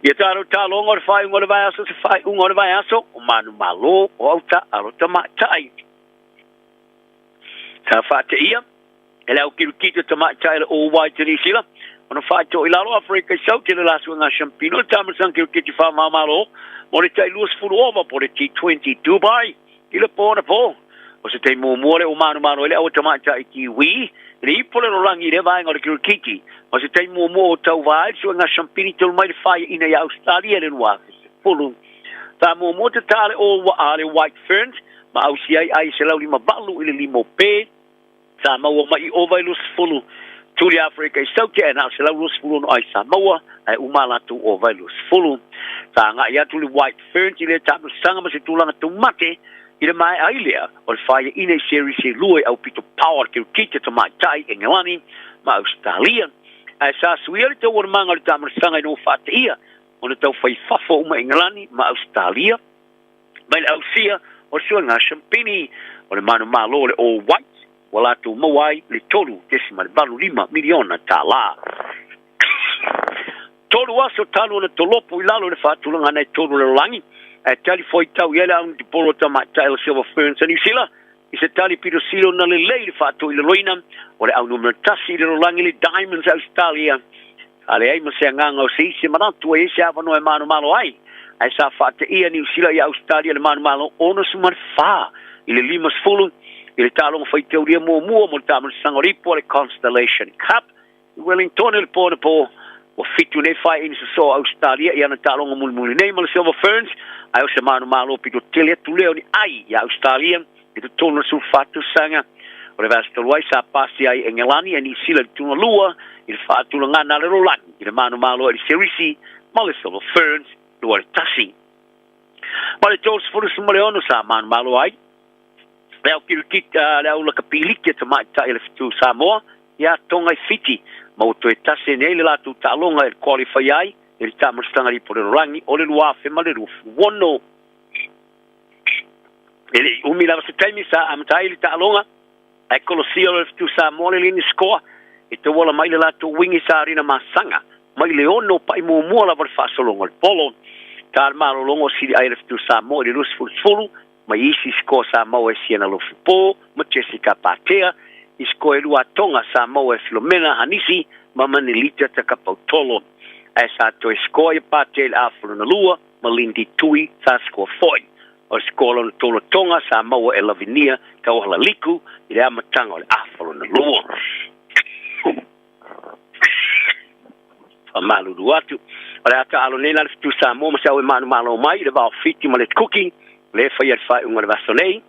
ia taro talo ngor fai ngor vai aso se fai ngor vai aso o manu malo o auta alo tama tai sa fate ia ele au kirukita tama tai o wai tini sila ona fai to ilalo Africa sau tele la suanga champino tama san kirukiti fa mamalo mo le tai lus fulu over por le T20 Dubai ila pona po o se te muamore o manu ele o tamata I kiwi le ipole no rangi le vai ngore kirukiti o se te muamo o tau vai so nga champini tol mai fai ina ya Australia le noa fulu ta muamo te tale o ale white ferns ma au si ai se lau lima balu ile limo pe ta mau mai over lus fulu tuli Africa so ke na se lau lus fulu no ai Samoa ai umala tu over lus fulu ta nga ia tuli white ferns ile ta sanga ma se tulanga tu mate ile mai ai lea o le whaia ine series se lue au pito power ke ukite to mai tai e ngelani ma Australia ai sa suia le tau o manga le tamar sanga no whate ia o le tau whai fafo uma e ngelani ma Australia mai le ausia o sua ngā champini o le manu malo le all white wala tu mawai le tolu desima le balu 5 miliona ta la tolu aso talo le tolopo ilalo le whatulanga nei tolu le langi e tali foi tau yela un di polo tama tail silver ferns and isila is a tali pito silo na le le fatu ile loina o le au numero tasi le langi le diamonds Australia ale ai mo se nganga o se se manatu e se ava no e manu malo ai sa fatu ia ni isila ia Australia le manu malo ono sumar fa ile limas fulu ile talo foi tau dia mo tamo sangoripo le Constellation Cup Wellington le po o fitu nei fai in so Australia ia na talonga mulmuli nei mal silver ferns ai o se manu malo pito tele tu leo ni ai ia Australia pito tono su fatu sanga o le vasto luai sa pasi ai engelani e ni sila tuna lua il fatu ngana le rolan il manu malo e serisi mal silver ferns lo tasi ma le tos furu sumaleono sa manu malo ai leo kirikita leo la kapilike tama ta ele fitu Samoa ia tonga fiti ma o toe tase nei le latu talonga e qualify ai e le tamarstanga li pore rangi o le luafe ma le rufu wono ele umila se taimi sa amtai le talonga e kolosio le tu sa mole lini score e te wala mai le latu wingi sa arina masanga mai le ono pai mo mola por fasolonga le polo tal malo longo si ai le tu sa mo le rufu fulu mai isi score sa mo e siena lo fu ma Jessica Patea isko e lua tonga sa mo e Filomena Hanisi mama ni lita ta kapautolo e sa to isko e patel afro na lua malindi tui sa sko foi o skolo na tolo tonga sa mo e Lavinia ka o liku i le amatanga o le afro na lua malu duatu o le ata alo nena le fitu sa mo ma sa o manu malo mai le bao fiti ma le cooking le fai al fai unga le vasonei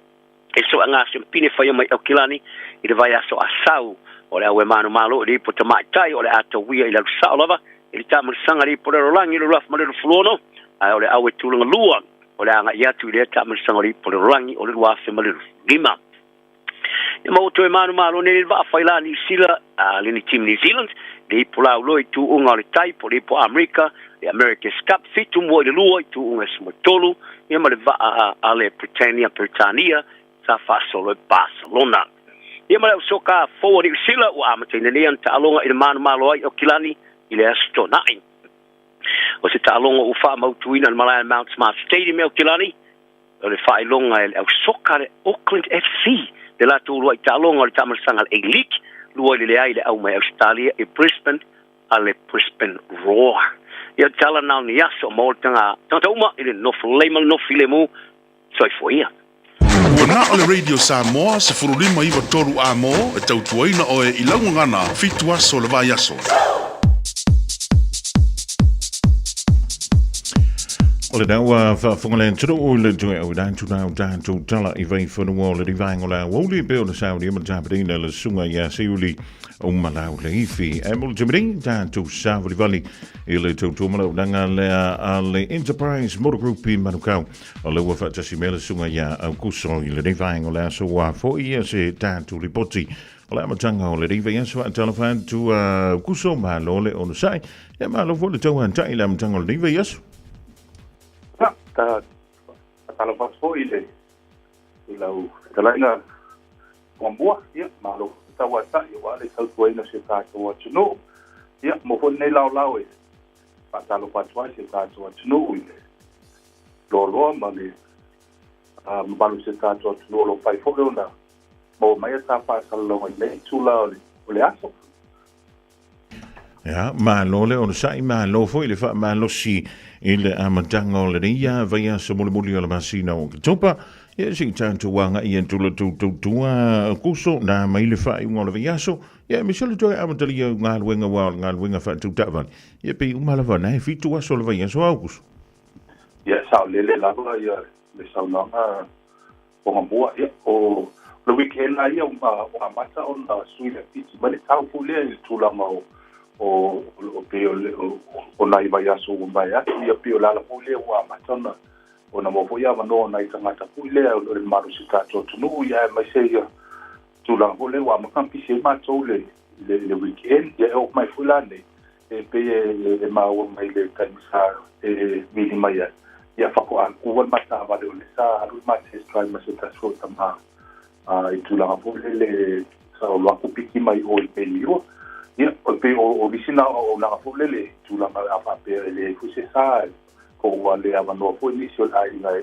e so anga sempine fai mai au kilani i le vai aso asau o le awe manu malo le po tamatai o le ato wia i la sa lava i tamu sanga le po rolangi le raf male fulono ai o le awe tulunga lua o le anga ia tu le tamu sanga le po rolangi o le wafe male lima e mo to manu malo ne va faila ni sila le ni team New Zealand le po la lo tu unga le tai po le po America le America's Cup fitu mo le lua tu unga smotolu e male va ale Britannia sa fa solo Barcelona ia male soka forward i sila o amatene le anta alonga i manu malo ai o kilani i le astonai o se talonga u fa mautuina Malayan Mount Smart Stadium o kilani o le fa ilonga e soka le Auckland FC de la tulu ai talonga le tamasanga e league lua le ai le au mai Australia e Brisbane ale Brisbane Roar ia tala na ni aso mo tanga tata uma ile no flema no filemu soi foia Wana o le Radio Samoa se furulima iwa toru a mo e tautuaina o e ilangu ngana fitu aso le vai aso. O le daua whafungale tiro o le tue au dantu nau dantu tala I vei whanua o le rivaingo la woli pe o le sauri ima taparina le sunga ia seuli o malau le ifi. E mo le tamiring dantu savali vali I le tautu malau danga le Enterprise Motor Group I manukau o le wafa tasi mele sunga ia au kuso I le rivaingo la so wa fo ia se dantu ripoti o le amatanga o le riva ia so telefon tu kuso ma lo le ono sai e ma lo fo le tau antai le amatanga o le riva ia so. Talo paspo ile ilau talaina kwambua ya malo tawata ya wale sautuaina se tato watuno ya mo nei lau e talo paspo se tato watuno ile lo mali mbalo se tato watuno lo pai fo na mo mai ta pa salo mai tula ole aso Ja, ma lo le on sai ma lo foi le fa ma lo si il amatanga o le ia vai so mo mo le masina o topa e si tanto wanga I entulo tu kuso na mai le fa un o le yaso e mi solo to amatali ngal wenga fa tu tavan e pe un mala va na fitu aso le yaso august ya sa le la ya le sa na o mo ya o le weekend na ya o mata on la suite pizza ma le tau fule tu la mau o peo o nai vai aso o mai ia peo la pule o matona o na mo ia mano nai tangata pule o le maru sita to tunu ia mai se ia tu la pule o makampi se ma to le weekend ia o mai fulane e pe e ma o mai le kanisa e mi mai ia fa ko an ku mata va le sa alu ma se try ma se ta so tama i tu la pule le sa o ku piki mai o pe liu ia o pe o visina o na fulele tu la apa pe le fuse sa ko wale ava no fo initial ai na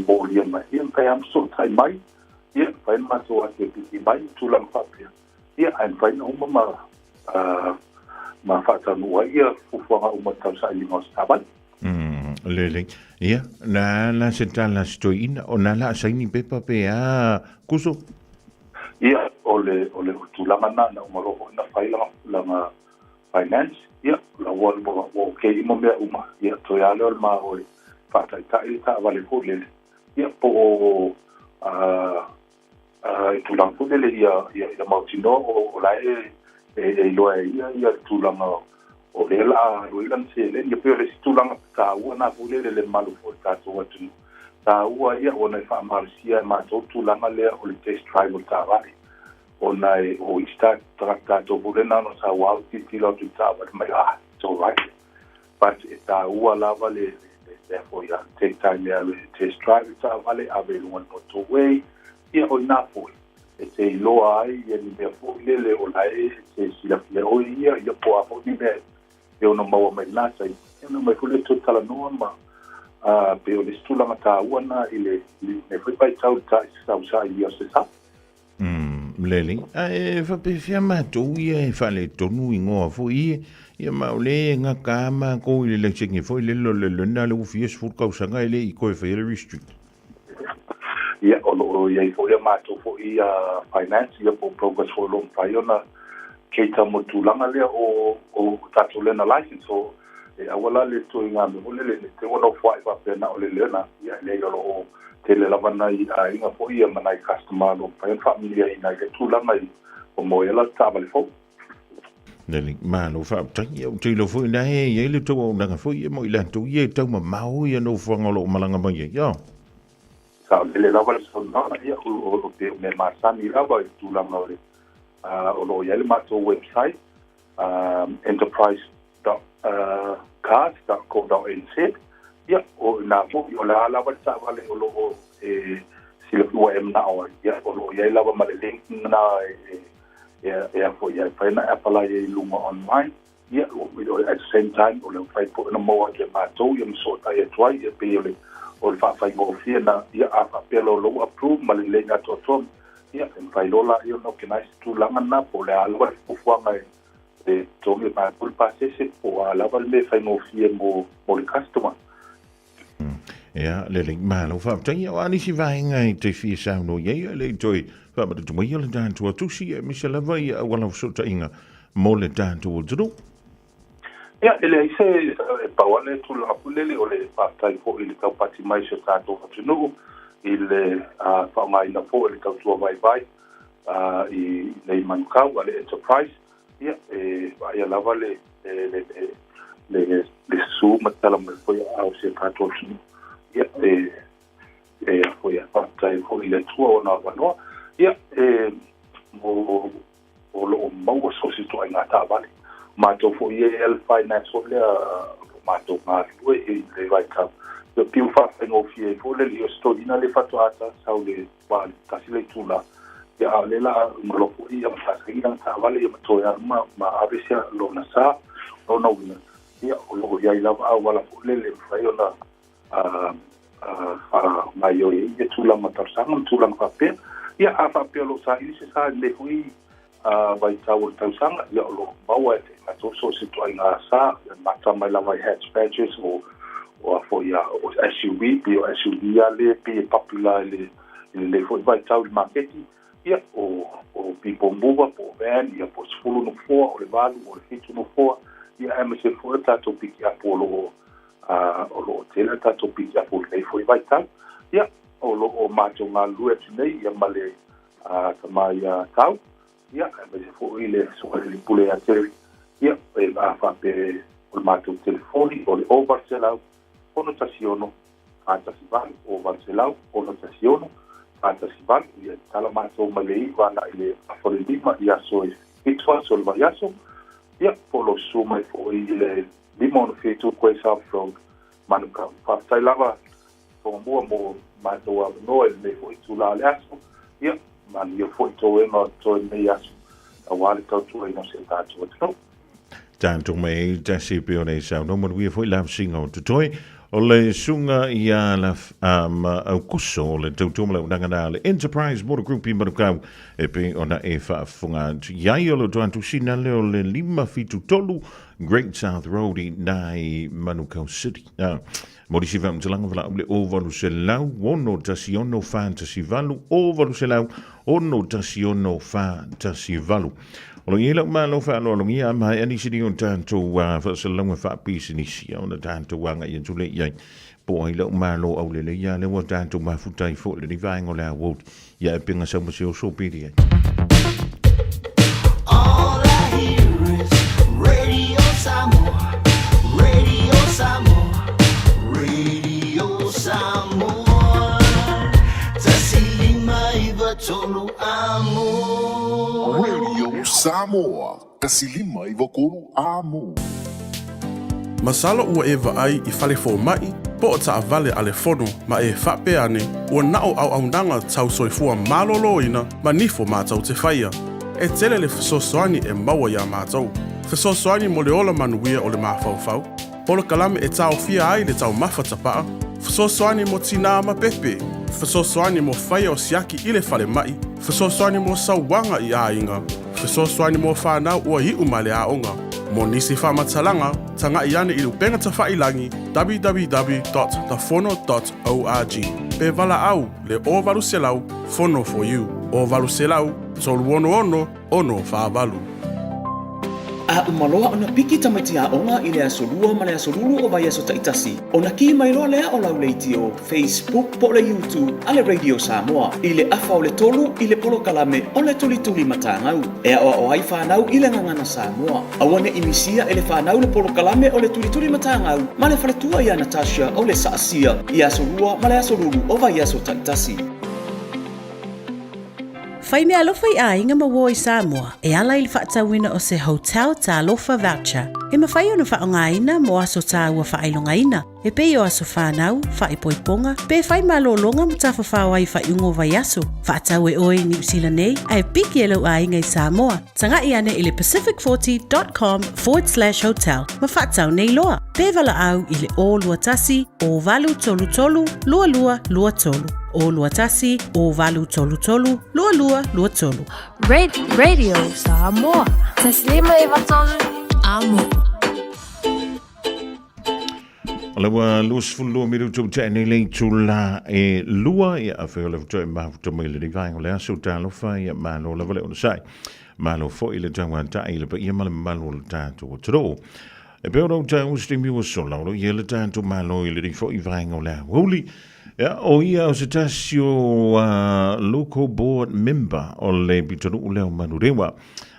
volume mai ia pe am so tai mai ia fa ma so ake pi mai tu la pa pe ia an fa no ma fa ta no ia fu fo ga uma ta sa li mos taban lele ia na sentala stoina o na la sa ni pepa pe a kuso ia ole tulanga na umaro na faila la finance ia la wal bo ke mo me uma ia to ya le ma o fa ta vale ko le ia po tulanga ko le ia ma tino o la e lo ia tulanga o le la ruilan se le ia pe le tulanga ka una ko le malu fo ta to watu ta ua ia ona fa marsia ma to tulanga le o le test drive ta vale ona o start tracta to bulena no sa wa ti lo tu ta but my so right but ta ua la vale therefore ya take time ya test drive ta vale ave one to way ia o na foi e se lo ai ia ni me fo le o la e se si la o ia po a fo ni me e ono mau mai na sai e no mai fule to tala no ma pe o le stula mata wana ile ne foi pai tau ta sa ia se sa leli e fa pe fiama to ia fa le tonu ingo fo ia maule nga kama ko ile le chingi fo ile le na le ufies fu ka usanga ile I ko fa ile restrict ia o ia fo ia mato fo ia finance ia po progress for long paiona keita mo tulanga le o tatu le na license so e awala le to nga me le te wono fo ai pa pena o le na ia le o tele la vana I inga fo ia mana I customer no pa familia ina ke tulanga o mo ela tavale fo Neli malo fa tangi o te lo foi na e le to na nga foi mo ila to ye to ma mau ye no fo ngolo malanga ma ye yo sa le la val so na ya o te me ma sa ni la ba tu la ma le o lo ye le ma to website enterprise.cars.co.nz ya o na mo o la val sa vale o lo si le o em na o ya o lo ye la ba ma le link na for ya find apply lunga online at the same time o le fai po na mo ke ma to yum so ta e try e pe le o fa fai go fia na ya a pelo lo approve ma le nga to tom ya en fai lola yo no ke nice tu langa na po le alwa po fwa mai e to me pa por passe se po ala val me fai no fia mo le customer ja le link malo fa tangi o ani si vai ngai te fia sa no ye le joy fa ma tu mai le dan tu si e mi se la vai wala so ta inga mo le dan tu dru ya ele se pa wale tu la pulele o le pa tai po ile ka pati mai se ta to tu no ile fa mai na po ile ka tu vai vai i le man ka wale enterprise ya ya la vale le su matala me foi au se ka to ya foi a pa tai po ile tu ona no ya mo lo mo so si to ina ta vale mato fo ye el finance fo le mato ma due le vai cap le più fa no fie fo le io sto dina le fatto ata sau le va quasi le tula ya le la lo fo ia fa seguire ta vale io to ya ma avesse lo na sa no no ya lo ya ila va wala fo le fa io na ma io e tula ma tarsang tula ma pe ya afa pe lo sa ili se sa le fui vai tau tausanga ya lo bawa te ma to so se to ina sa ma mai la vai hatch badges o for ya o SUV o SUV ya le pe popular le foi vai tau marketing ya o people move po van ya po fulu no fo o le valu o le fitu no fo ya MSF fo ta to pick ya po lo te ta to pick ya po le foi vai tau ya o macho nga lue tnei ya male kama ya tau ya me fo ile so le pule ya tele ya fa pe o macho telefoni o le overselau o notaciono fantasivale o overselau o notaciono fantasivale ya tala macho male va na ile aforendima ya so itwa so le yaso ya por lo suma fo ile limon fetu quesa from manuka fa lava mo mato no el me foi tu la aso ya man yo foi to e no to me aso a wale to tu e no se ta tu no tanto me ta si pione sa no mo vi foi la singo to toi o le sunga ia la au kuso le tu mo na le enterprise motor group in Manukau e pe ona e fa funga ya yo lo tu sina le lima fitu tolu Great South Road nai Manukau City Morisi vam telanga vala ule o valu se lau ono tasiono fantasy valu o valu se lau ono tasiono fantasy valu o ia lau malo fa lo ia mai ani sidi on tanto fa se lau fa pisi ni sia ona tanto wanga ia tule ia po ai lau malo au le ia le wa tanto ma futai fo le vai ngola wo ia pinga sa mo se so pidi All I hear is Radio Samoa, Radio Samoa, Radio Samoa, tasilima iva tolu amo. Radio Samoa, tasilima iva kolu amo. Masala ua e ai I fale fo mai, po o ta vale ale fono ma e whape ane, ua nao au nanga tau soifua malolo ina, ma nifo mātau te whaia. E tele le fesosoani e maua ya mātou. Fesosoani mo le ola manuia o le mawhauwhau. Polo kalame e tau fia ai le tau mawhatapaa. Fesosoani mo tina ama pepe. Fesosoani mo whaia o siaki I le fale mai. Fesosoani mo sauwanga I a inga. Fesosoani mo whanau ua I umale a onga. Mo nisi whamatalanga, tanga I ane I lupenga ta whailangi www.thefono.org. Pe vala au le o valu selau, fono for you. O valu selau, tolu ono ono, ono whaavalu. A umaloa ona piki tamati a onga i le asolua ma le asolulu o vai aso taitasi. Ona ki mai loa lea o lau leiti o Facebook po le YouTube a le Radio Samoa. I le afa o le tolu i le polo kalame o le tuli matangau. Ea o ai whanau i le ngangana Samoa. Awane imisia e le whanau le polo kalame o le tuli matangau. Ma le whaletua i a Natasha o le saasia i asolua ma le asolulu o vai aso taitasi. Whai mea alofa I a inga mawo I Samoa, e ala ili whaatawina o se hotel ta alofa voucher. E mawhai ona whaongaina mo aso ta ua whailongaina. E pei o aso whanau, whaipoiponga, pe whai malolonga mo ta whawhawai whaiungo vai aso. Whaatau e oe New Zealand nei, ai piki e lau a inga I Samoa. Tanga I ane ili pacific40.com/hotel. Ma whaatau nei loa. Pe wala au ili o lua tasi, o valu tolu, lua tolu. O lua tasi, o valu tolu, lua tolu. Radio Samoa. Taslima iwatolu. Amo. Alawa lus fullo miru tu tene le tula e lua ia afela tu ma tu mele di vai ole aso talo fa ia malo la vale ona sai. Malo fo ile tangwa ta ile pa ia malo ta tu tro. E pero ta usti mi was solo lo ile ta tu malo ile di fo I vai ole. Holy ja, o ia o se tasio local board member o le bitonu o leo manurewa.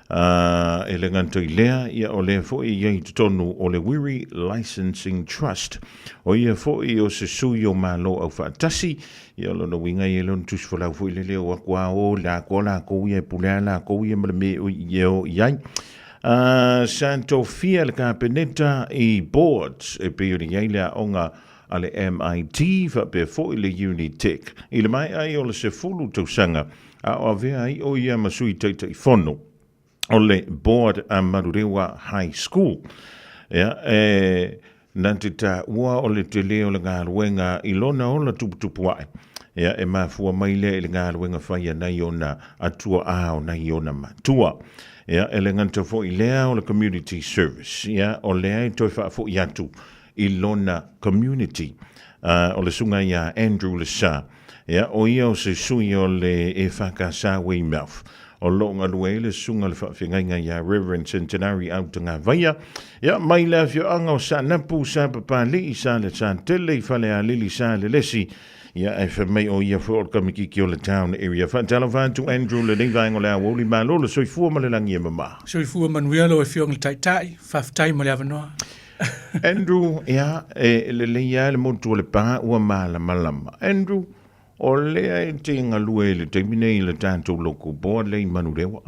E le nganto I lea ia o le fo I iei tonu o le Wiri Licensing Trust. O ia fo I o se sui o malo au whaatasi. Ia lo na winga I lon tus fo lau fo I le leo akua o la ko ia pulea la ko ia me o ieo iai. Santo Fia le ka peneta I boards e pe o ni iei lea onga ale MIT fa pe fo I le Unitec. I le mai ai o le se fulu tausanga a o avea ai o ia masui teitai fono o le board a Marurewa High School. Ia, nanti ta ua o le te leo le ngā ruenga I lona o la tuputupu ai. Ia, e mafua mai le ngā ruenga whaia nei o na atua ao nei o na matua. Ia, e le nganta fo I lea o le community service. Ia, o lea I toi wha fo I atu I lona community. O le sunga ia Andrew Lesa. Ia, o ia o se sui o le e whakasa wei mouth. O longa lue le sunga le whawhingainga ia Reverend Centenary out ngā vaia. Ia, mai la fio anga o sa napu sa papa li I sa le sa tele I whale a lili sa le lesi. Ia, e whamei o ia fo kamiki ki o le town area. Whantala whantu Andrew le neivaingo le a woli ma lola soi fua ma le langi e mama. Soi fua manuelo e fio ngi taitai, whaftai ma le avanoa. Andrew, ia, e le leia le motu o le pā ua mala malama. Andrew, o lea e te ngalue le te mine I le tātou loko board le I manurewa.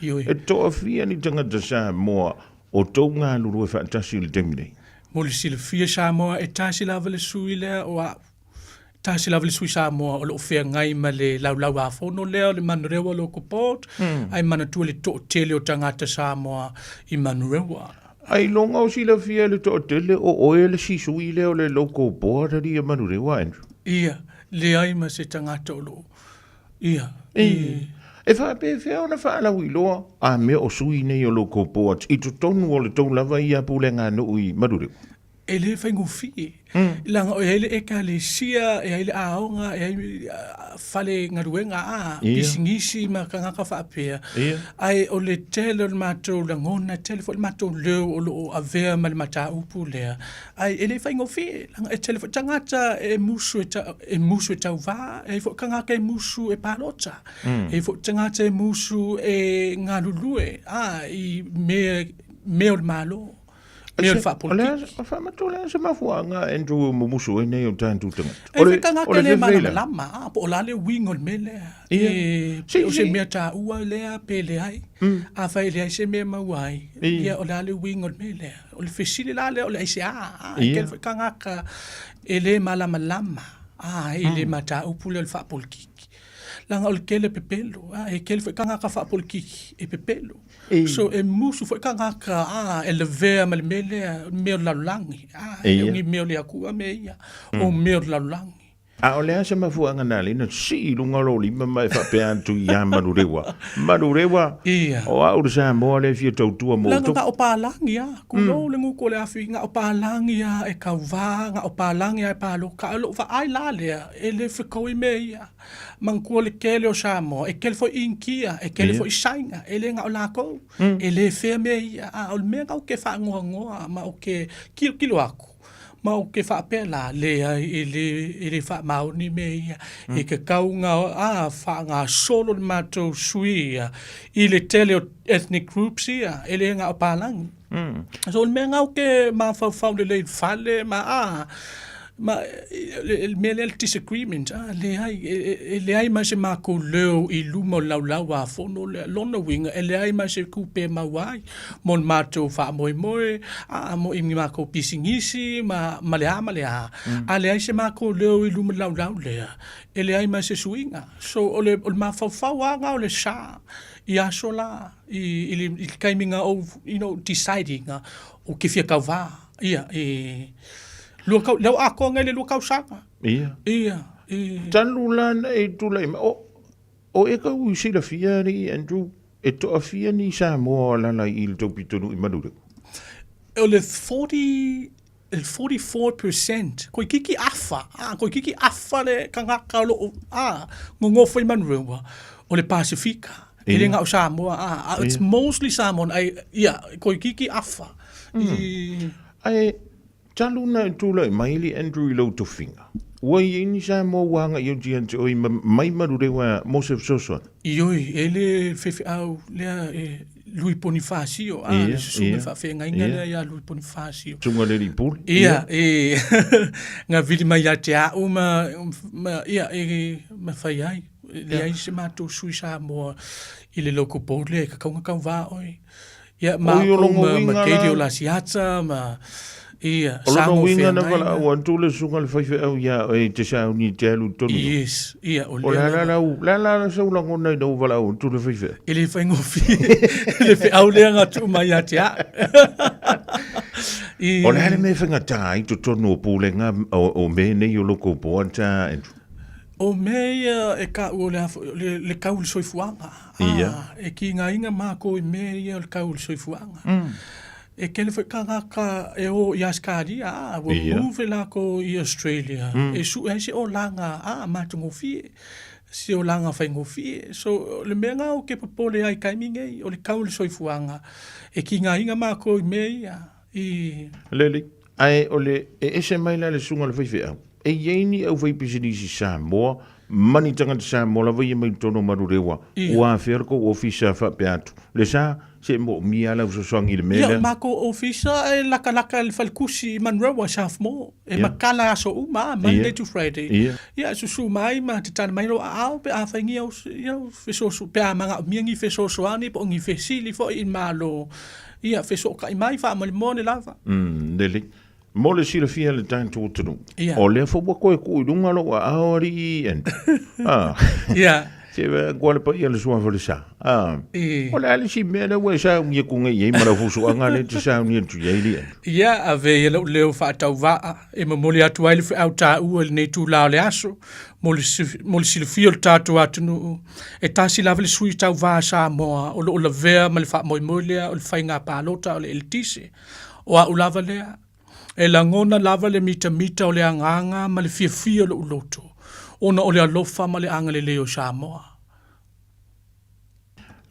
E toa fia ni tangata sa moa o tau ngā luru e whaatasi le te mine. Mo le sila fia sa moa e tāsi lava le sui lea o a tāsi lava le sui sa moa o le ofea ngai ma le lau a fono lea le manurewa loko board. Ai manatua le to tele o tangata sa moa I manurewa. Ai longa o sila fia le to tele o oe le sisui leo le loko board ali e manurewa, Andrew. Ia. Le ai ma se tangata o lo. Ia. E whape whea ona whaalau I loa a mea o sui nei o loko boards I to tonu o le tau lava I a pule ngā no I marurewa. E le whaingu fie. Langa o ele e ka le sia, e ele aonga, e ele whale ngaruenga a, pisingisi ma ka ngaka whaapea. Ai o le tele o le mātou langona, telefo le mātou leo o lo a vea ma le mata upu lea. Ai ele whaingu fie, langa e telefo tangata e musu e tau vā, e fo ka ngaka e musu e palota. E fo tangata e musu e ngā lulue, I mea o le malo. Mea le whaapolitiki. O whaamatole a se mafuanga Andrew mumusu e nei o tāntu tangata. E whika ngaka le malama, po o lale wing o le mele. O se mea tā ua lea pe le ai. A whai le ai se mea mauai. Ia o lale wing o le mele. O le whesile lale o le aise a. E kele whika ngaka e le malama lama. E le mata upule o le whaapolitiki. Langa o le kele pepelo. E kele whika ngaka whaapolitiki e pepelo. So e musu foi kangaka e le vea mal mele me la langi e ngi me le akua me ia o me la langi A o lea se mafuanga na lina si lunga lo lima mai fa pe antu ya marurewa. Marurewa. Ia. O a ursa mo le fia tautua mo. Langa nga opalangi a. Kulo le ngu ko le afi nga opalangi a e kauva nga opalangi a e palo ka alo va ai la lea e le fikoi me ia. Mangkua le kele o Samoa e kele fo inkia e kele fo isainga e le nga o lako e le fea me ia a o me nga o ke fa ngoa ma o ke kilo aku. Ma o ke whapela lea e le wha mauni me ia e ke kaunga a wha ngā solo le mātou sui ia i le tele o ethnic groups ia e le ngā o pālangi. So le mea ngau ke mā whau le le whale ma me le disagreement le ai ma se mako leo i lumo lau a fono le lona winga e le ai ma se kupe mawai mon mato fa moi mo i mako pisingisi ma le a le ai se mako leo i lumo lau lea e le ai ma se suinga so o le ma fau anga o le sa i asola i kaiminga o deciding o ke fia kauva ia Lukau, leo ako ngai le lukau sanga. Ia. Ia. Tanulan e tulai o e ka uisi la fia ni Andrew e to a fia ni Samoa la il to pitonu i Madure. O le 44% ko kiki afa le kanga kaulo ngongo foi manrewa o le Pasifika. Ele nga o Samoa it's mostly Samoan ko kiki afa. Ai Taluna tula maili Andrew lo to finger. Wai ni sa mo wanga yo jian o mai marurewa Mosef Soso. Ioi ele fefe au le Louis Bonifacio le sume fa fe ngai ya Louis Bonifacio. Tunga le pul. Ia nga vili mai ya tia uma ma fai ai. Le ai se mato suisa mo ile loko pole ka kaunga va oi. Ia ma ma kedio la siata ma Ia, sango winga na wala o antule sunga le faife au ya e te sa ni te alu tonu. Yes, ia o le. La sa ula ngona i do wala o antule faife. Ele fai ngofi. Ele fe au le nga tu mai atia. O le me fenga tai to tonu o pulenga o me nei o loko poanta and o me e ka o le kaul soifuanga. Ia. E ki nga inga mako e me le kaul soifuanga. E kele foi kangaka e o yaskari wo move la ko i Australia e su e se o langa matungo fie se o langa fai ngo fie so le menga o ke popole ai kaiminge o le kaule soifuanga e ki nga inga mako i meia i lele ai o le e se mai la le sunga le fai e yeni au fai pisinisi Samoa mani tanga Samoa la vai mai tono marurewa wa ferko ofisa fa peatu le sa se mo mia la so songi le mele ya mako ofisa e laka le falkusi manrowa saf mo e makala so uma Monday to Friday ya su mai ma te tan mai lo au pe a fangi o feso pe a manga miangi feso so ani po ngi fesili fo in malo ya feso ka mai fa mo le lava dele mo le sila fia le tan to o le fo ko ko dunga lo aori en ya se gole pa ia le sua fo le sa o le ali si me le we sa ngi ku ngi mara fu so anga le sa ni tu ye li ya ave le fa tau va e mo le atu ai au ta u le tu la le aso mo le si le fio ta tu atu e ta si la le sui tau va sa mo o le ver ma le fa mo le o le fa nga pa lota o le tisi o a ulava le e la ngona lava le mita o le anganga ma le fia lo loto ona o le alofa ma le anga le leo Samoa.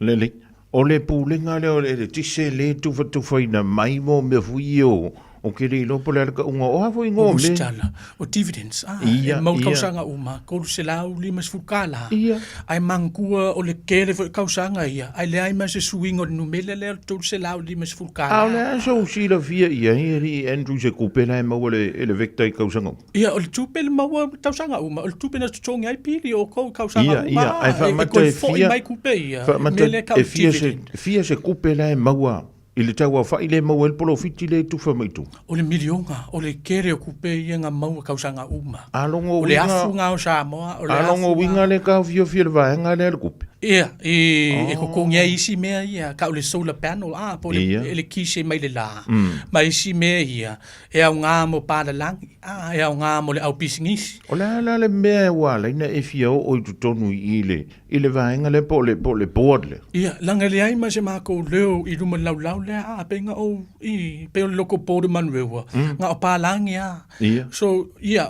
Lele, o le pulinga le tise le tufaina mai mo me fui o ke le lopo le ka unga o hafo ingo me. O dividends, mau kausanga uma, kolu se lau lima sfukala. Ai mangkua o le kere fo kausanga ia, ai le ai ma se suingo numele le tolu se lau lima sfukala. Au le so si la via ia ri Andrew se kupela mau le vekta i kausanga. Ia o le tupele mau kausanga uma, o le tupele tongi ai pili o kausanga uma. Ia, ai fa mata fia. Mai kupe ia. Fa mata fia se kupela mau I le tau fa ile mau el polo fiti le tu fa mai tu. O le milionga, o le kere o kupe ia nga mau kausanga uma. Alongo o le afu nga o Samoa, o le alongo winga le ka fio le vaenga le kupe. Ia, e kokongia isi mea ia, ka ole solar panel, po le kise mai le la. Ma isi mea ia, e au ngā mo pālalangi, e au ngā mo le au pisingisi. O la le mea wala, ina e fia o i tutonu i le vaenga le po le board le. Ia, langa le ai ma se mako leo i ruma lau lea, penga o i, pe o loko pōre manuewa, ngā o pālangi Ia. So, ia,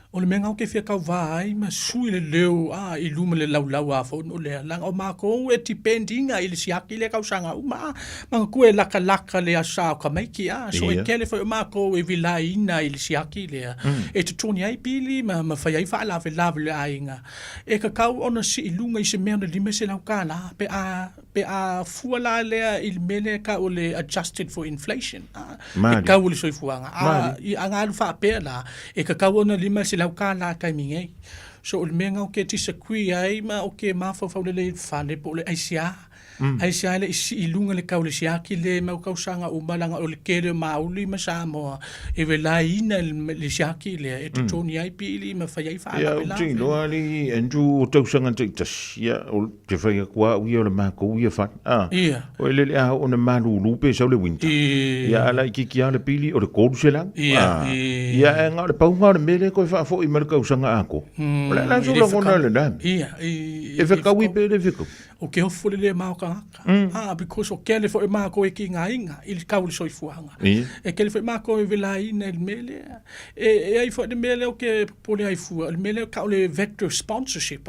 o le mea ngau ke fia kau vai, ma sui le leo, i luma le lau a fo no lea, langa o mako e tipendinga i le siaki le kau sanga uma, manga kue laka le asa o kamaiki, so e kele fo o mako e vila ina i le siaki lea, e tutoni ai pili, ma fai ai faa lave le ainga, e ka kau ona si i lunga i se mea na lime se lau kala, pe a fuala lea i le mele ka o le adjusted for inflation, e kau o le soifuanga, i anga alu faa pea la, e ka kau ona lima se lau kala kai mingei. So o le mea ngau ke tisa kui ai ma o ke mawhawhau le whale po le aisia. Aisia le isi i lunga le kau le siaki le mau kau sanga o malanga o le kere mauli ma Samoa. E we la ina le siaki le e tutoni ai pili ma whai ai whaala. Ia, o tini loa li Andrew o tausanga te tas. Ia, o te whai a kua ui o le mako ui a whan. Ia. O e lele a o na malu lupe sau le winter. Ia, ala i kiki a le pili o le koru se lang. Ia. Ia, e ngā le paunga le mele koe whaafo i marika usanga ako. O le la sula ngona le dam. Ia. E whakau i pe le whiko. O ke hofo le mao ka ngaka. Because o kele fo e mako e ki ngā inga, i le kau le soifuanga. E kele fo e mako e vela ina le mele. E ai fo e mele o ke pole ai fua. Le mele o ka o le vector sponsorship.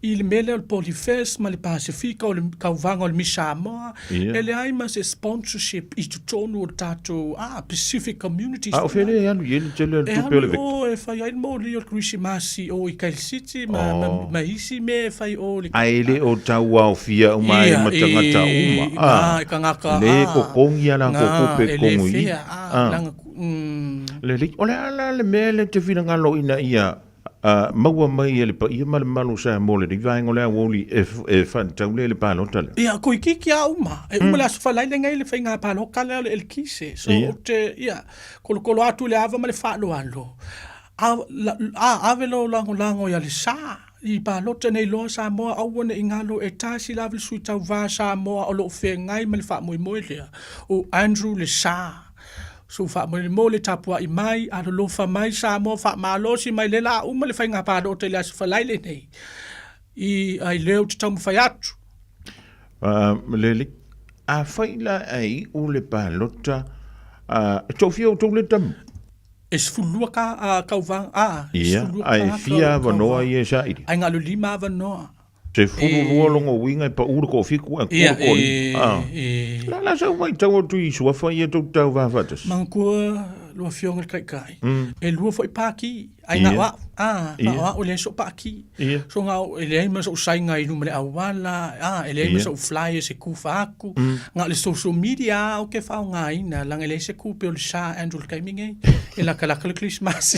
I le mele o le Polifest ma le Pasifika o le kauvanga o le Misamoa. E le ai ma se sponsorship i tutonu o tato Pacific Communities. O fele e anu, i le tele tupe o le vector. E fai ai mo li o Krisimasi o i Kyle City, ma isi me fai o le... Aile o tau au fia o mai matangata uma. E ka ngaka. Le ko kongi ala ko kupe kongu i. Le li, ole ala le mele te whina ngalo ina ia maua mai e le pa ia male malu sa mole di vaenga le woli e fan tau le palota le. Ia ko iki a uma. E uma la sofa lai le ngai le fainga paloka le el kise. So te ia kolo atu le ava male fa lo alo. Avelo lango ya le sa. I palota nei loa Samoa au na ingalo e tasi lavel sui tau va Samoa o lo fe ngai male fa moi lea. O Andrew le sa. So fa mo le tapua i mai a lo fa mai Samoa fa malo si mai le la uma le fainga palota le asofa lai le nei. I ai leo te tamu fai atu. Lele, a faila ai o le palota tofia o tole tamu. E sfulua ka kauvang ia ai fia vanoa ia sairi ai ngalo lima vanoa te fulu lua longo winga pa uru ko fiku a ko la sa mai tau tu i sua fa ia tau va fatas manko lua fionga kai e lua foi paki ai nga wa o le so paki so nga ele ma so sai nga i numere awala ele ma so flyer se ku fa aku nga le social media o ke fa nga ina lang ele se ku pe o sa Andrew kai minge e la kala Christmas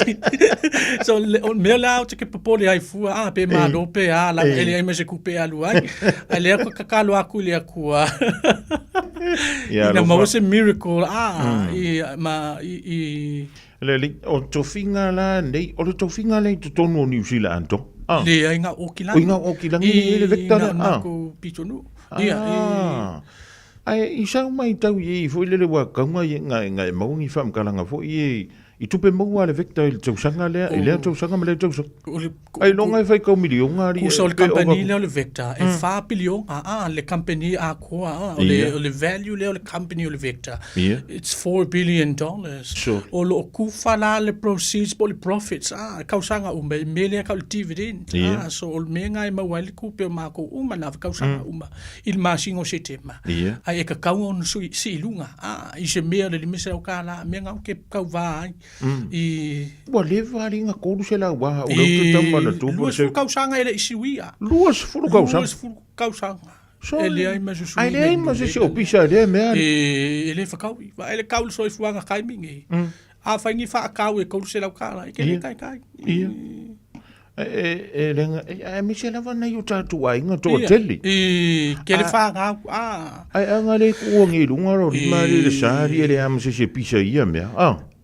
so me la o te ke popole ai fu pe ma lo pe la ele ma se ku pe alu ai ele ko kakalo aku le aku ina mo se miracle le o tofinga la nei o tofinga le to tonu New Zealand to le ainga o kilangi o kilangi le vector ko pitonu ai isa mai tau i foi le wa kanga nga mo ngi fam kalanga foi i tupe mo le vector il tsausanga le tsausanga le tsausanga ai longa fai ko milionga ri ko sol company le vector e fa billion le company a ko le value le company le vector it's $4 billion o lo ku fala le proceeds po le profits kausanga mele ka dividend so o menga ma wali ku pe ma ko na kausanga il masingo sistema ai ka kaun si lunga i se me le mise o kala menga ke ka vai wa le vari nga ko se la wa o lo te tamana tu po se kausanga ele isiwia luas fulu kausanga so ele ai mas ai le mas se o pisa le me ele fa kau ele kau so fuanga kaiminge a fa ngi fa kau e ko se la kala ke kai lenga mi se lava na yo tatu ai nga to teli ke le fa nga ai anga le ku ngi lunga ro ma le sari ele am se pisa ia me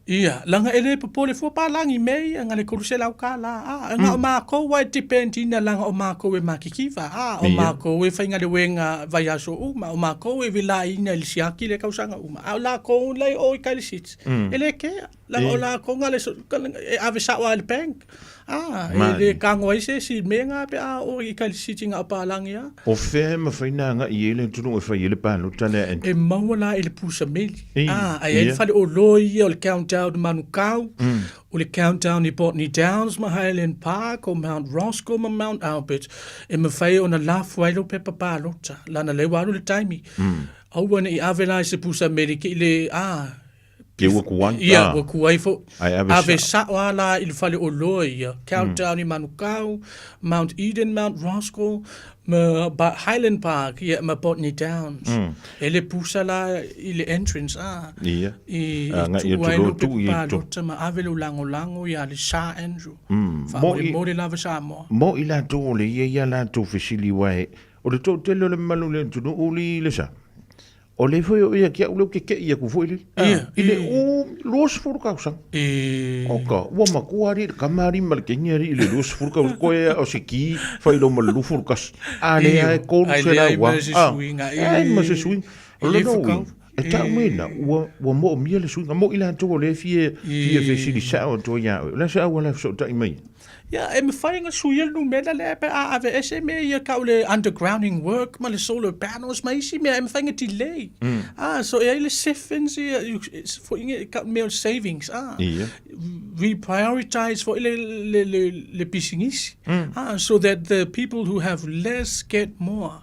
Ia, langa ele popole fu pa langi mei nga le kuruse lau kala. Nga o mako wa dependi na langa o mako e makikiva. O mako e fainga le wenga vai aso uma. O mako e vila ina le siaki le kausanga uma. A la ko lai o i kalisits. Ele ke, langa o la ko nga le ave sawa le bank. Ele kango ise si menga pe o i kalisits nga pa langi a. O fe ma faina nga i ele tunu e fa ele pa no tane. E mawala ele pusa meli. Ele fale o loi o le countdown de Manukau, o le countdown i Botany Downs, ma Highland Park, o Mount Roscoe, ma Mount Albert. E ma fai o na lafu ailo pe papalota, lana le waru le taimi. Au ane i avela se pusa Amerika i le, Ke wakuan? Ia, wakuai fo. Ave sawa la il fale o loi, countdown i Manukau, Mount Eden, Mount Roscoe, ma Highland Park, ia, ma Botany Downs. Ele pusa la i le entrance, Ia. nga i tuailo pe palota, ma ave lo lango ia le Sa Andrew. Mo le lava Samoa. Mo i la tō le ia la tō fesili wae. O le tō telo le malu le tunu uli le sa. O le foi o ia kia ulo ke ia ku foi le. Ile o los furka usang. Oka, wa makuari kamari mal kenyari ile los furka ko o siki foi lo mal lu furkas. Ale ai ko se la wa. Ai ma se swing. Le no. E ta mena wa mo mi le swing mo ila to le fie fesili sa o to ya. La sa wala so ta mai. Ja, en me fainga suiel nu mena le pe AVS me ia kaule undergrounding work ma le solar panels ma isi me en fainga delay. So ele seffens for inge me savings. We prioritize for le bisingis. So that the people who have less get more.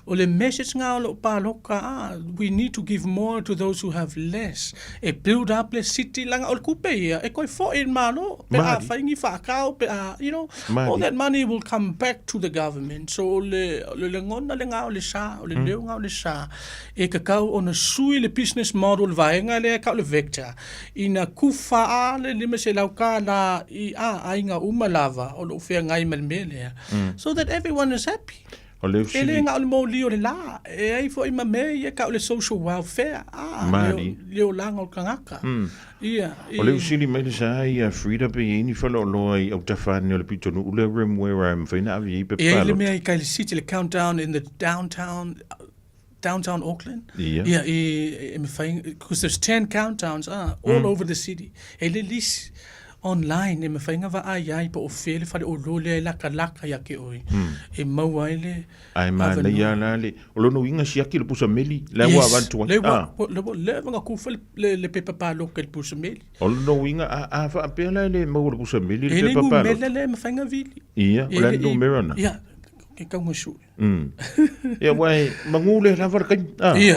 O le message nga o pa loka, we need to give more to those who have less. E build up le city langa o kupe ia, e koi fo in malo, pe a faingi whakao, pe a, you know, all that money will come back to the government. So le ngona le nga o le sa, o le leo nga o le sa, e kakao o na sui le business model vaenga le ka o le vector. Ina kufa a le lima se lauka la i a inga umalava, o lo fea ngai malmele. So that everyone is happy. Ele nga o le moli o le la, e ai fo ima me ia ka o le social welfare, leo langa o kangaka. O le usili mai le sa ia Frida pe ini falo loa i au tawhane o le pitonu ule rim where I'm fina avi i pe palo. E le mea i kai le city le countdown in the downtown Auckland. Yeah, because there's 10 countdowns all over the city. E le lis online e me fainga va ai po o fele fa o lole laka ya ke oi e mau ai le ai ma le ya le o lo no inga sia ki le pusa meli le wa vantu le nga ku fa le pepa pa lo ke pusa meli o lo no inga a fa pe le mau le pusa meli le pepa pa le me fainga vili ia o le no merona ia ke ka mo su ia wai mangule la var kan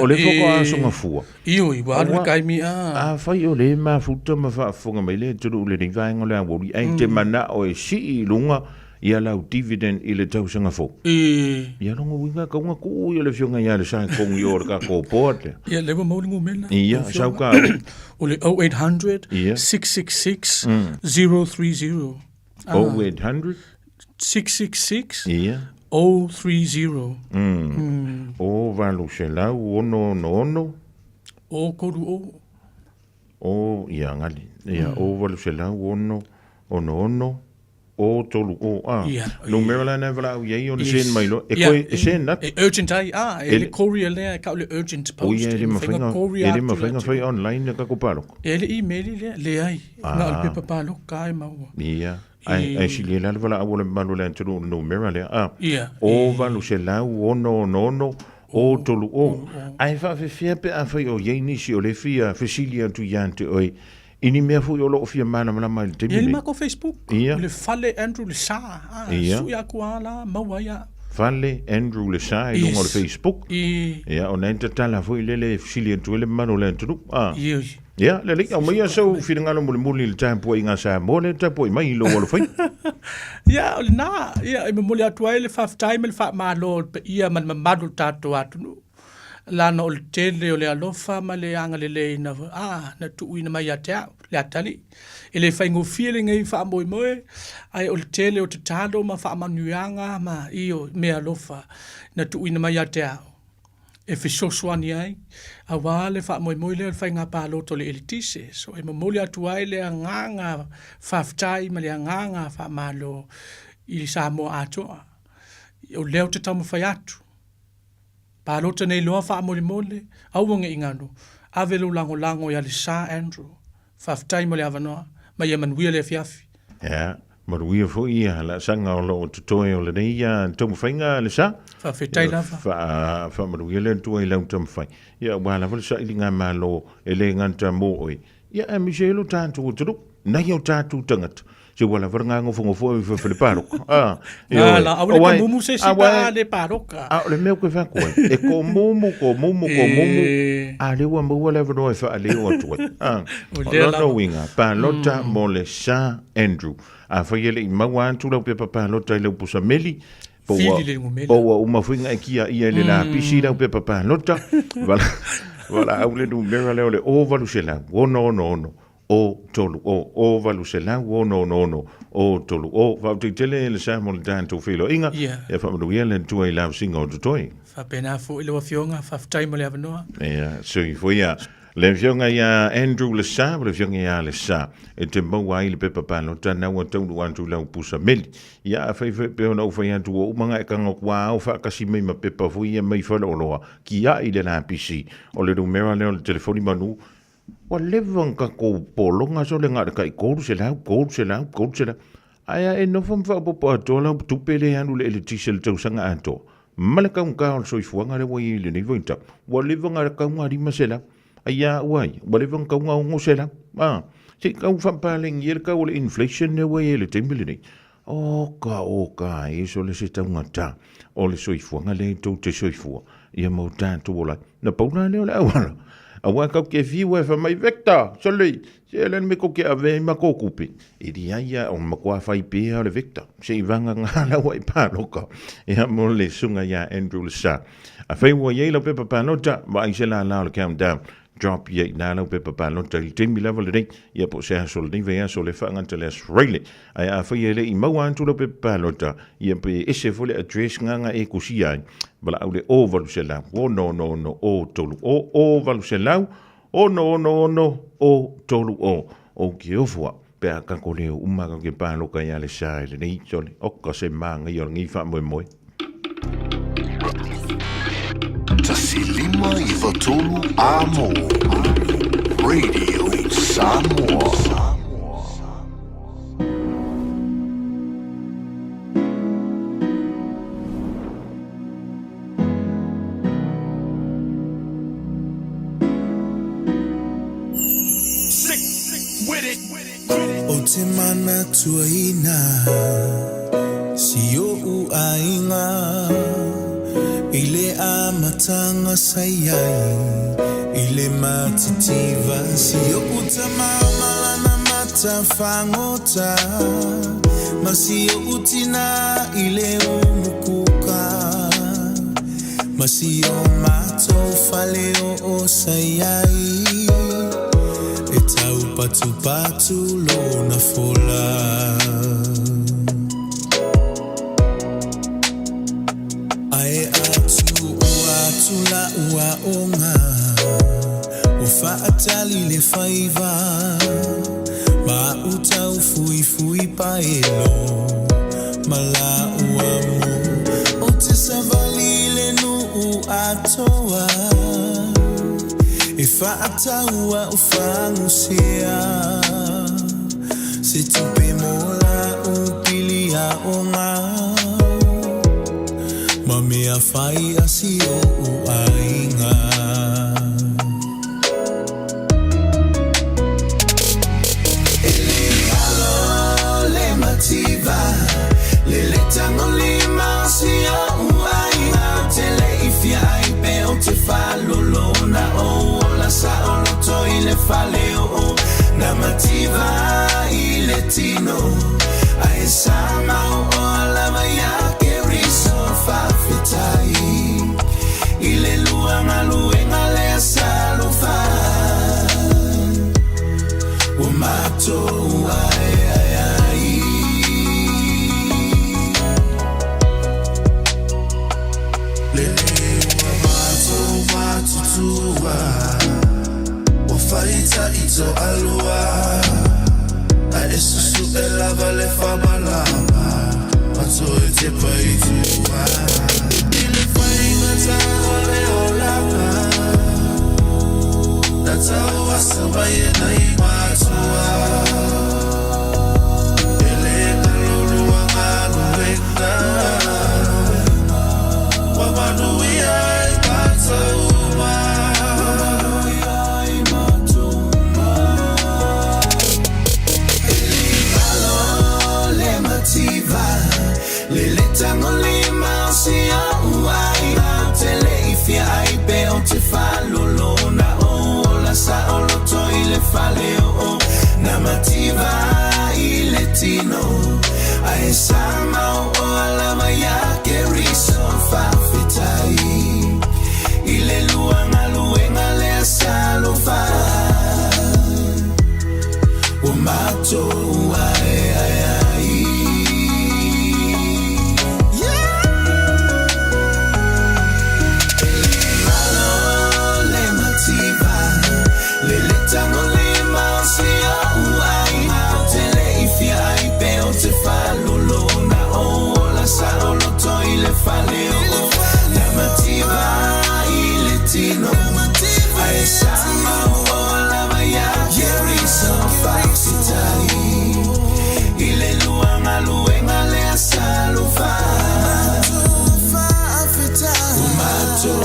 o le foko a songa fua io i wa le kai mi a fai o le ma futa ma fa fonga mai le tu le ringa ngola wo ai te mana o si lunga ia la dividend ile tau sanga fo ia longo winga ka nga ku ia le fionga ia le sa kong yor ka ko porte ia le mo lingu mena ia sa ka o le 0800 666 030 0800 666 ia 030 o valu se la no o koru o ia ngali ia o valu se la no o tolu o no merala na vala o ye on sen mailo e koi sen na urgent ele courier le ka le urgent post o ye le mafinga foi online ka ko palo ele email le ai na le pepa palo kai ma ia ai si le la vala o le malu le tolu no merala o valu se la o no o tolu o ai fa fe pe a foi o ye ni si o le fia fesilia tu yante oi ini mea fu yolo ofia mana mai te mine. Ele mako Facebook. Le fale Andrew le sa. Su ya kuala mawaya. Fale Andrew le sa i lungo le Facebook. Ia o nenta tala fu ile fisilia tu ele mano le tu. Ia le o mai so finangalo muli le tempo inga sa mo le tempo mai lo lo foi. Ia o na ia e muli atu ele fa time le fa malo ia man madu tato atu. Lana o le tele o le alofa ma le anga le na na tuuina mai atea le atali ele faingo feeling ai fa moi ai o le tele o te talo ma fa manuanga ma io me alofa na tuuina mai atea e fisoswani ai a wale fa moi le fa nga pa loto le elitise so e mo le atu ai le nganga faftai ma le nganga fa malo i Samoa ato o leo te tamu fa atu pa loto nei loa fa mole au nge ingano avelo lango ya le Sa Andrew faftai mo le avanoa ma ye man wile fiafi ja maar wie voor je la sanga lo tutorial le nei ya tom fainga le sa fa fetai lava fa maar wie le tu ile tom fai ya wala vol sa ilinga malo ele nganta mo oi ya Michelo tanto tu na yo tatu tangat se wala veranga ngofo fa le parok la au le mumu se pa le paroka le meu que fa ko e ko mumu a le wa mo wala vero fa le o tu no winga pa lota mo le Sa Andrew a fayele ma wan tu lo pe papa lota le pusa meli po uma finga kia ia le la piscina pe papa lota voilà au le du le o valu sela no o tolu o valu sela no o tolu o va te tele le sa mo dan to filo inga e fa mo ia le tu ai la singa o toi fa pena fu ile wa fionga fa time le avanoa so foi ya le fionga ya Andrew le sa le fionga ya le sa e te mo wai le pepa pano tana wa tonu wantu la pusa meli ya fa pe no fa ya tu o manga e kanga wa o fa kasi me ma pepa fu ya mai fa lo ki ya ile na PC o le numero le telefoni manu wa levon ka ko polonga so le nga ka ko se la aya e no fam fa po tola tu pele anu le tisel tu sanga anto malaka un ka so ifuanga le wa ile ni vointa wa levon ka ngari masela aya wai wale ka ngosela si ka fa paling yer ka wala inflation ne wa le tembelini o ka eso le sita ngata o le soifuanga le to te soifua ia mo tanto wala na pauna le wala awa ka ke viwa fa mai vector soli se le me ko ke ave ma ko kupi e dia ia o ma kwa fa ipe le vector se vanga ngala wa pa loka ia mo le sunga ya Andrew le sa a fa wa ye lo pe pa nota ba i se la le countdown drop ye na lo pe pa nota il temi level de ia po se sol ni ve so le fa ngante les really ai a fa ye le i ma wan tu lo pe pa nota ia pe ese fo le address nganga e kusia bala au le over se la no o tolu o valu se la o no o tolu o ki ofua pe ka ko le uma ka ke pa lo ka ya le sa le nei soli o ka se manga yo ngi fa mo Tasilima Ivatolu Amo Radio Samoa. O te mana tuaina si o u ainga ile a matanga sayai ile matitiva si o u tamamala na matafangota masi o utina ile umukuka masi o mato faleo o sayai patu lo na fola ai atu la ua onga ufa atali le faiva ma uta fui paelo mala uamu o te savali le nu atoa e fa ataua o fangusia se tu pe mola o pilia onga ma me a fai asi o ainga ele alo le mativa le letango le masia o ainga te le ifia ai pe o te falolona o sa oloto ile faleo o namativa ile tino ai sama o lava ya ke riso fa fitai ile luanga luenga le salofa o mato ai le mato to alua a esusu elava le famalama mato e te pai tua ile fainga ta ole olaka that's how I survive na imatua ele kalulu angalo wekta wa manuia ipata Lele tangole mausia uai tele ifia ai pe o te falolo na o la sa o lo to ile fale o na mativa ile tino ai sama o la maya ke riso fa fitai ile luanga luenga le salo fa o mato ai Faleo la mativa ile tino ai sama la maya yeri so faxitai ile luanga luenga le salufa mato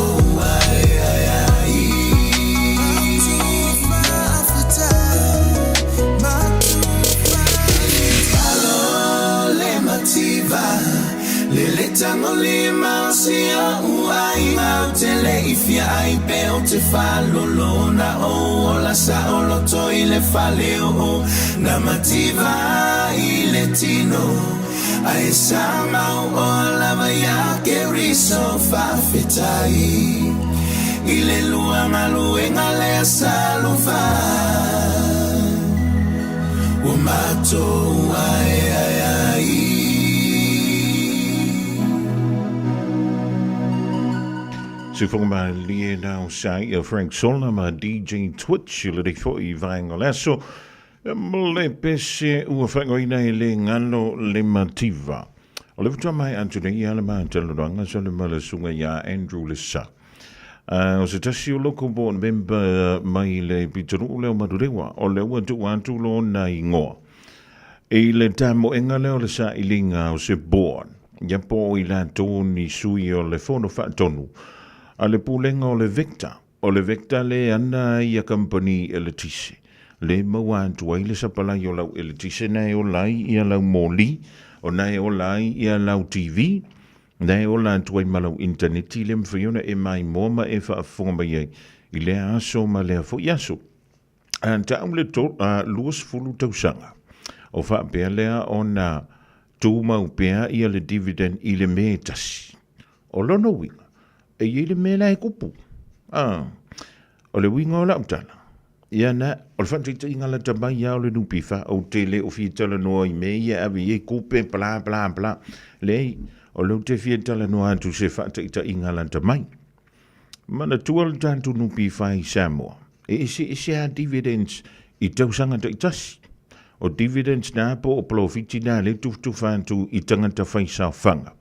Tangoli mausia uai au tele ifia ai pe o te falolo na o la sa o lo to ile faleo o na mativa ile tino ai sama o la maya ke riso fa fitai ile luanga luenga le salufa o mato ai Se for ma lie now sai Frank Solna ma DJ Twitch le fo I vango adesso le pesse u fango ina le ngalo le mativa. O le futa mai Anthony ia le mantelo ranga so le mala sunga ya Andrew le sa. O se tasi o loko bon member mai le pituru le madurewa o le wa tu antu lo na ingoa. E le tamo engale o le sa ilinga o se born. Ya po I la toni sui o le fono fa tonu. A le pulenga o le vecta le ana I a company e le tise. Le maua antua I le sapalai o lau e le tise nei o lai I a lau moli, o nei o lai I a lau TV, nei o la antua I malau interneti le mwhiona e mai moma e whaafonga iei I le aso ma le afo yaso. Anta le to luas fulu tausanga. O whaapea lea o na tūmau pea I a le dividend I le metasi. O lono winga. E ile mela e kupu. O le winga o la utala. Ia na, o le whantita inga la tamai ia o le nupifa, o te le o fietala noa I me ia awi e kupe, bla bla bla. Le, o le te fietala noa atu se whantita inga la tamai. Mana tua le tantu nupifa I Samoa. E ese a dividends I tausanga ta itasi. O dividends na po o profiti na le tuftu whantu I tangata whaisa whanga.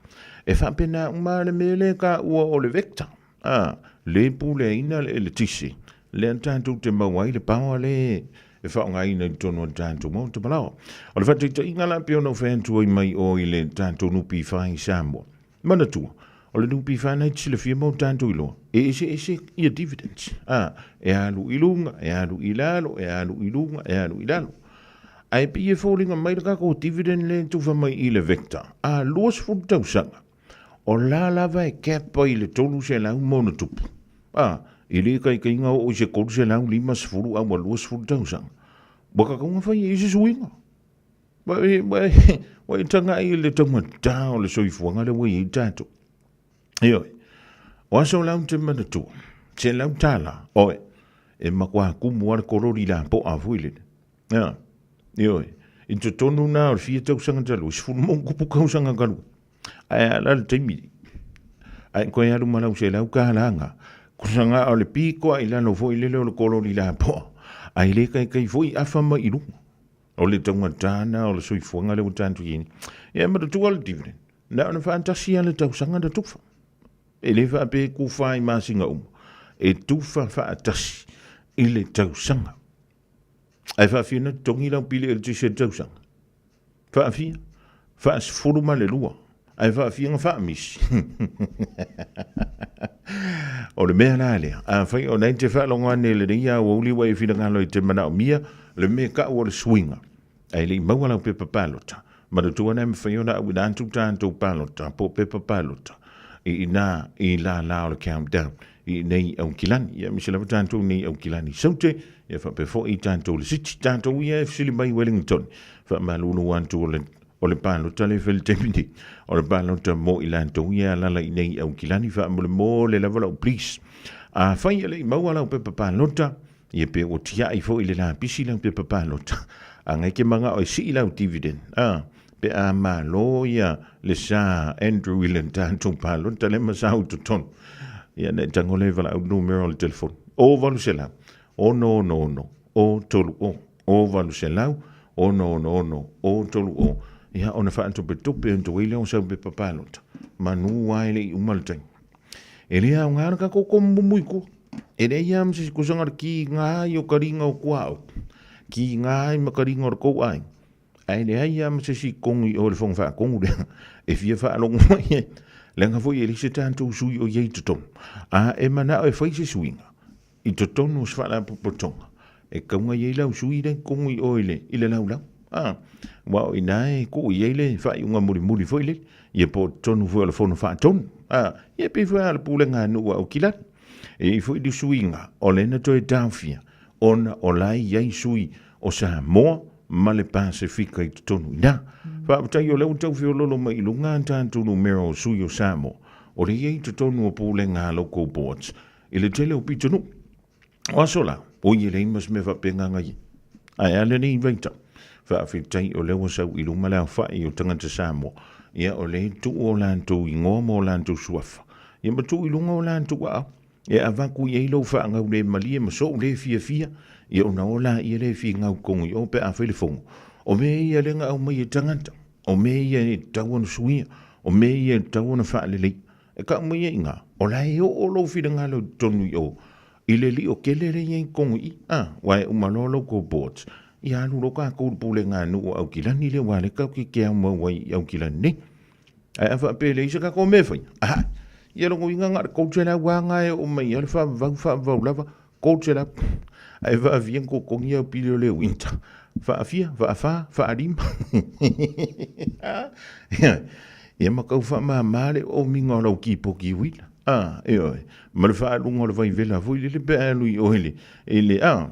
E whapena umare mele ka ua o le vecta. Le pule ina le tisi. Le antantu te mawai le pawa le. E whaonga ina I tono antantu mo te malawa. O le whatita inga la pio no whantu I mai o I le tantu nupi whai Samoa. Mana tua. O le nupi whai nei tila fia mo tantu ilo. E ese ia dividends. E alu ilunga, e alu ilalo, e alu ilunga, e alu ilalo. Ai pia fōlinga mai raka ko dividend le tuwha mai I le vecta. Luas fudu tausanga. O la lava e kepa I le tolu se lau mona tupu. I le kai inga o se koru se lau lima sefuru au luas fudu tausanga. Waka kaunga whai e se suinga. Wai tanga I le tonga tau le soifuanga le wai I tato. Ioi. O aso lau te manatua. Se lau tala. Oe. E makwa kumu ar korori la po a fuilene. Ioi. Into tonu na o fia tausanga talo. Sifuru mongu pukausanga kalu. Ai ala le teimi. Ai koe alu malau se lau kahalanga. Kusanga o le piko ai lano fo I lele o le kolori la po. ai le kai foi afa mai ilu o le tonga tana o le soifuanga le utantu yini ia ma tu al dividend na ona fantasia le tausanga da tufa e le fa pe ku fai masinga e tufa fa atasi i le tausanga ai fa fina tongi la pili e tise tausanga fa fia fa sfuruma le lua ai fa fia fa mis o le mea la le a fai o nei te fa longa ne le ia o uli wa fina ngalo i te mana o mia le me ka o le swinga ai le mawala pe papalota ma le tuana me fai ona u dan tu tan tu palota po pe papalota i na i la o le countdown i nei au kilani ia mi se lava tantou nei au kilani saute ia fa pe fo i tantou le siti tantou ia fili mai Wellington fa malulu wantu o le palota le fel temini o le palota mo i lantou ia lala i nei au kilani fa mo le lava lau please a fai le mau ala pe palota ia pe o tia i fo i le la pisi la pe palota anga ke manga o si lau dividend pe a malo ia le sa Andrew Willen tantou palota le masau to ton ia ne tango le vala au numero le telefon o valu sela o no o tolu o valu sela o no o tolu o ia ona fa anto pe tope anto ile on sa be papalota manu waile i umaltai ele a ngara ka ko mumui ko ele ia msi ko sanga ki nga yo karinga o kwao ki nga i makaringa o ko ai ai le ia msi si kongi o le fong fa kongu e fia fa long mai lenga foi ele se tanto sui o ye totom a e mana e foi se suinga i totom no sfa la potonga e kaunga ye la sui den kongi oile ile la wa inae ko ye le fa unga muri foi le ye po tonu foi le fono fa ton ye pe foi al pulenga no o kilat e foi di suinga o le na to e tafia ona o lai ye sui o sa mo male Pacifica i tonu ina fa tai o le tau fiololo mai lunga tantu numero sui o samo o le ye tonu o pulenga local boards ile tele o pitonu o sola o ye le mas me fa penga ngai ai ale ni venta fa fitai o le wasau i lunga la fa i o tangata samo ia o le tu o lantu i ngomo lantu suafa ia matu i lunga o lantu wa ia avaku ye lo fa ngau le malie maso le fia ia ona ola ia le fi ngau kongi o pe a telefon o me ia le ngau mai tangata o me ia tawon suia o me ia tawon fa le e ka mai inga o la o lo fi ngalo tonu o ile li o kele le yen kongi wa umalolo ko boards ia lu ka ko pulenga no au kilani le wale ka ki ke mo wai au kilani ai fa pe le ka ko me fa ia lo inga ngar ko tela wa nga o mai al fa lava ko tela ai va vien ko kongi au pilio le winter fa adim ia ma kau fa male o minga lo ki po ki wila ma le fa lungo le vai vela voi le pe lui o ele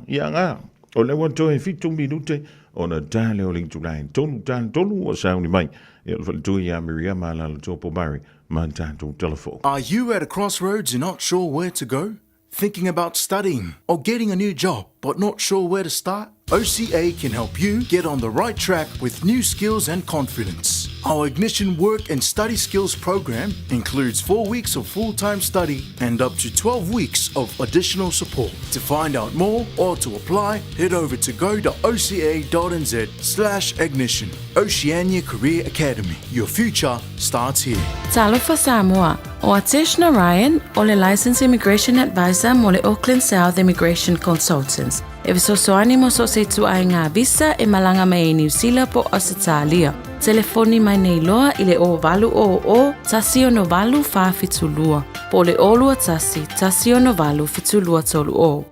ia nga o le wanto e fitu minute ona dale o link to line tonu o sauni mai ia le tu ia Maria mala le topo mari man tanto telephone. Are you at a crossroads and not sure where to go? Thinking about studying or getting a new job but not sure where to start? OCA can help you get on the right track with new skills and confidence. Our Ignition Work and Study Skills program includes 4 weeks of full-time study and up to 12 weeks of additional support. To find out more or to apply, head over to go.oca.nz/ignition. Oceania Career Academy. Your future starts here. Talofa Samoa. O Atishna Ryan, o le Licensed Immigration Advisor mo le Auckland South Immigration Consultants. E visosoani mo so se tu ai ngā visa e malanga mai e New Zealand po Australia. Telefoni mai nei loa i le o valu o tasi o no valu wha fitulua. Po le olua tasi o no valu fitulua tolu o.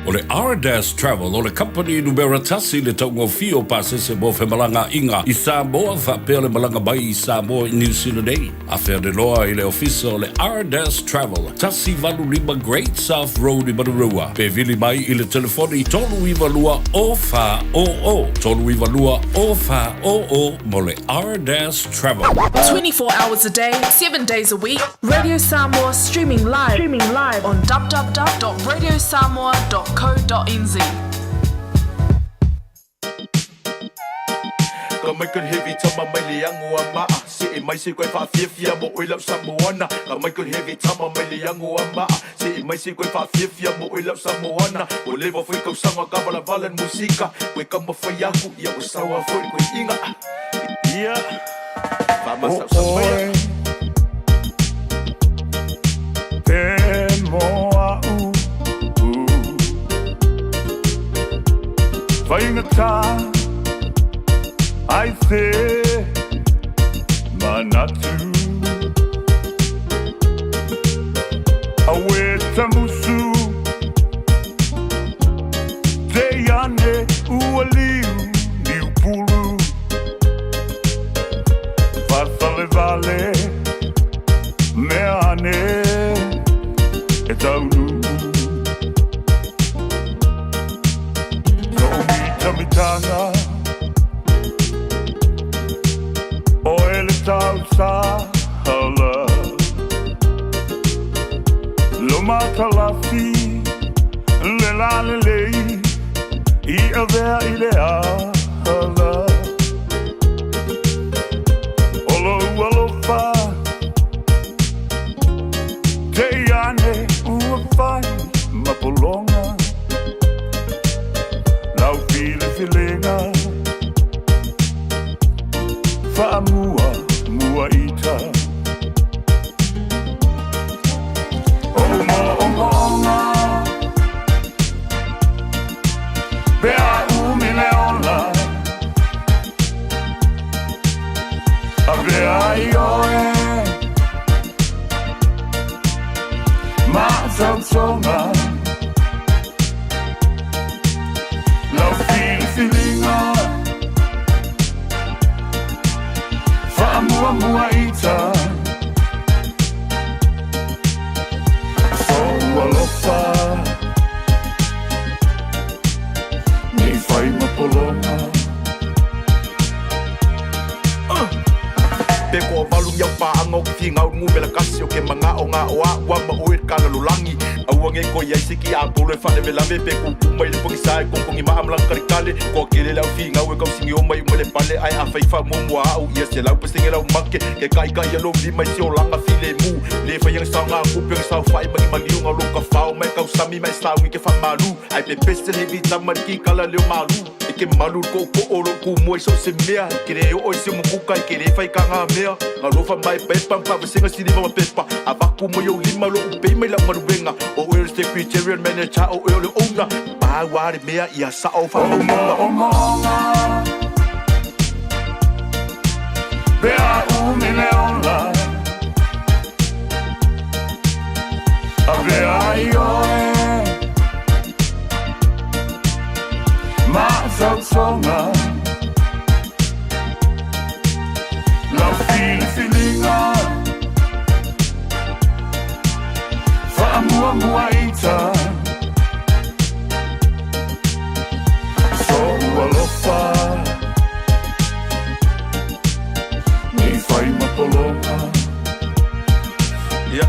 O le R-Dash Travel, o le company numero tasi le taungo fio pasese mo fe malanga inga i Samoa whapea le malanga mai i Samoa i New Zealand ei. A whea de loa i le ofisa o le R-Dash Travel, tasi valu lima Great South Road i Marurua. Pe vili mai i le telefoni tolu iwa lua o wha o. Tolu iwa lua o wha o mo le R-Dash Travel. 24 hours a day, 7 days a week. Radio Samoa streaming live on www.radiosamoa.co.nz. Come Michael Heavy tama mai le ango ama se e mai se koe fa fia mo o lau Samoana ka Michael Heavy tama mai le ango ama se e mai se koe fa fia mo o lau Samoana o leva foi kau sanga ka bala valan musika koe ka mafai aku ia o sawa foi koe inga ia fa masa samai Te moa Vaingata ai se manatu awe tamusu te ane ualiu niupulu farfale vale me ane e taunu Mitanga o ele tau sa hala lo mata la fi le la le I avea idea hala olo fa te ane ua fai mapolonga Lau file filinga Fa mua ita Omonga Bea umile ona A bea ioe Ma zautsonga Lau filinga Fa mua ita So alofa Ni fai mapolonga Peko valu yau paanga o ki ngau ngu vela kasi o ke manga o ngā oa Wa ma oe kala lulangi Auange ko ia siki a polo e whane vela me Peko kumai le pongi sae kongkongi maamlang karikale Ko kele lau fi ngau e kau singi o mai umele pale Ai a whaifa mua au ia se lau pasinge lau make Ke kai kai alo li mai si o langa file mu Le whai ang sao ngā kupi ang sao whai magi maliu ngau loka whao Mai kau sami mai sao i ke whamalu Ai pe peste le vita mariki kala leo malu E ke malu ko oro ku moe so se mea Ke re o se mukuka e ke re whai ka ngā mea Ngā rofa mai pepa mpa wasenga sini mama pepa A waku mo yo lima lo upei mai la maruenga O oe le stepi general manager o oe le owner Paa ware mea ia sa o wha Omonga Bea umile ona A bea ioe Ma zautsonga Lau filinga Fa mua ita So alofa Ni fai mapolonga Ya,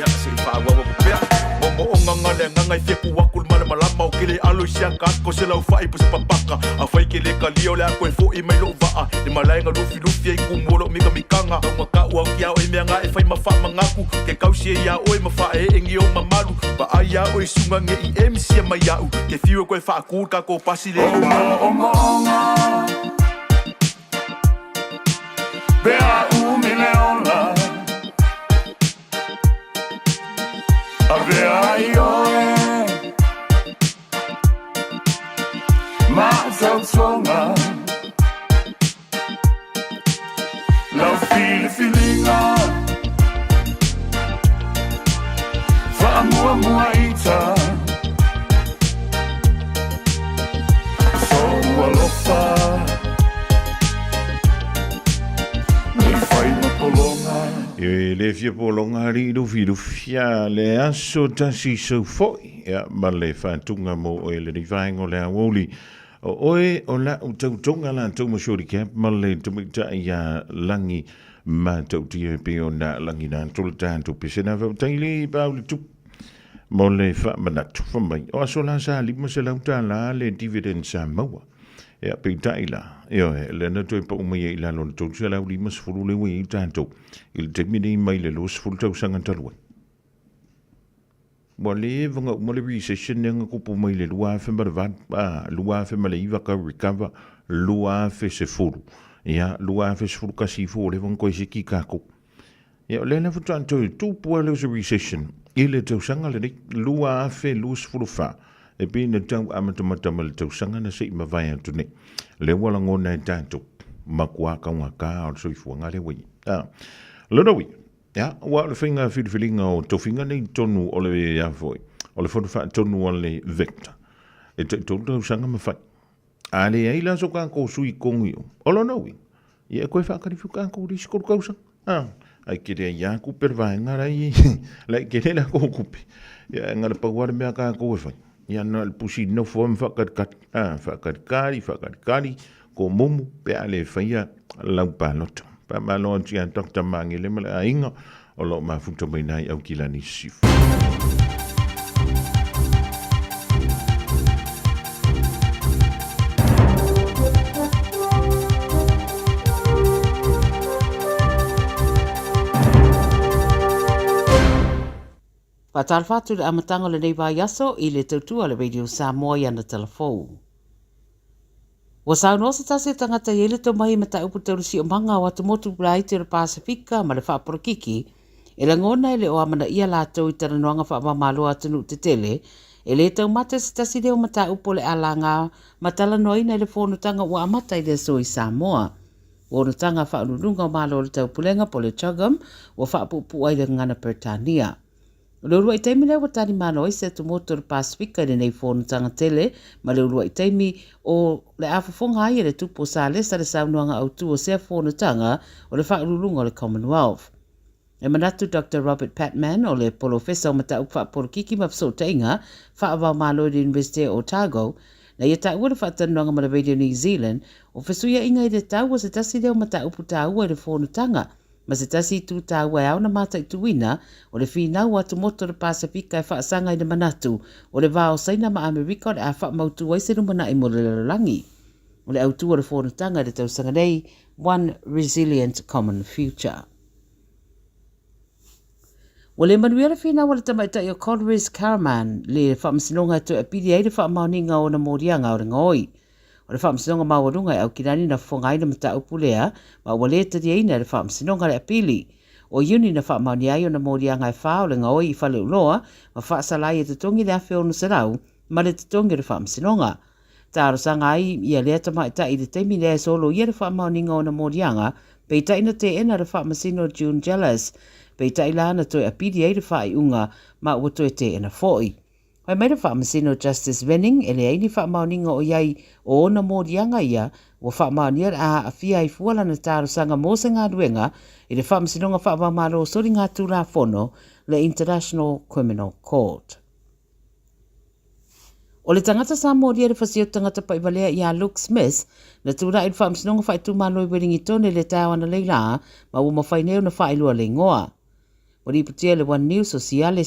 si fa wawa kupea Momo o ngangale ngangai feku wakul malama O kele alo siaka ko se lau fai pusa papaka A fai kele kalio le ako e fo i mai lo vaa Ni malaenga lufi e kumolo mikanga Au maka ua kia o e mea ngā e fai mafa mangaku Ke kausi e ia o e mafa e engi o mamalu Pa ai a o e sunga nge i e misia mai au Ke fiu e koe faa kur ka ko pasi le Omonga Bea umile ona A bea ioe Ma zautsonga Lau filinga Fa mua ita So alofa Ni fai mapolonga E le fia polonga ri fia le aso tasi so foi ya ma le whantunga mo o le rivaingo le awoli o oe o la o tautonga la tau masori camp ma le tumita ia langi ma tau tia pe o na langi na tolu tanto pesena vau taili pau le tup mo le wha manatu whamai o aso la sa lima se lauta la le dividend sa maua Ia peitaila. Ia le na toi pa umai ila lona tau sia lau lima sefulu le wei tātou. I le temine mai le lo sefulu tau sanga talua. Wa le vanga umale recession nga kupu mai le lua fe marvat lua fe male iwa ka recover lua fe sefulu. Ia lua fe sefulu kasi fo le vang koe se ki kako. Ia le na futan tu po le recession. Ile tau sanga le lua fe lus fulu fa. E pe na tau amata mal tau sanga na sei ma vai atu ne. Le wala ngona tātou makua ka ngaka o so ifuanga le wei. Lona wi. Ya, wa le finga filinga o to finga nei tonu o le ya foi. O le foto fa tonu o le vector. E tau sanga ma fai. Ale ai la so ka ko sui kongi. O lona wi. Ia koe fa ka rifu ka ko ri skor kausa. Ai kere ya ku perva ngara i. La kere la ko kupi. Ya ngara pa war me ka ko fai. Ia na le pusi no form whakatkari, ko mumu pe ale whaia lau pāloto. Pa malo tia Dr. Mangi le mala a inga o lo mafuta mai nai au kilani sifu. Patal fatu le amatanga le nei vai aso I le tautua le Radio Samoa I ana telefou. Wa sauno se tase tangata yele to mai mata upu taurusi o manga wa tumotu blai te Pasifika ma le whaaporokiki e la ngona ele o amana ia lātou I taranoanga whaamamalo atunu te tele e le tau mate se tasi leo mata upo le alanga matala noina le whonutanga ua amata I le so I Samoa. Whonutanga whaanurunga o malo le tau pulenga po le chagam wa whaapupu ai le ngana Pertania. Lorua I taimi lewa tani mano I se tumoto le Pasifika le nei whonutanga tele, ma lorua I taimi o le awhawhonga ai le tupo sa lesa le saunuanga au tu o sea whonutanga o le whaarurunga o le Commonwealth. E manatu Dr. Robert Patman o le polofesa o mata ukwa porokiki mapso tainga, whaawau malo le University of Otago, na ia ta ua le whaatanuanga ma le Radio New Zealand, o fesuia inga I le tau o se tasi leo mata upu ta ua le whonutanga, ma se tasi tu ta ua au na mata I tuina o le whina ua tumoto le Pasifika e whaasanga I le manatu o le vao saina ma Amerika o le a whaamautu waise rumana I mo le lalangi. O le autua le whonutanga le tausanga nei, One Resilient Common Future. O le manuia le whina o le tamaita I o Colris Caraman le whaamasinonga to e pidi ai le whaamauninga o na morianga o le ngoi. O le whaamsinonga mawarunga au kirani na whongai na mata upulea, ma wale tari aina le whaamsinonga le apili. O iuni na whaamauni ai o na morianga e whao le ngoi I whale uloa, ma whaasalai e tutongi le awhi o nusarau, ma le tutongi le whaamsinonga. Tāro sanga ai ia lea tamaita I le teimi lea solo ia le whaamauninga o na morianga, peita ina te ena le whaamasino June Jealous, peita ila ana toi apidi ai le whaaiunga, ma ua toi te ena foi. Hoi mai le whaamasino Justice Venning, ele aini whaamauninga o iai o na morianga ia, o whaamaunia a awhia I fuala na tāro sanga mōsa ngā ruenga, I le whaamasinonga whaamamaro sori ngā tūra whono, le International Criminal Court. O le tangata sa moria le fasio tangata paivalea ia Luke Smith, na tūra I le whaamasinonga whaitu malo I Wellingtone le tāwana leila, ma ua mawhaineo na whailua le ngoa. O riputia le One News o siale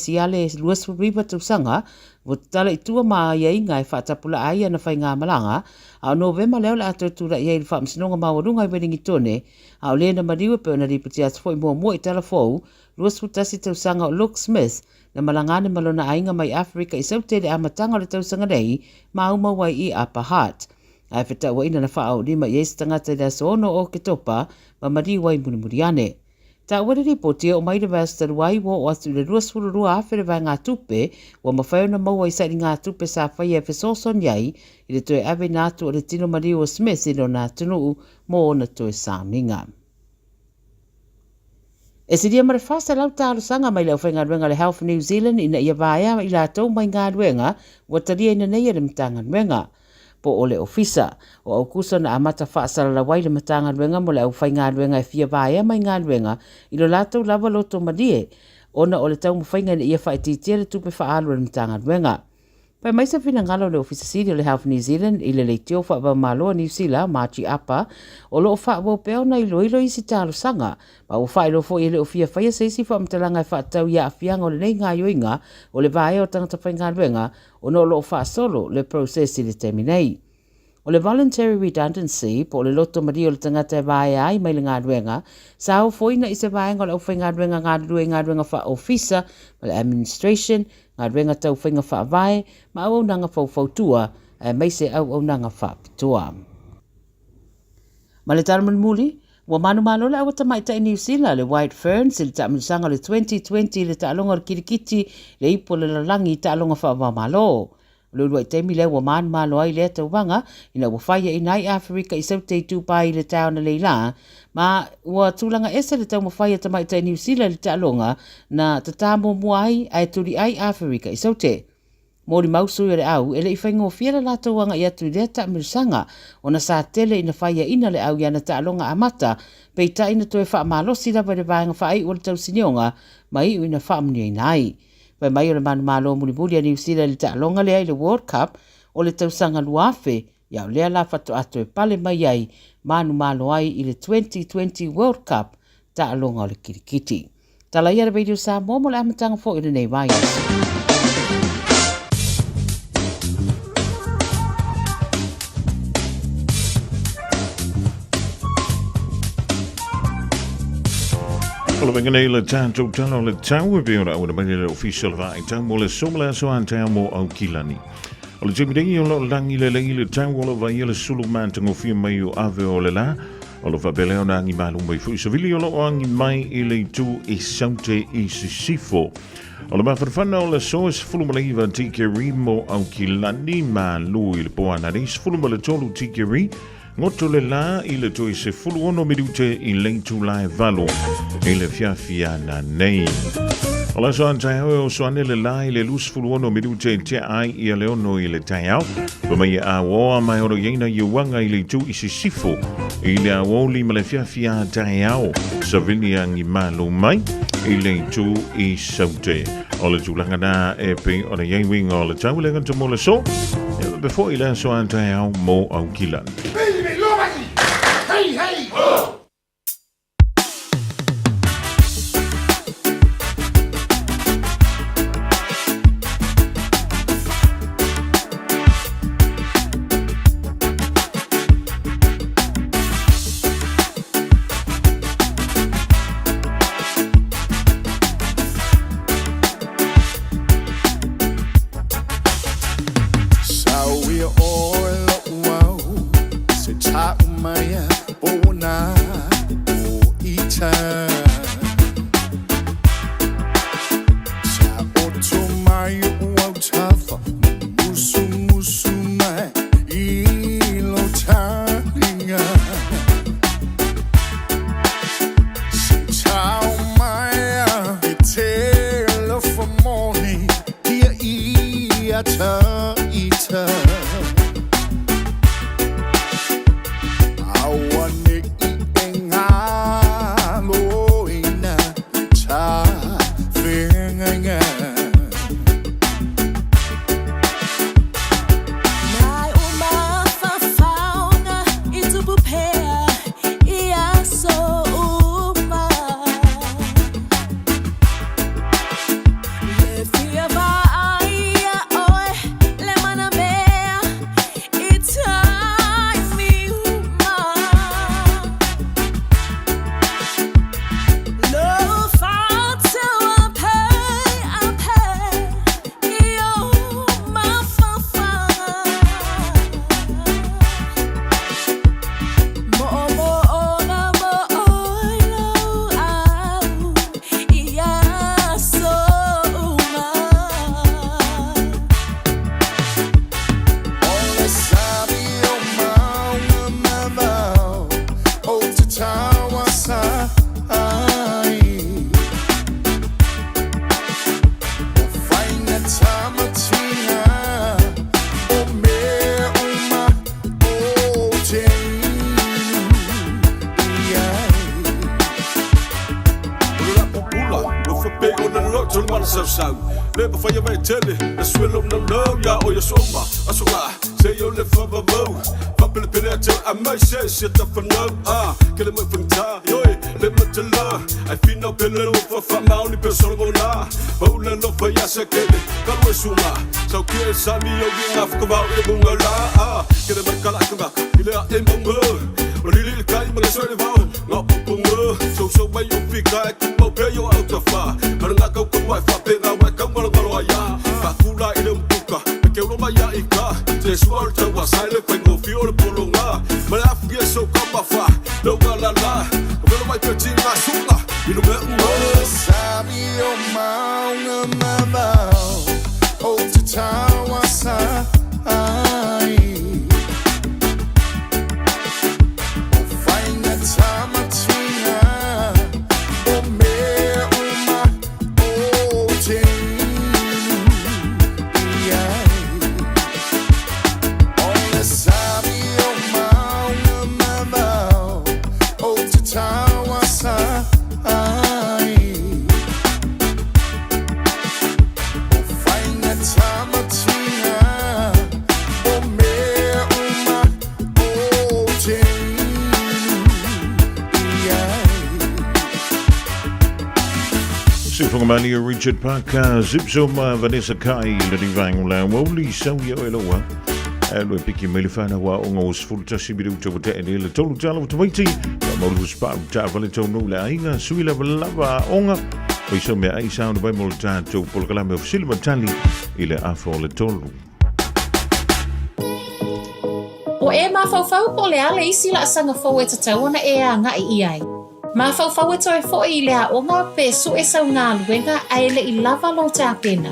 luas riva tausanga, o tala I tua maa ia inga I whaatapula aia na whai ngā malanga, a November leo le ato tūra ia I le whaamsinonga mawarunga I Wellingtone, a o lena mariwa pe o na riputia atfoi mua I tala fau, luas futasi tausanga o Luke Smith, na malangane malona ainga mai Afrika I sautele a matanga le tausanga nei, mauma wai I Upper Hutt. Ai whetau wa ina na wha au lima I esi tangata le asono o ke topa, ma mariwa I murimuriane. Ta wale ripoti o mai le vasta ruai wo o atu le ruas fururua awhere vai ngā tupe, wa mawhai na maua I sairi ngā tupe sa whai e fesoson iai, I le toe awe nātu o le tino Mariwa Smith I lo nā tunu mō o na toe sauninga. E siria mare whasa lau tāru sanga mai lau whainga ruenga le Health New Zealand ina ia vāia I la tau mai ngā ruenga, wa taria ina nei le mtanga ruenga. Po o le ofisa, o au kusa na amata whaasara la wai le matanga ruenga mo le au whai ngā ruenga e fia vāia mai ngā ruenga I lo lātou lava loto madie, ona o le tau mwhainga ni ia whai titia le tupe whaalu le matanga ruenga. Pai mai sa whina ngalo le ofisa siri o le Health New Zealand I le leitio wha maloa New Zealand, Machi Apa, o lo wha wau peo na ilo ilo isi tālu sanga, ma o wha ilo fo I le o fia whaia sa isi wha mtalanga I wha tau ia awhianga o le nei ngā yoinga o le vāia o tangata whai ngā ruenga, o no lo wha solo le process I le teminei. O le voluntary redundancy, po le loto mari o le tangata vai ai mai le ngā ruenga, sa au foina i se vaenga o le aufai ngā ruenga wha ofisa, ma le administration, ngā ruenga tau whainga wha vai, ma au nanga whautua, mai se au nanga wha pitua. Ma le taraman muli, wa manu malo le awata mai ta New Zealand le White Ferns le ta sanga le 2020 le ta alonga le kirikiti le ipo le lalangi ta alonga wha malo. Le luai temi le wa manu malo ai le tauwanga ina wa whaia inai Afrika i saute tu pai le taona le la ma wa tulanga esa le tau mawhaia ta mai ta New Zealand le ta alonga na tatamo muai ai turi ai Afrika i saute. Mori mausu le au ele i whaingo fiera la tauanga i atu le ta mirsanga o na sa tele ina whaia ina le au iana ta alonga amata pei ta ina toe wha malosi lava le vaenga whaai o le tau sinionga mai ina wha muni inai. Pai mai o le manu malo muli muli a New Zealand le ta alonga le ai le World Cup o le tau sanga luafe iau lea la whato ato e pale mai ai manu malo ai i le 2020 World Cup ta alonga o le kirikiti. Tala ia le Radio Samoa mo le amatanga fo i le nei vai. Well, we're going to tell the tower beer out with the official right town. Well, it's so so on town more on Kilani. Well, it's a bit of a langy le town. Well, over here, Suluman to go for my ave or la. All of a beleona in Malum by Fush. Vilio on my ile to is Sante is Sifo. All about for fun, all the source full of Maliva Tikirimo on Kilani man Louis Boanaris full of Malatolu Tikiri. Ngoto le la i le toi se fulu ono midute i leitu lai valo i le fiafiana nei. Ola so antai hau so ane le la i le lus fulu ono midute te ai i le ono i le tai au. Pamai a woa mai oro yeina i wanga i le tu i se sifo i le a woli ma le fiafia tai au. Savini angi malu mai i le tu i saute. Ola tulanga na e pe o le yei o le tau le ganta mo le so. Before i le so antai hau mo au kilan. Hey, hey! Oh! tolu mana sau le pa fai vai tele na swelo no ya o ya soma asola se yo le fa ba pa pele pele te a mai se ta fa no que le me fanta yo le me tela ai fino pele no fa ma oni persona bona o le no fa ya se que ka mo suma so que sami yo vi na fa ba e bunga la que le me kala ka ile a e bunga o li kai ma so le va no bunga so mai yo fica e tu pe yo auto fa para na ka ko mai fa pe na wa ka mo lo ya fa kula ile mpuka que uno vaya y ca te suelta wa sale cuando fiore polonga me la fieso como fa no la pero mai pe tin la suga y no me sabio mauna mabao o te tawa sa ai o faina tamatina o me uma o te sabio mauna mabao o te tawa sa ai o faina tamatina o me uma o te Sifungamalia Richard Parker, Zipsum, Vanessa Kai, Lady Vangula, Woli, Sawia Eloa. Lo piki melifana wa ongo sfulta sibiru to te ele tolu talo to waiti mo spa ta vale to no la inga suila lava onga o so me ai sound by mo ta to polkala me official tali ile afo le tolu o e ma fau po le ale isi la sanga fo e tau na e anga i ai ma fau e to e fo i le onga pe su e sa nga luenga ai le i lava lo ta pena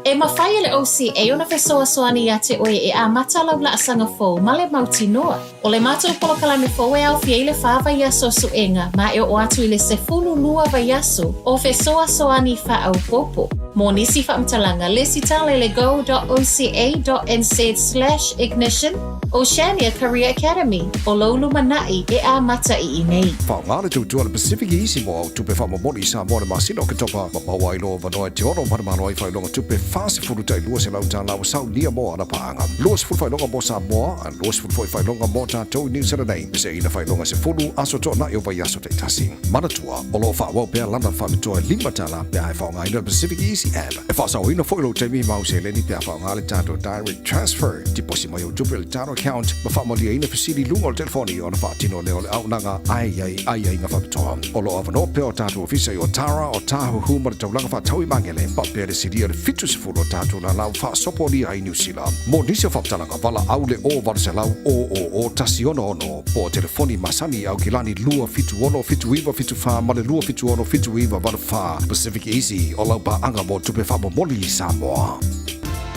e mawhai le OCA ona fesoa soani ia te oe e a matalau la asanga fo ma le mautinoa. O le matou polokalame fo e au fia i le wha vaiaso suenga ma e o atu i le sefulu lua vaiaso o fesoa soani wha au popo. Mo nisi wha mtalanga le sitale le go.oca.nz/ignition Oceania Career Academy o Lolu Manai e a mata i nei. Whaongare tutua le Pacific Easy mo tupe whamamoni sa mo le masino ke topa mapawa ilo vanoa te oro marumano ai whailonga tupe whase furu tai lua se lau tā lau sau nia mo ana paanga. Lua se furu whailonga mo sa moa, an lua se furu whailonga mo tātou New Zealand nei. Se ina whailonga se furu aso tō na iwa yaso te tasi. Manatua, o lo whawau pēr lana whamitoa lima tāla pēr ai whaonga ina Pacific Easy app. E whasau ina whailo te mi mau se leni pēr whaonga le tātou direct transfer. Tiposi mai o tupe le tātou account ma whamalia ina fasili lunga o telefoni o na whaatino leo le aunanga ai ngā whamitoa. O lo avano pēr o tātou ofisa i o Tara o tāhu huma le taulanga whaatau i mangele. Pa pēr le siria le fitu se furu o tātou la lau whaasopo ni ai New Zealand. Mo nisi o whaptalanga wala au le o vara se lau o tasi ono po telefoni masani au kilani lua fitu ono fitu iwa fitu wha ma le lua fitu ono fitu iwa vara wha Pacific Easy o lau pa anga mo tupe wha momoli i Samoa.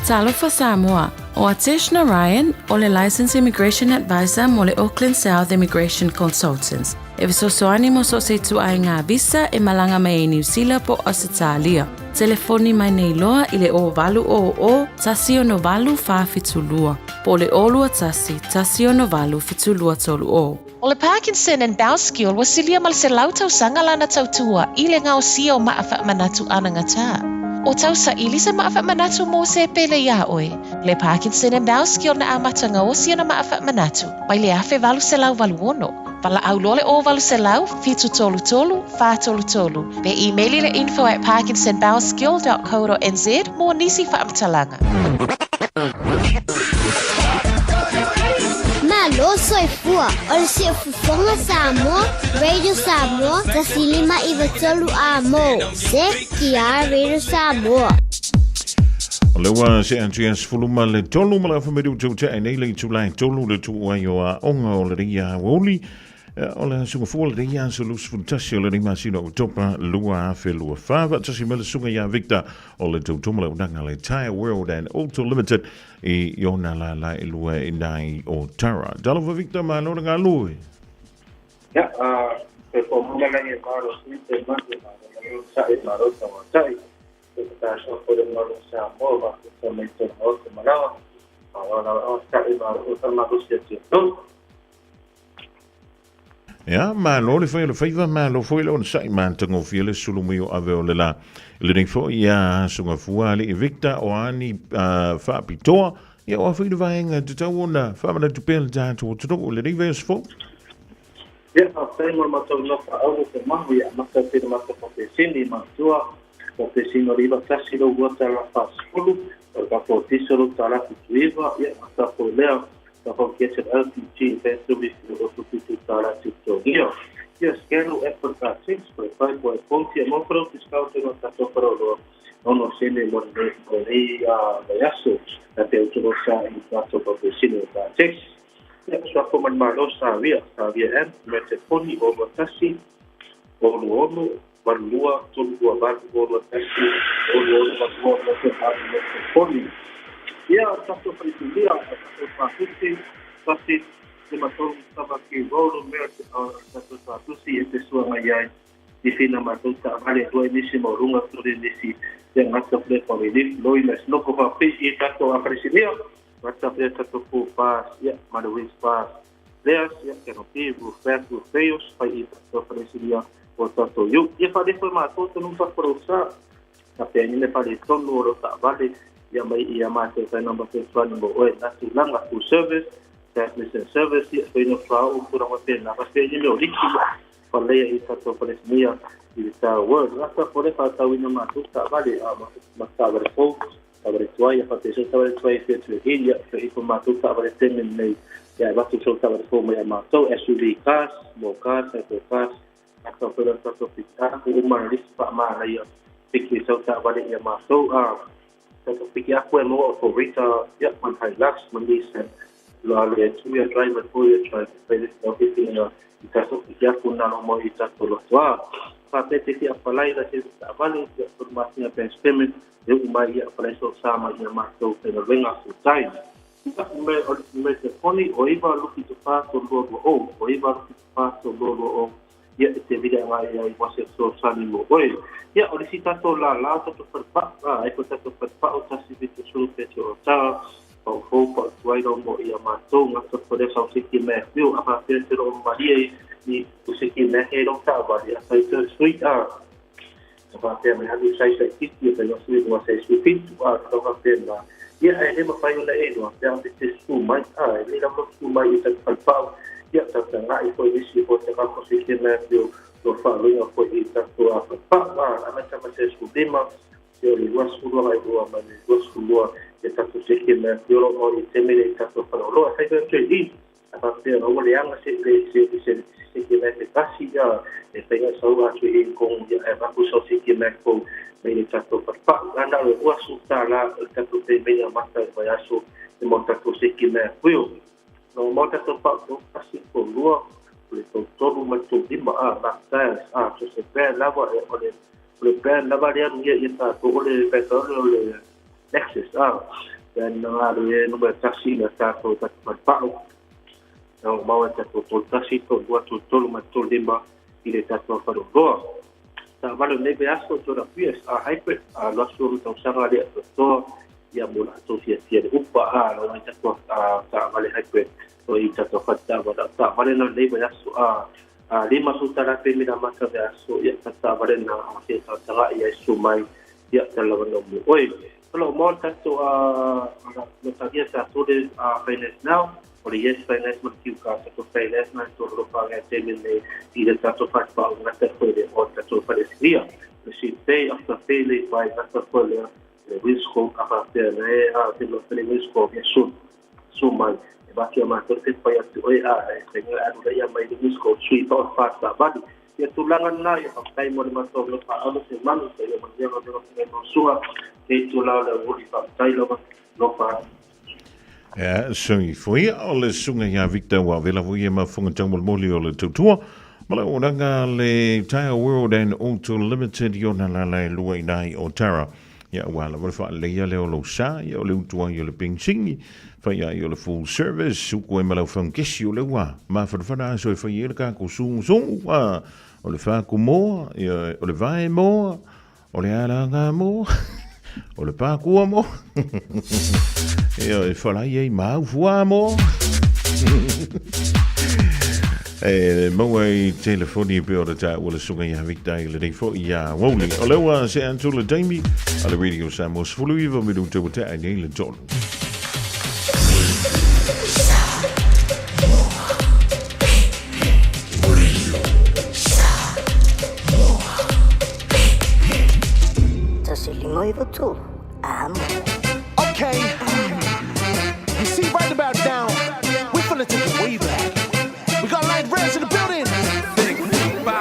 Talofa Samoa, o Atishna Ryan, o le Licensed Immigration Advisor mo le Auckland South Immigration Consultants. E visosoani mo so se tu ai ngā visa e malanga mai New Zealand po Australia. Telefoni mai nei loa i le o valu o tasi ono valu wha fitulua. Po le olua tasi ono valu fitulua tolu o. O le Parkinson and Bowel Skill wasilia mal se lautau sanga lana tautua i le ngau sio maafa manatu anangata. O tau sa ili se maafa manatu mo se pele ia oe. Le Parkinson and Bowel Skill na amatanga o sia na maafa manatu. Mai le afe valu se lau valu ono. Pala au lole o valu se lau, fitu tolu tolu, fa tolu tolu. Pe emaili le info@parkinsonbowelskill.co.nz mo nisi fa amtalanga. Malo soy fua, ol si fufonga Samoa, Radio Samoa, tasilima iwa tolu amo. Se kia Radio Samoa. Lewa se antias fuluma le tolu mala famiru tu te nei le tu lai tolu le tu ayo a onga o le ria woli o le sunga fo le ria so lus fantasio le masino topa lua fe lua fava tasi mele sunga ya Victor o le tu tumala unanga le Tire World and Auto Limited e yona la lua indai o Tara dalova Victor ma no nga lui ya pe po mula la ni maro sinte ma sa e maro sa kita so de maro sa mo so me to mo ko mara sa e maro sa ma ko se to Ja, maar lo foi le faiva ma lo foi lo sai man tango fiele sulu mio ave le la le ding fo ya sunga fuali Victor o ani fa pitoa ya o foi de vainga te tawona fa ma tu pel ja to le ding ves fo. Ya, saya mau no fa au ke mahu ya maka te maka pe sini ma tua o pe sino riba kasi lo wata la fa skulu o ka po tisoro tala ku viva ya maka po lea ka po ke se LPG peso vi o tu tu tala tu to io ya skelo e por ka 6 por 5 por ponti mo pro fiscal te no ta to pro no se ne mo ne ko ia ya so ta te o tu sa in ta to pe sino ta 6 ya suatu manmalo sabia mete poni o matasi o ono barlua tulua barlua matasi o ono barlua mete poni ya satu perisilia satu pasiti pasti sematong sama ki volo mete satu si ete suanga yai di fina matuta vale dua inisi morunga turi inisi yang asa ple pamilip loiles no ko papi itato apresilia Mata dia satu pas, ya mana wins pas. Leas ya kenopi bufet feos pai itu presidia potato yuk. Ya pada formato tenumpa perusahaan. Tapi ini pada tonu ro tak balik ya mai ia mate kai nombor telefon nombor oi nasi lang aku service, service ya peno frau kurang apa na pasti ini lo dikti. Kalau ya itu presidia kita world rasa boleh tahu ini masuk tak balik masa berfokus Abertuai, a parte de Abertuai, Filha, e com Matou, Abertuai, e a Batu Solta Abertuai, e a Matou, SUV Cas, Bocas, Ecocas, a Sopera Sopita, uma lista mana ia, Piki Solta Abertuai, e a Matou, Satu Piki Aqua, Mo, Rita, Yakman Hilux, Mandisa, Lale, Tuya Driver, Tuya Driver, Felix, Office, e Tasso Piki Aqua, Nano Mo, e Tasso Lotua, Pate Piki Apalai, da Silva Vale, e a Formatinha Penstemen, eu mai ia para isso sama ia matou pela venga futai me telefone o iba luki tu pato logo o iba luki tu pato logo o ia te vida mai ia você so sani mo oi ia o sita to la to perpa ai ko to perpa o ta si vitu sulu pecho ta o fo tuai do mo ia matou nga to pode sa siki me viu apa te ro maria ni usiki me e do ta ba ia sai to sweet Porque me hadi sai kiti pe no sui no sai sui to ka pena ia e me fai una e no te ante te su mai ni la mo su mai ta pa ia ta nga i ko isi ko te ka ko si ke me yo lo fa lo yo ko i ta to a pa ana ta ma se su dema yo li was su lo ai do ma ni was su lo e ta to si ke me yo lo mo i te me ta to pa lo sai ko te i a te no le anga se ke me te kasi ya e pega saua tu i con e va ku so si ke me ko me ta to pa ana lo was su ta la ta to te me ya mata va ya so e mo ta to si ke me ko no mo ta to pa ko kasi ko lo le to todo ma to di ma na ta to se pe la va e le pe la va ya ni ta to le pe to le Nexus dan na le no ba taxi na ta to ta pa no mau ta to taxi to wa to ma to dimba ile ta to fa do ta vale ne be aso to da pies a hyper a lo so to sanga le to ya mula to sia de upa no ta to ta vale hyper to i ta to fa ta vale no ne be aso lima su ta la pe mi da masa be aso ya ta vale na se ta ta ya su mai ya ta la no mo oi lo mo ta to no ta dia sa to de finance now or yes finance mo ki ka to finance na to lo pa ga te min ne i de ta to fa pa na ta ko de o ta to fa de sia si pay after pay le by na ta ko le risk a parte ne te lo te risk ya su mai ba ki ma to te pa ya to te ngai adu ya mai de risk sui pa fa ta ba ya tulangan na ya kai mo ma to lo pa alo se manu se yo ma ya no no sua ke tu la le uri pa tai lo pa ja, sorry voor je alles sunga ja Victor wa vela voor je maar voor een jammer mooi ole tour maar onanga le Tire World and Auto Limited yo na la lui nai Otara ja wala wat fa le ya le lo sa yo le tu yo le pinging fa ya yo le full service su ko me lo fan kiss yo le wa maar voor na so fa je ka ko sung wa o le fa ko mo o le vai mo o le ala nga mo o le pa ko mo il faut là y ma voix mo Mawai telefoni pe ora ta wala sunga ya Victor le dei fo ya woli. Olewa se antula Jamie ala radio Samoa fuluiva me do te ai nei le tolu. Okay, you see right about now, we're finna take it way back. We got light reds in the building. 6, 5,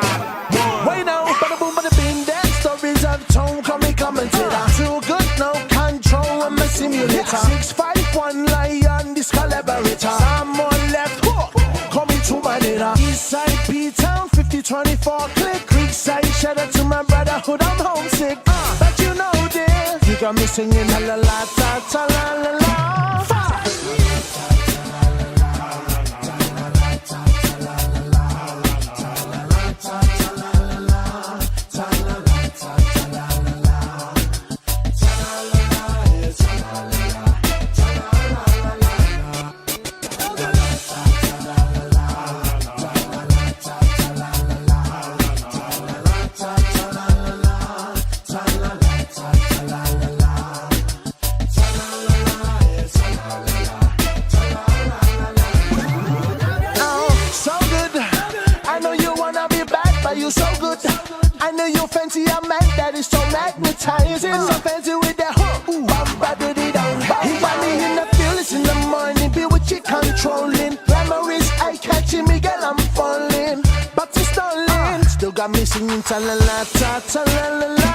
1. Wait now, bada boom, bada bing, that stories of tone, commentator. Too good, no control, I'm a simulator. 651 lion, this collaborator. Someone left hook, coming to my data. Eastside, P-Town, 5024, click, Creekside, shout out to my brotherhood, I'm homesick. But you know this, you got me singing la la la, ta ta la la la. You so good. I know you fancy a man that is so magnetizing. So fancy with that hook. He got me in the feelings in the morning. Be with you controlling. Glamour is eye catching me, girl, I'm falling. But it's stalling. Still got me singing ta la la ta ta la la la.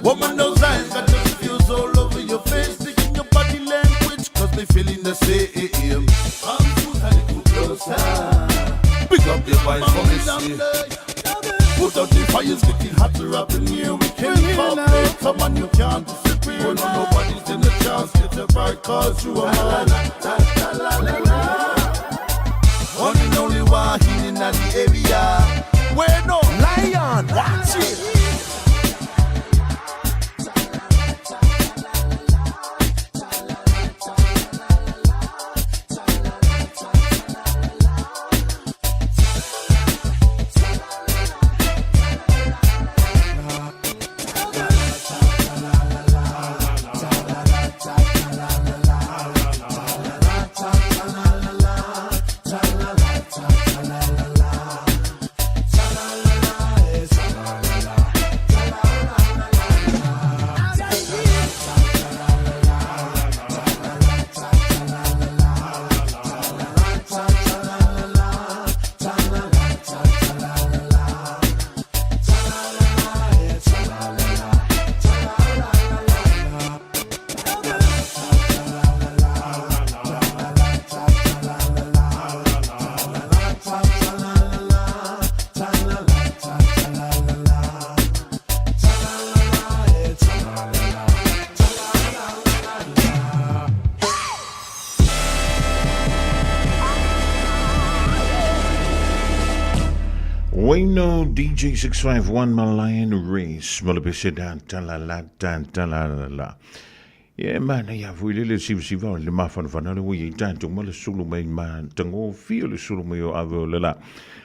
Woman, those eyes got the fuse all over your face, speaking your body language, cause they feeling the same. Come to a little closer. Pick up your voice for me, see. Put out the fires, getting hotter up in here. We can't cooperate, come on, you can't disappear. Oh, no, nobody's in the chance, get a right, cause you are mine. One and only one in the area. Where no lion, watch it. Wayno DJ 651 Malayan Race Malabese dan talala dan talala. Yeah man, ya vuile le siva le mafan fanale wi tanto mala sulu mai man tango fio le sulu mai o avola.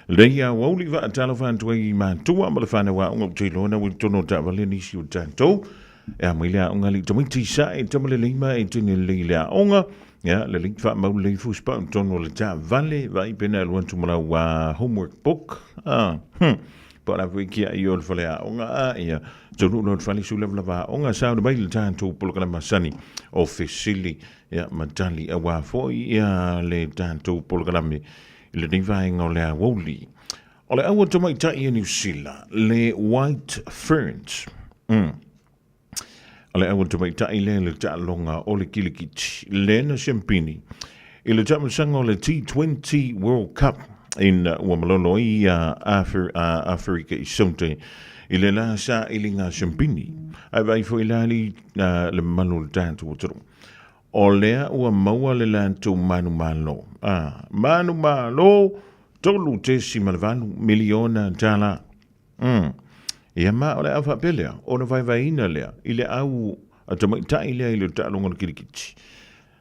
Le ya woli va talafan twi man tua mala fana wa ngop tilona wi tono ta valeni si tanto. Ya mila ungali tomiti sa e tamale lima e tinile la onga. Ja, le link va mau le fu spa tono le ta vale vai penal want to mala wa homework book. Para wiki a iol fale a onga ia tonu no fale su level va onga sa no bail tanto programa sani officially ya matali a wa fo ia le tanto programa le divai ngole a woli ole a wat mai ta i New Zealand le white ferns Ale awa te mai tai le ta longa o le kilikiti. Lena Champini. I le tamasanga o le T20 World Cup in Wamalolo i Afrika i Sonte. I le la sa i linga Champini. Ai vai fo ilali le manu le tantu o toro. O lea ua maua le lantu manu malo. Manu malo tolu tesi malvanu miliona tala. Ia ma o le awa pelea, o na vai ina lea, i le au a tamaitai lea i le talonga na kirikiti.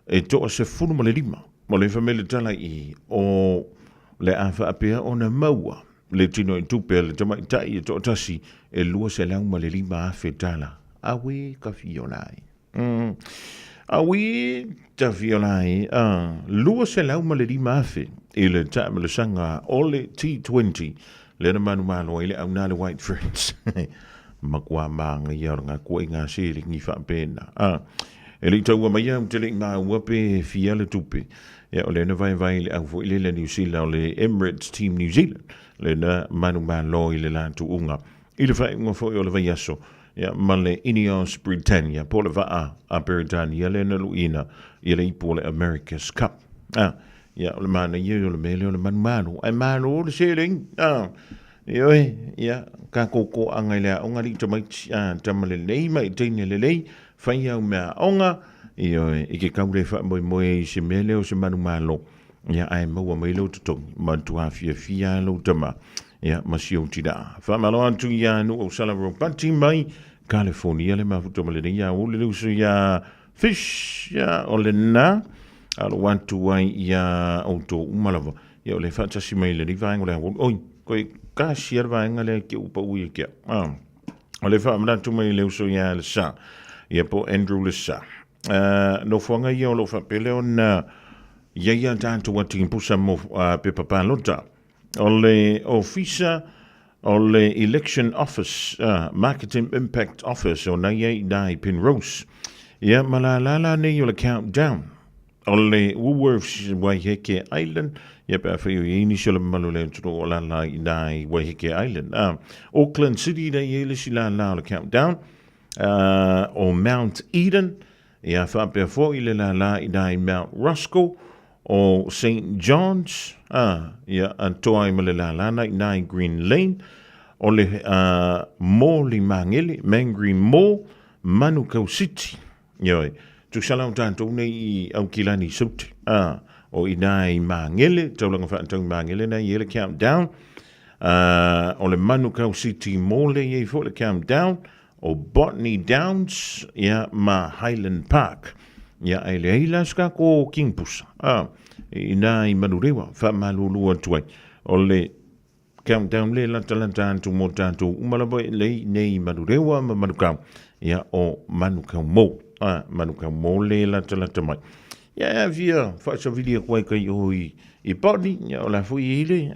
E toa se funu ma le lima, ma le famele tala i o le awa apea o na maua. Le tino i tupe le tamaitai e toa tasi e lua se lau ma le lima afe tala. Awe ka fiolai. Awe ta fiolai. Lua se lau ma le lima afe i le tamale sanga o le T20. Lena manu malo ile au nale White Ferns. Makwa manga ia nga ko inga sele ngi fa pena. Ele tau ma ia tele nga wape fiale tupe. Ya ole na vai le au fo ile le New Zealand le Emirates Team New Zealand. Lena manu malo ile la tu unga. Ile fa ngo fo ole vai yaso. Ya male Ineos Britannia pole va a Britannia le na luina ile pole America's Cup. Ja, le mana ye le mele le manu ai manu le seling yo ya ka koko anga le onga li to mai tamale nei mai tene le lei fai au me onga yo e ke kaure fa mo se mele o se manu malo ya ai mo mai lo to man tu afia lo tama ya masio tida fa malo antu ya no o sala ro panti mai California le ma futo male ya o le so ya fish ya o le na alo wantu wai ia auto umalava ia le fata si mai le rivainga le oi koi ka sier vainga le ke upa ui ke o le fa mna tu mai le uso ia le sa ia po Andrew le sa no fonga ia lo fa pele on ia tanto wati impusa mo pe papa lota o le officer o le election office marketing impact office o na ia dai Penrose ia malala ne yo le countdown Ole Woolworths Waiheke Island. Ia pa fa ini sila malule to la nai Waiheke Island. Auckland City da ile sila la countdown. O Mount Eden. Ia fa pa fo ile la nai Mount Roscoe o St John's. Ia antoai malala nai Green Lane. Ole Morley Mangele Mangreen Mall Manukau City. Ia tu salau tanto nei au kilani suit o inai mangele tolanga fa tong mangele na yele countdown o le Manukau City Mall ye for the countdown o Botany Downs ya ma Highland Park ya ele ska ko Kingpus inai manurewa fa malulu tuai o le countdown le la talanta tu motanto umalabo le nei manurewa Manukau ya o Manukau Mo Manukau mole la tala mai. Ya via fa so video kwai kai oi I poni ya la fu ile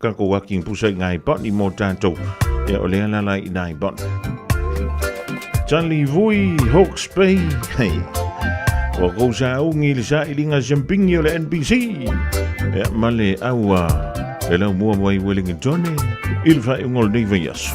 ka ko waking pusa ngai poni mo tanto ya ole la nai bon. Charlie vui Hawke's Bay. Hey. Wa ko sa o ngi sa ilinga jumping yo le NBC. Ya male awa ela mo mai Wellington il fa ngol nei vias.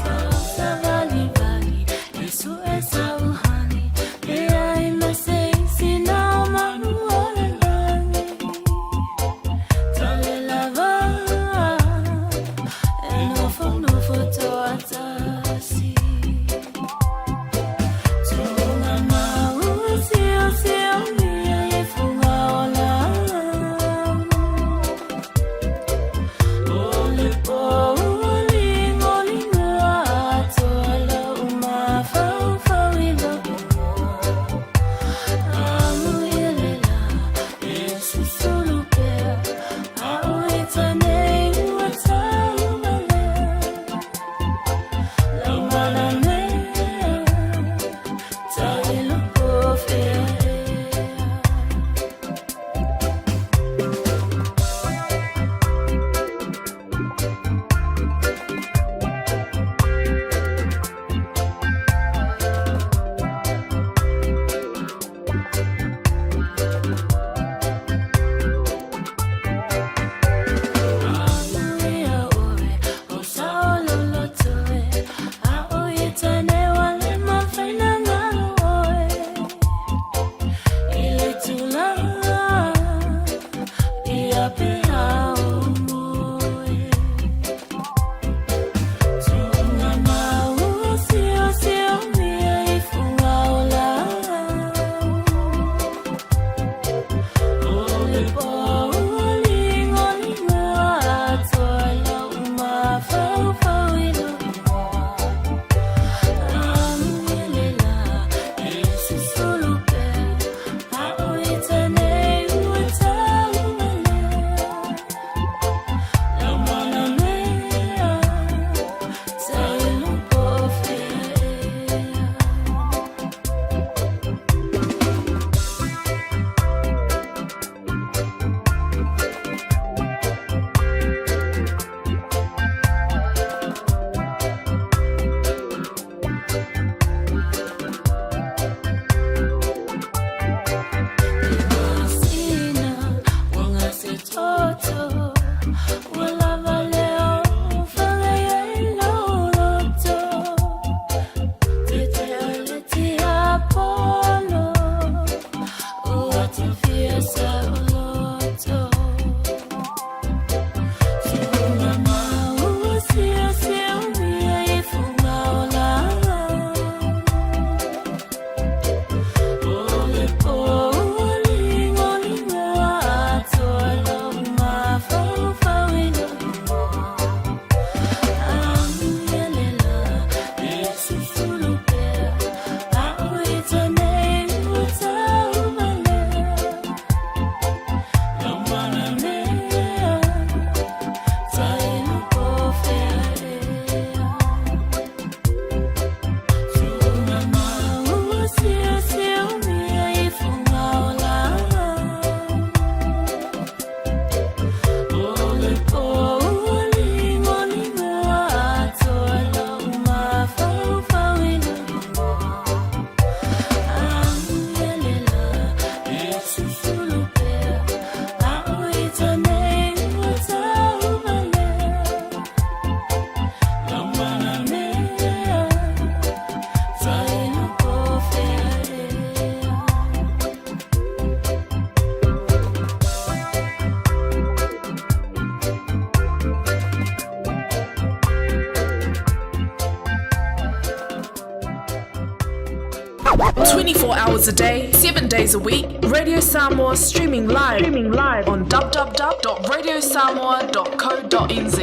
hours a day, 7 days a week. Radio Samoa streaming live on www.radiosamoa.co.nz.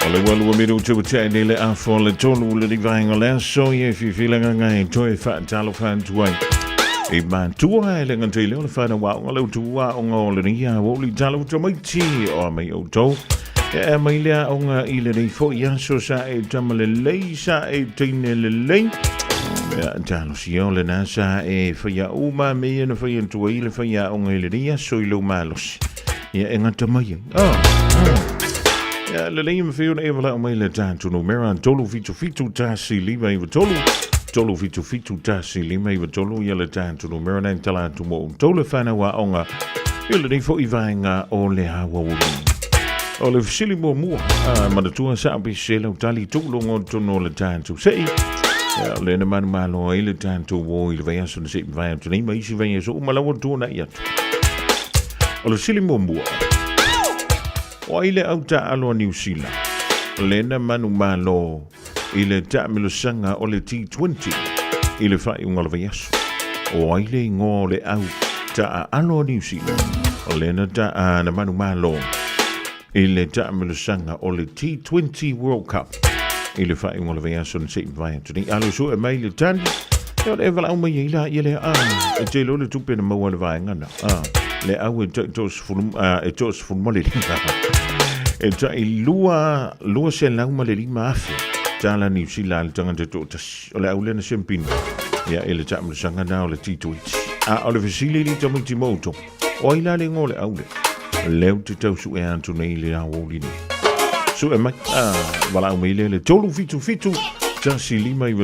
Ole walu miru tu tene le afo le tolu le divanga le so ye fi filanga ngai toi fa talo fan tuai. E man tua le ngai le fa na wa ngalo tua o ngol ni ya wo li talo to mai ti o mai o to. E mai le o nga ile ni fo ya so sa e tamale le sa e tine le le. Ja, talo si o le na sa e fa ya uma me na fa ya tuai le fa ya o ngai le ya so lo malos. Ja, en tamai. Ja, le leem veel even la omele tanto no mera tolu fitu tasi lima even tolu fitu tasi lima even tolu yele tanto no mera nang tala to mo tolu fana wa onga yele ni fo ivanga o le hawa wo o le fisili mo ma de tua sa bi selo tali tu longo to no le tanto sei ja le na man malo ile tanto wo ile va so se va to ni mai si va so ma la wo tu na ya o le fisili mo o ile au ta alo New Zealand. Lena manu malo ile ta milusanga o le T20 ile fai ungal vias. O ile ngo le au ta alo New Zealand. Lena ta na manu malo ile ta milusanga o le T20 World Cup ile fai ungal vias on se vai to ni alo so e mai le tan. Yo e vala o mai ile ile e te lo le tupe na mo le vai ngana. Le au e tos fulum e tos fulmole. E ta i lua se lau ma le lima afi tala New Zealand tanga te totas o le au lena sempin ia ele ta mo sanga na o le tituit a o le fisili li ta multimoto o ila le ngole au le te tau su e antu nei le a wolini su e mai wala o mele le tolu fitu tasi lima i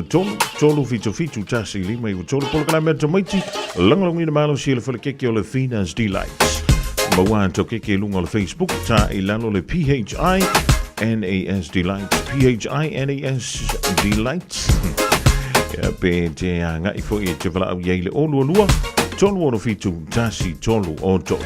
tolu fitu tasi lima i tolu por kana me tomaiti langalong ni malo si le fale keke o le Fina's Delights Mawan to keke lunga le Facebook ta ilalo le PHI P-H-I-N-A-S Delights. P-H-I-N-A-S Delights. Ia pe te ngai fo i te wala au iei le olu alua. Tolu oro fitu tasi tolu o to.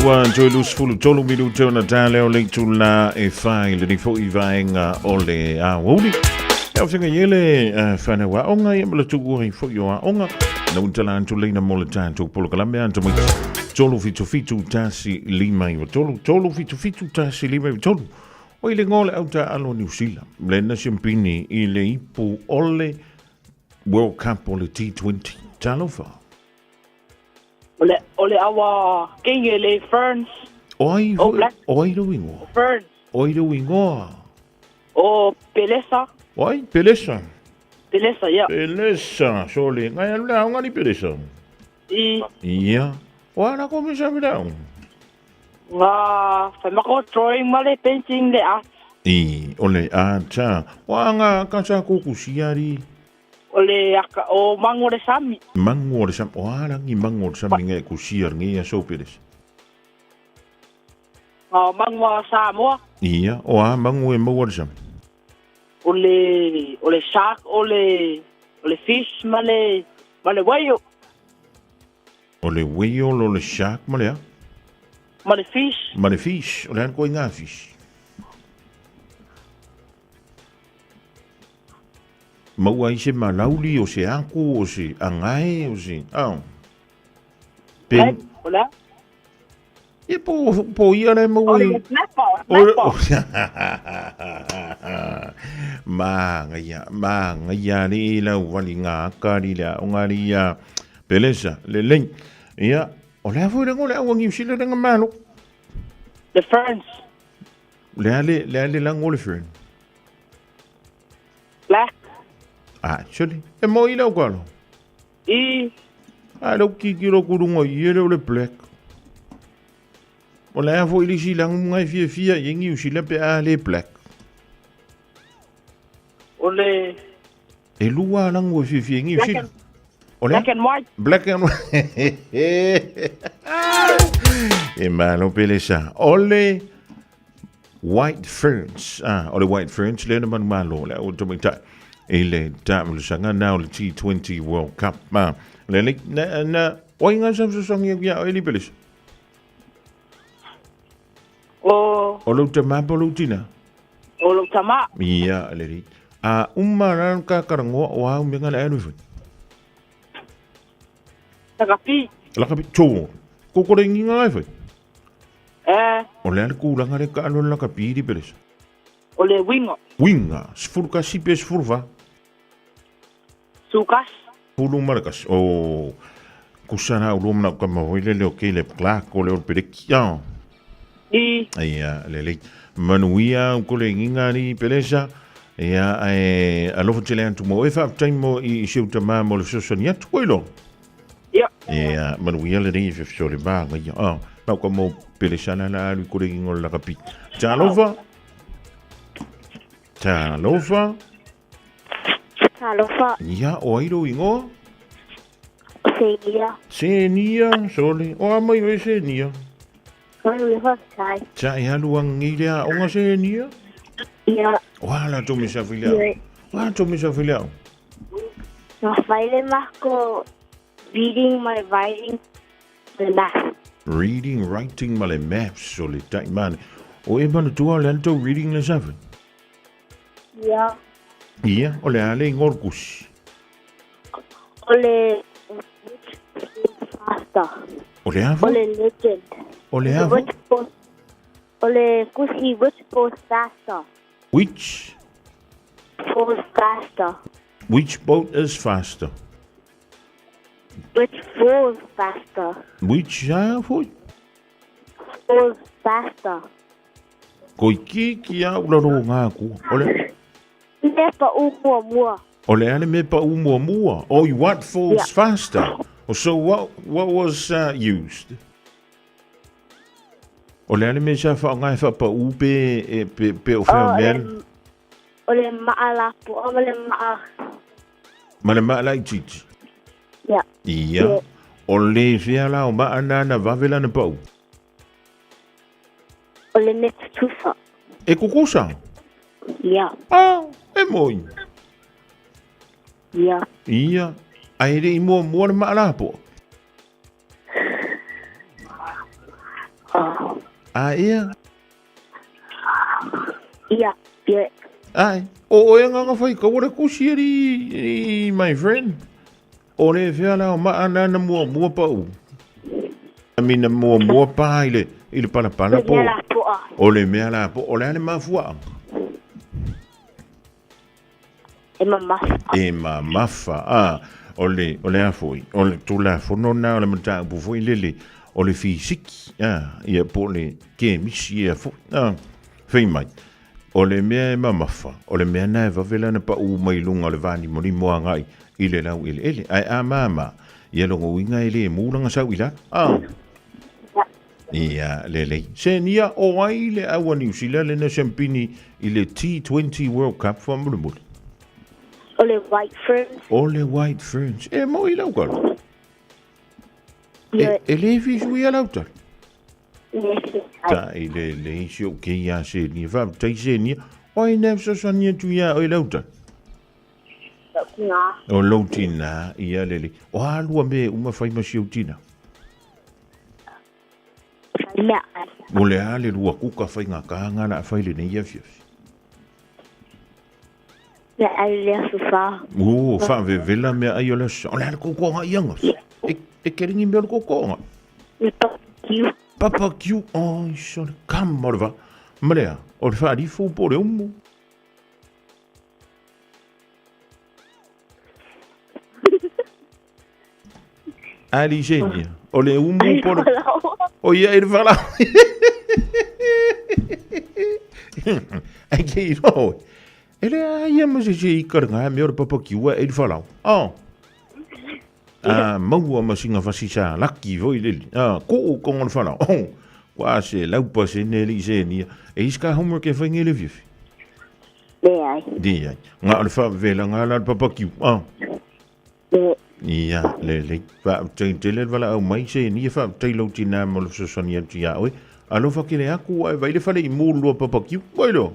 Wan joy lus fulu tolu minuto na tale o link to la e fai le fo I vaenga o le a wodi. E finga yele fana wa onga e mala tu gori fo yo a onga. Na untala antu leina mole tanto polo kalambe antu mo tolu fitu tasi lima I tolu fitu tasi lima I tolu. O ile ngole auta alo New Zealand. Blenda champini ile ipu ole World Cup o le T20. Talofa. Ole awa kenge le Ferns. Oi do wingo. Ferns. Oi do wingo. O Pelesa. Oi, Pelesa. Pelesa, ja. Pelesa, sole. Ngai la nga ni Pelesa. Ia. Wala ko mi sabi daw. Nga, fa mako drawing male painting le art. Ole ata. Wa nga kasa ko kusiari. Ole aka o mango de sami. Mango de sami. Wala ngi mango de sami ngai kusiar ngi so Pelesa. Mango Samoa. Ia, o mango e mo de sami. Ole shark, ole fish, male wayo. Ole wayo, ole shark, male fish. Male fish, ole an koi ngā fish. Mau ai se malauli o se aku, o se angai, o se... Pen? Ola? E po ia le mau ai... Ole snapper. Manga ia ni lau wali ngā kari la o ngari ia Pelesa, le leng. Ia, o le afu rengo le awangi usile renga malo. The Ferns. Le ale lang ole fern. Black. Actually, e mo ila kwalo. Lo kikiro kurungo yele ole black. Ola fo ili silang ngai fia yengi usila pe ale black. Ole. E lua lang wo fia yengi usila. Black and white. Black and white. E malo pele sa. Ole white ferns. Ole white ferns le man malo la automata. Ele tamul sanga now the T20 World Cup. Le na oinga sa song ya ele pele. Olo tama polo tina. Olo tama. Iya le. Umaran ka karango wa umenga la enu. Lakapi. Lakapi cho. Kokorengi ngai foi. Ole al kula ngare ka alo lakapi di peles. Ole winga. Winga, sfurka sipes furva. Sukas. Pulu markas. Kusana ulum na kama hoile le okele klak ole ol perekia. Iya lele. Manuia kolengi ngari pelesa. Ia alofa tele antu mo efa taimo I siuta mo le sosonia tuilo. Ia manuia le nei fe sole ba ya. Na como pelesa na la lu kolengi ngol la kapi. Talofa. Ya oiro ingo. Senia sole. O ama yo senia. Cha ya luang ngilia onga senia. Ja. Wala to mi sa filia. Wala to mi sa filia. Rafael Marco reading my writing the math. Reading, writing male maps sole tai man. O e mana tua lento reading le seven. Ja. Ia, ole ale ngorkus. Ole faster. Ole avo? Ole legend. Ole avo? Ole kusi which goes faster. Which? Goes faster. Which boat is faster? Which falls faster. Which foi? Falls faster. Koi ki a ularo ngā ku. Ole? Nepa mua. Ole ale me pa mua. Oh, what falls faster? So what was used? Ole ale me sa fa ngai fa pa upe pe o fa mel. Ole maala po ole maa. Male maala chichi. Ja. Ia. Ole fiala o ma anana vavela na pau. Ole net tufa. E kukusa? Ja. E moi. Ja. Ia. Ai re mo na maala po. Ia. Ja. Ja. Ai. O e nga fai ka ora kusieri my friend. Ole fiala o ma anana mo pau. Amina mo pa ile pana po. Ole mea la po ole ane mafua. E mafa. Ole afoi. Ole tula fonona ole mata bu foi lele. Ole fisiki. Ia po le kemisi ia fo. Fei mai. Ole mea mafa. Ole mea na vavela na pa u mai lunga le vani moni moa ngai. Ile lau ele. Ai mama. Ia longo winga ele mulanga sau ila. Ia lele. Senia o ai le awa New Zealand le na champini ile T20 World Cup for mulumul. Ole white ferns. E mo ila ukalo. E le fisu ia lauta. Ta ile le sio ke ia se ni va tai se ni. Oi ne so so ni tu ia oi lauta. O lautina ia lele. O alua me uma fai ma siutina. Mole ale lua kuka fai ngā kahanga na fai le nei afiafi. Le ai le afufa. Fa vela mea ai o le sa. O le ale koko ngā ianga. E keringi mea le koko ngā. Papa kiu. Oh, iso le kamarwa. Malea, o le whaarifu po le umu. Ali senia. O le umu po le... O ia e le whala. se no. Ele ia mas se karanga me ora papa kiwa e falau. Oh. Maua masinga fasisa laki voi lili. Ko on falau. Oh. Qua se laupa se neli se ni. E iska homework e fangele vifi. Dia. Nga alfa vela nga la papa kiu. Ia le pa tele vala au mai se ni fa telo tina mo so sonia tia oi. Alo fa kile aku vai le fale mulu papa kiu. Boilo.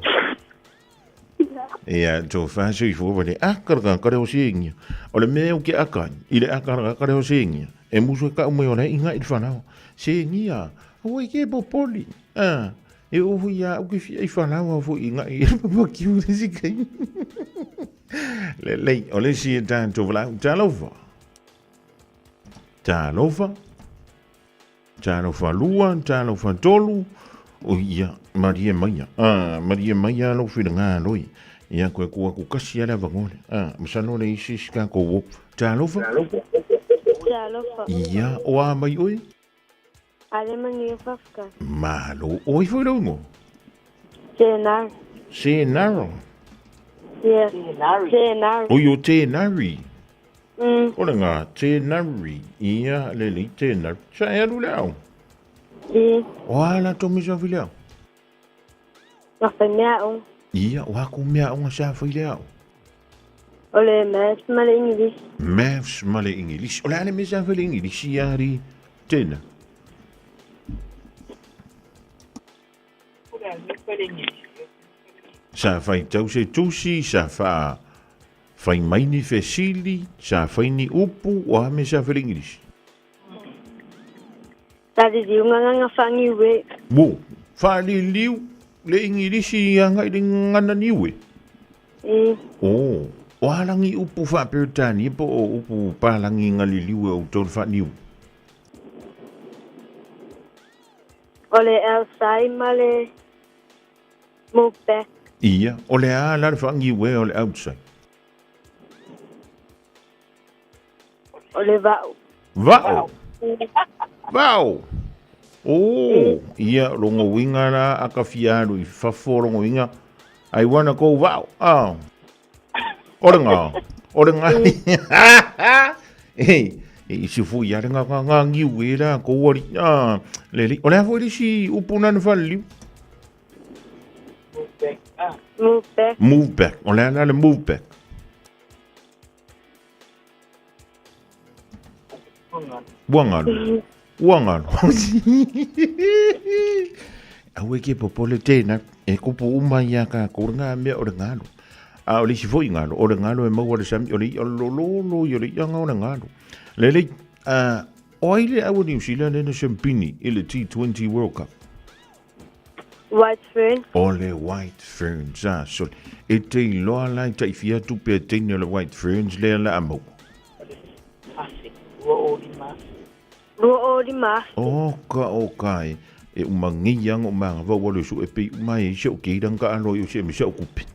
Ia to fa se fo vale akarga kare o singa. O le me o ke akan. Ile akarga kare o singa. E muso ka o me ona inga il fanao. Singa. O ke popoli. E o ia o ke fi fanao fo inga il papa kiu si kai. Le o le si tanto vala talova. Talova lua, talova tolu, o ia, Maria Maia. Maria Maia lo fi ngā loi. Ia koe kua ku kasi ala vangole. Masano le isi ska ko wop. Talova? Ia, o a mai oi? Ale mangi fafka. Malo, oi foi lo mo? Tenaro. Senaro? Yes. Tenaro. O yo tenari. Ora ngā tenari. Ia le tenari. Sa e alu leau? O ala to misa fi leau? Whai mea o. Ia, o ako mea o nga sa fi leau? O le maths ma le English. Maths ma le English. O le ane misa fi le English ia ri tena. Sa fai tau se tusi, sa fa fai maini fe sili, sa fai ni upu, o ame sa fi le English. Tadi di nganga fangi we. Wo, fa li liu le English ia ngai de ngana niwe. Oh, o halangi upu fa pertani po o upu palangi ngali liu o tol fa niu. Ole outside ma le move back. Ia, ole a la fa ngiwe ole outside. Ole vau. Vau. Vau. Oh, ia longa winga la akafiaru I faforo winga. I wanna go vau. Orenga. Hey, si fu ya nga ngiwe la ko wori. Leli, ole fo si upuna na fali. Move back. Move back. Ole na le move back. Buangalo. Awe ke popole tena e kupu uma ia ka kuranga me o ngalo. A oli si foi ngalo, o ngalo e mau sami oli lolo yori yanga o ngalo. Lele oile a New Zealand na champini ile T20 World Cup. White fern. Ole white ferns so e te loa lai tai fia tu pe tena le white ferns le la amo. Lua di mas. Okay. E umangi yang o manga va walo su e pe mai se o ke dang ka alo yo se me se o kupi.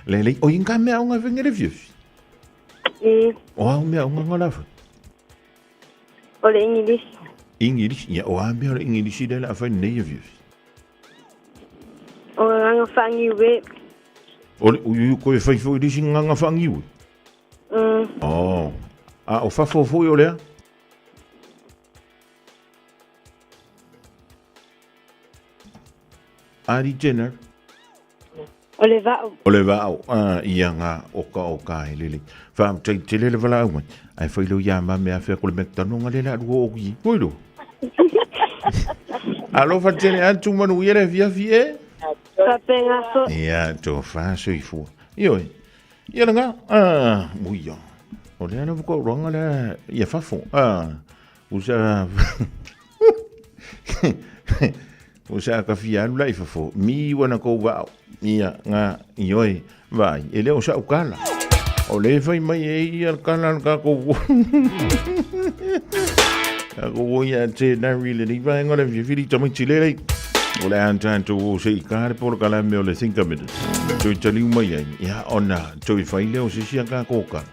Lele o inga me nga vengere vief. O me nga ngala fa. Ole English. English ya o ambe o English de la fa ne vief. O nga fangi we. Ole u ko e fa fo di nga fangi we. Oh. O fa fo yo le. Ari Jenner. Ole vau. Ia nga oka lili. Fa te le vala uma. Ai foi lo ya ma me afa ko le metano ngale la do o yi. Boilo. Alo fa tele antu manu yere via vie. Fa penga so. Ia to fa so ifu. Io. Ia nga muia. Ole ana ko ronga le ia fa fo. Usa Usa ka fialu la ifo. Mi wana ko va. Ia nga ioi vai. Ele o sa ukala. O le fai mai e al kala ka ko. Ko ia te na really ni vai ngole vi fili tomi chile. O le antanto o se ka por kala me o le 5 minutes. Tu tali mai ia ona tu fai le o se sia ka ko ka.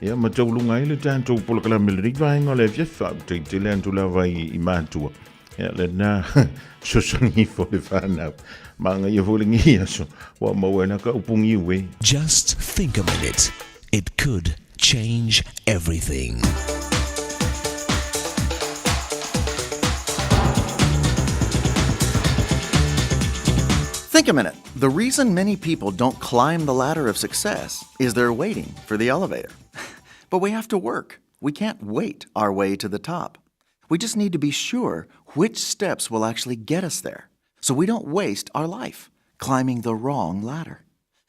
Ia ma tau lunga ile tanto por kala me le vai ngole vi fa te le antu la vai I mantua. Ya le na susungi fo le whanau. Manga ia holingi aso. Wa mawena ka upungi we. Just think a minute. It could change everything. Think a minute. The reason many people don't climb the ladder of success is they're waiting for the elevator. But we have to work. We can't wait our way to the top. We just need to be sure which steps will actually get us there, so we don't waste our life climbing the wrong ladder.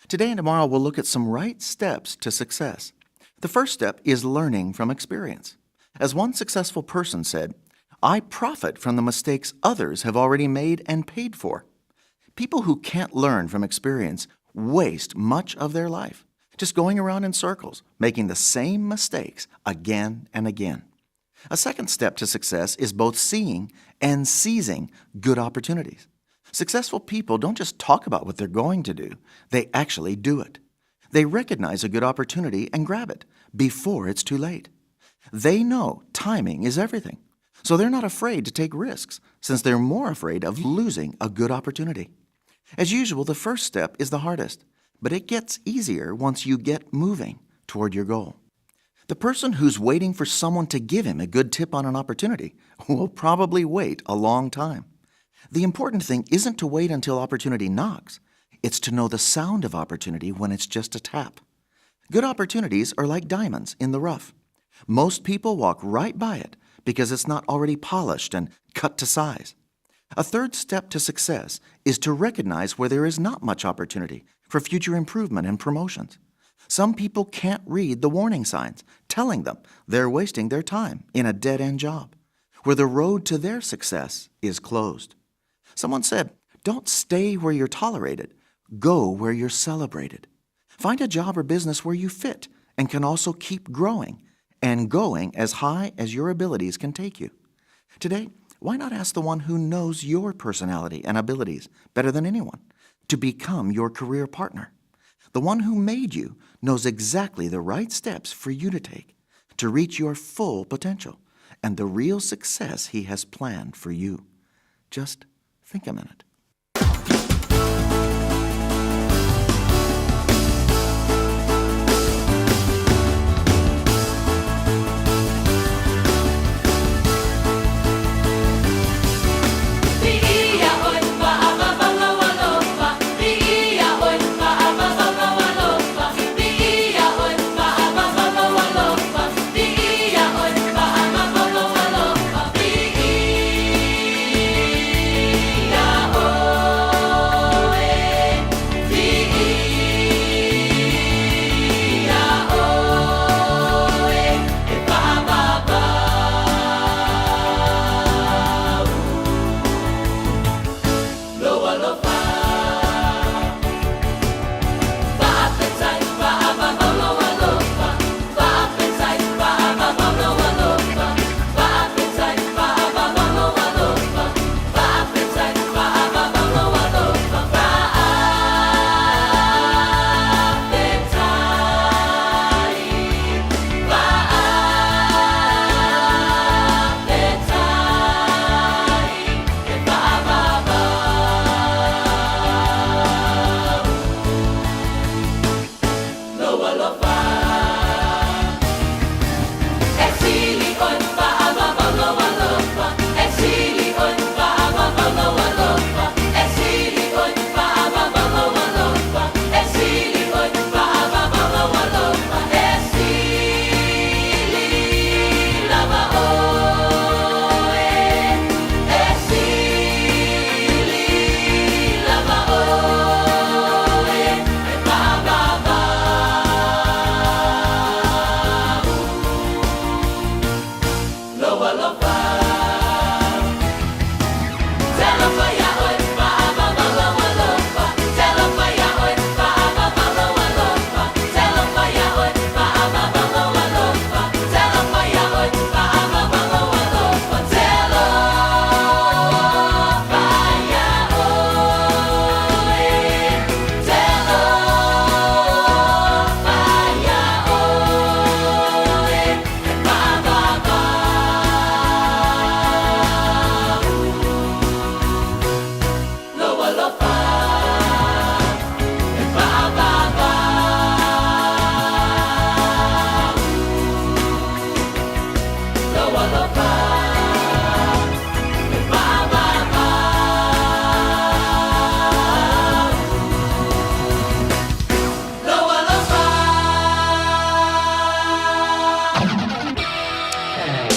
Today and tomorrow we'll look at some right steps to success. The first step is learning from experience. As one successful person said, "I profit from the mistakes others have already made and paid for." People who can't learn from experience waste much of their life, just going around in circles, making the same mistakes again and again. A second step to success is both seeing and seizing good opportunities. Successful people don't just talk about what they're going to do, they actually do it. They recognize a good opportunity and grab it before it's too late. They know timing is everything, so they're not afraid to take risks, since they're more afraid of losing a good opportunity. As usual, the first step is the hardest, but it gets easier once you get moving toward your goal. The person who's waiting for someone to give him a good tip on an opportunity will probably wait a long time. The important thing isn't to wait until opportunity knocks. It's to know the sound of opportunity when it's just a tap. Good opportunities are like diamonds in the rough. Most people walk right by it because it's not already polished and cut to size. A third step to success is to recognize where there is not much opportunity for future improvement and promotions. Some people can't read the warning signs telling them they're wasting their time in a dead-end job, where the road to their success is closed. Someone said, "Don't stay where you're tolerated, go where you're celebrated." Find a job or business where you fit and can also keep growing and going as high as your abilities can take you. Today, why not ask the one who knows your personality and abilities better than anyone to become your career partner? The one who made you knows exactly the right steps for you to take to reach your full potential and the real success he has planned for you. Just think a minute. Yeah.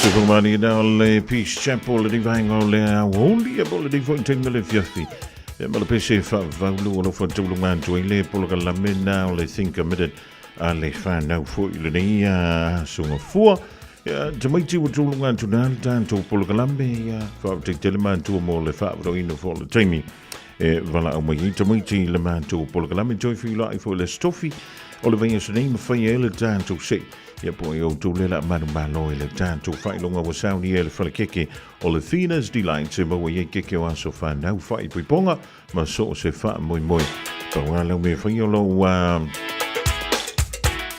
Sifumani na le Peace Chapel le vango le holy able le fonting le fiafi. Ma le pese fa vaulu lo fa tulu man to le polo la mena le think committed le fan now for le nia sunga fu. Ya jamaiti wo tulu man to na tanto polo lambe ya fa te man to mo le fa ro ino for le timi. Vala o mai jamaiti le man to polo lambe joy for life for le stoffi. O le venha se name fa ele tanto se. Ja, boy, o tu lela manu le tanto fai longa wa sauni ele fale keke o le Finas Delights se maua ye keke o aso fa nau fai piponga ma so se fa moi moi. Pa wala me fai o lo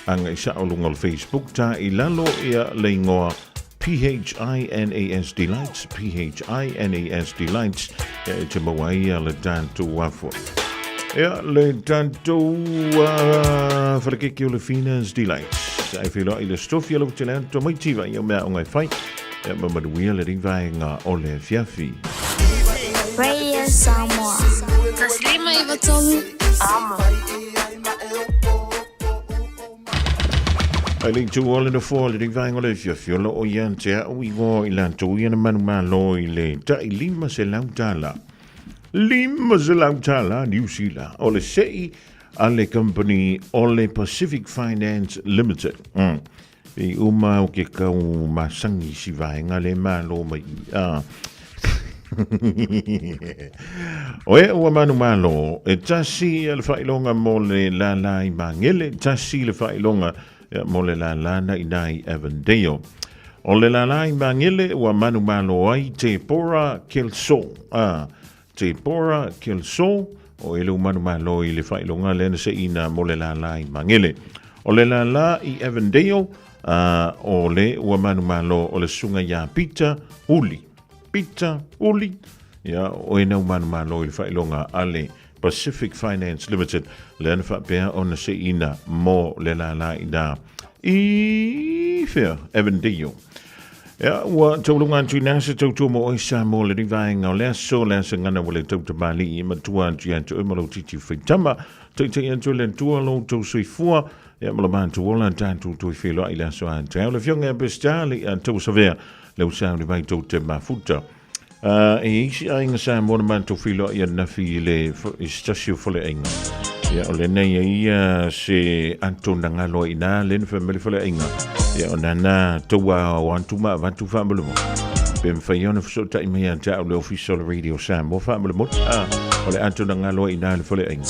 anga isa o lunga o Facebook ta I lalo ia le ingoa PHINAS Delights PHINAS Delights te maua ia le tanto wafo. Ja, le tanto fale keke o le Finas Delights. I feel like the stuff you look to my TV, you met on my fight. But we're letting Vanga Ole Fiafi. Radio Samoa. Taslima Ivatolu. I think to all in the fall, letting Vanga Ole Fiafi, or Yantia, we go in to Yan Manumalo, Tai Lima Selautala. Lima Selautala, New Zealand, Ole Sei. Ale company Ole Pacific Finance Limited. I uma o ke kau masangi si vaenga le malo mai. Oe ua manu malo, e tasi le whailonga mo le lalai mangele, tasi le whailonga mo le lalana inai Avondale. O le lalai mangele ua manu malo ai te pora kelso. Te pora kelso. O ele umanu malo I le whailonga lena se ina mo le la I mangele. O le la I Avondale, o le ua manu malo o le sunga ya Peter Uli. Peter Uli. Ya, o ena umanu malo I le whailonga ale Pacific Finance Limited. Lena whapea o na se ina mo le la ina I whea Avondale. Ja, ua taulunga atu nasa tautua mo oisa mo le rivaenga o lea so lea sa ngana wale tauta mali I matua atu atu umalo titi whaitama tautai atu le tua lo tau soifua ya malamantu wola tantu tui whilo I lea so atu au le fionga bestali tau savea le usau vai tauta mafuta e isi a inga sa mona mantu whilo I nafi le istasio fole inga ya o le nei ia se anto nangalo ina le nfamili fole inga ya onana towa wantuma vantu family mo bem fayona so ta imia ta le official radio sam mo family mo ole anto ngalo ina le fole ing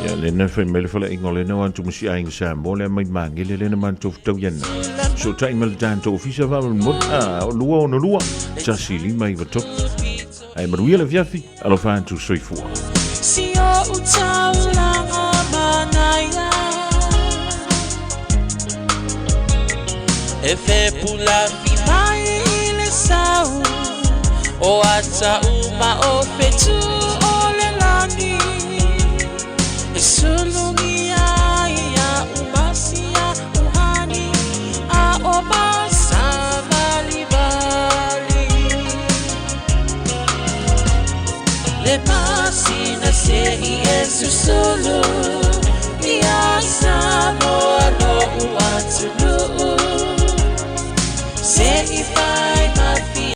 ya le na family fole ing ole no antu musi ing sam mo le mai mangile le na mantu to yen so ta imel tanto official family mo luo no luo ta sili mai vato ai maruia viafi alo fantu soifu si o utaula manaya e fe pula mai le sau o ata uma o fetu o le lani e sulungi ya umasia uhani a o basa bali bali le pasina se yesu solo ya samo no uatulu. Say if I